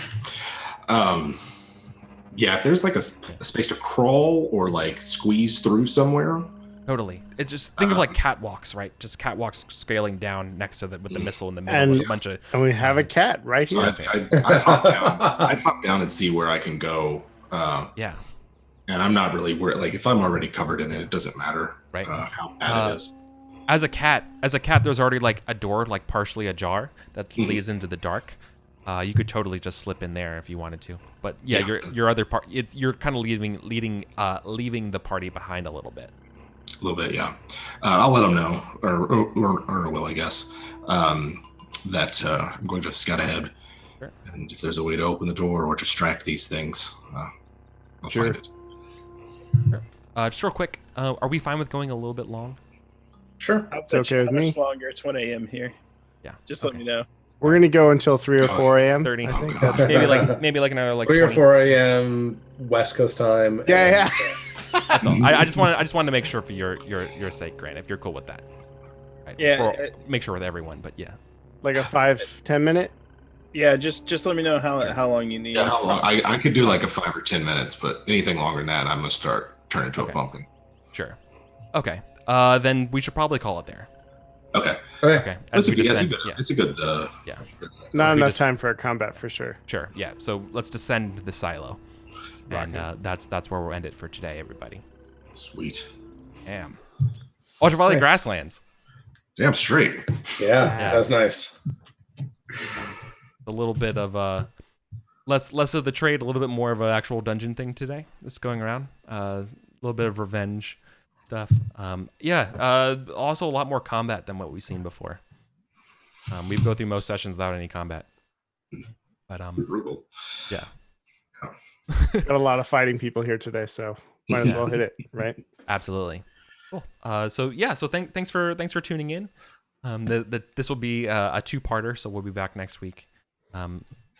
S5: Yeah, if there's like a space to crawl or like squeeze through somewhere.
S1: Totally. It's just think of like catwalks, right? Just catwalks scaling down next to with the missile in the middle
S2: And,
S1: with a bunch of.
S2: And we have a cat right
S5: So
S2: here.
S5: I'd hop down. I'd hop down and see where I can go.
S1: Yeah.
S5: And I'm not really worried. Like if I'm already covered in it, it doesn't matter
S1: Right.
S5: How bad it is.
S1: As a cat, there's already like a door, like partially ajar that leads into the dark. You could totally just slip in there if you wanted to. But yeah, your other part, you're kind of leaving the party behind a little bit.
S5: A little bit, yeah. I'll let them know, or will, I guess, that I'm going to scout ahead.
S1: Sure.
S5: And if there's a way to open the door or distract these things, I'll find it.
S1: Sure. Just real quick, are we fine with going a little bit long?
S3: Sure.
S4: I'll
S2: It's okay with me.
S4: much longer. It's 1 a.m. here.
S1: Yeah.
S4: Just let me know.
S2: We're gonna go until 3 or 4 a.m.
S1: 30.
S2: I think.
S5: Oh,
S2: That's-
S1: maybe like another like
S3: 3 or
S1: 20.
S3: 4 a.m. West Coast time.
S2: Yeah.
S1: That's all. I just wanted to make sure for your sake, Grant, if you're cool with that. Right?
S4: Yeah,
S1: Make sure with everyone, but yeah.
S2: Like a 5-10 minute.
S4: Yeah, just let me know how long you need.
S5: Yeah, how long? I could do like a 5 or 10 minutes, but anything longer than that, I'm gonna start turning into a pumpkin.
S1: Sure. Okay. Then we should probably call it there.
S5: Okay.
S1: Okay.
S5: That's a
S1: we
S5: good.
S1: descend-
S5: It's a good.
S1: Yeah.
S2: Not
S1: we
S2: enough
S1: just-
S2: time for a combat for sure.
S1: Sure. Yeah. So let's descend the silo, and that's where we'll end it for today, everybody.
S5: Sweet.
S1: Damn. Ultraviolet
S2: Nice.
S1: Grasslands.
S5: Damn straight.
S3: Yeah,
S1: Yeah.
S3: that's nice.
S1: A little bit of less of the trade, a little bit more of an actual dungeon thing today. This going around. A little bit of revenge stuff. Also a lot more combat than what we've seen before. We go through most sessions without any combat. But
S5: Brutal.
S1: yeah.
S2: Got a lot of fighting people here today, so might as well hit it, right?
S1: Absolutely. Cool. So thanks for tuning in. This will be a two-parter, so we'll be back next week.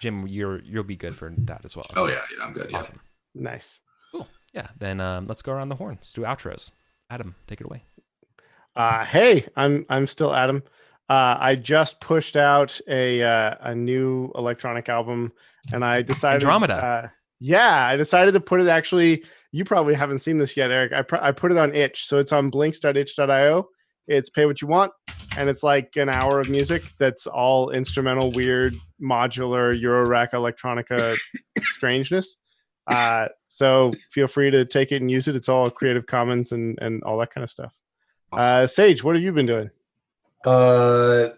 S1: Jim, you'll be good for that as well.
S5: Oh yeah, I'm good. Yeah.
S1: Awesome.
S2: Nice.
S1: Cool. Yeah. Then let's go around the horn. Let's do outros. Adam, take it away.
S2: Hey, I'm still Adam. I just pushed out a new electronic album, and I decided
S1: Andromeda.
S2: I decided to put it. Actually, you probably haven't seen this yet, Eric. I put it on itch, so it's on blinks.itch.io. It's pay what you want, and it's like an hour of music that's all instrumental, weird, modular Eurorack electronica strangeness. So feel free to take it and use it. It's all Creative Commons and all that kind of stuff.
S5: Awesome.
S2: Sage, what have you been doing?
S3: Not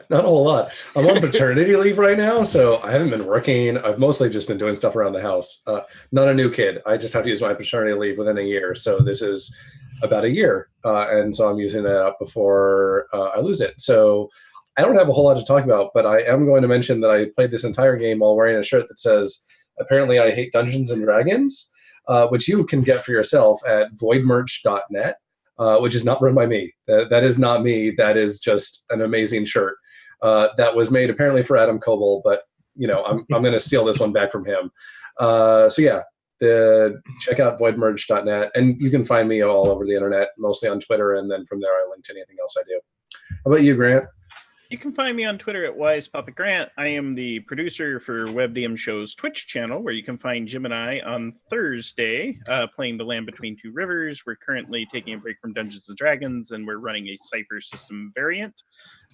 S3: a whole lot. I'm on paternity leave right now, so I haven't been working. I've mostly just been doing stuff around the house. Not a new kid. I just have to use my paternity leave within a year. So this is about a year. And so I'm using it up before I lose it. So I don't have a whole lot to talk about, but I am going to mention that I played this entire game while wearing a shirt that says, "Apparently I hate Dungeons and Dragons," which you can get for yourself at voidmerch.net. Which is not run by me. That is not me. That is just an amazing shirt that was made apparently for Adam Coble, but I'm going to steal this one back from him. Check out voidmerge.net, and you can find me all over the internet, mostly on Twitter, and then from there I link to anything else I do. How about you, Grant?
S4: You can find me on Twitter at WisePuppetGrant. I am the producer for WebDM Show's Twitch channel, where you can find Jim and I on Thursday playing The Land Between Two Rivers. We're currently taking a break from Dungeons & Dragons, and we're running a Cypher system variant.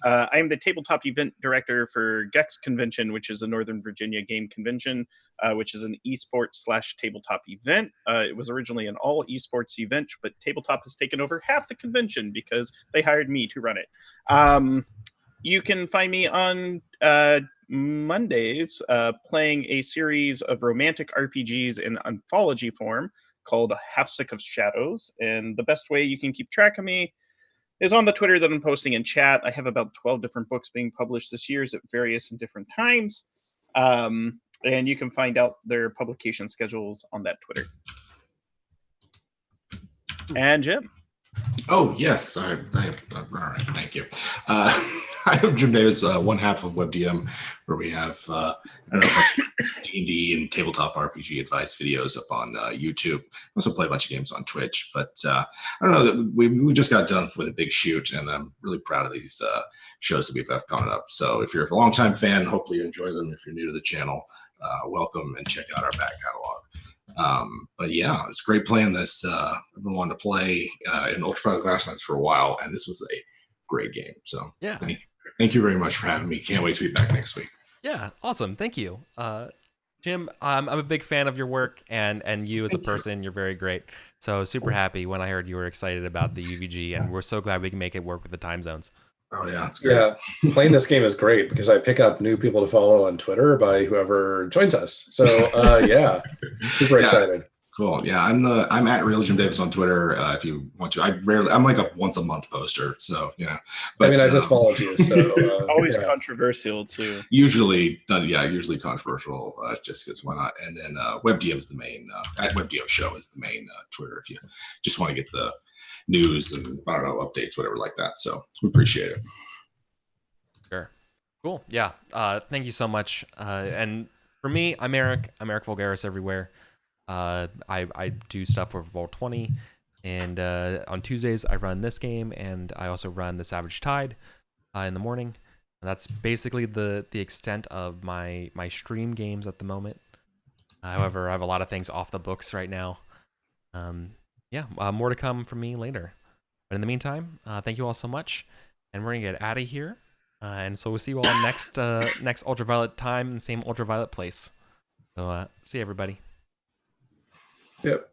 S4: I am the tabletop event director for Gex Convention, which is a Northern Virginia game convention, which is an esports/tabletop event. It was originally an all esports event, but tabletop has taken over half the convention because they hired me to run it. You can find me on Mondays playing a series of romantic RPGs in anthology form called Half Sick of Shadows. And the best way you can keep track of me is on the Twitter that I'm posting in chat. I have about 12 different books being published this year at various and different times. And you can find out their publication schedules on that Twitter. And Jim.
S5: Oh, yes. All right. Thank you. I am Jim Davis, one half of WebDM, where we have D&D and tabletop RPG advice videos up on YouTube. I also play a bunch of games on Twitch, but I don't know. We just got done with a big shoot, and I'm really proud of these shows that we've got coming up. So if you're a longtime fan, hopefully you enjoy them. If you're new to the channel, welcome and check out our back catalog. But yeah, it's great playing this. I've been wanting to play in Ultraviolet Grasslands for a while, and this was a great game. So
S1: yeah,
S5: thank you very much for having me. Can't wait to be back next week.
S1: Yeah, awesome. Thank you. Jim, I'm a big fan of your work, and you as a person, you're very great. So super happy when I heard you were excited about the UVG, and we're so glad we can make it work with the time zones.
S5: Oh yeah, it's great.
S3: Yeah, playing this game is great because I pick up new people to follow on Twitter by whoever joins us. So yeah, super excited.
S5: Cool. Yeah, I'm at Real Jim Davis on Twitter. If you want to, I'm like a once a month poster. So but,
S3: I mean, I just followed you. So
S4: always controversial too.
S5: Usually controversial. Just because why not? And then WebDM is the main. At WebDM Show is the main Twitter. If you just want to get the news and I don't know updates, whatever like that. So we appreciate it.
S1: Sure. Cool. Yeah. Thank you so much. And for me, I'm Eric. I'm Eric Vulgaris everywhere. I do stuff for Roll20, and on Tuesdays I run this game, and I also run the Savage Tide in the morning. And that's basically the extent of my stream games at the moment. However, I have a lot of things off the books right now. More to come from me later. But in the meantime, thank you all so much, and we're gonna get out of here. And so we'll see you all next Ultraviolet time in the same Ultraviolet place. So see you, everybody.
S3: Yep.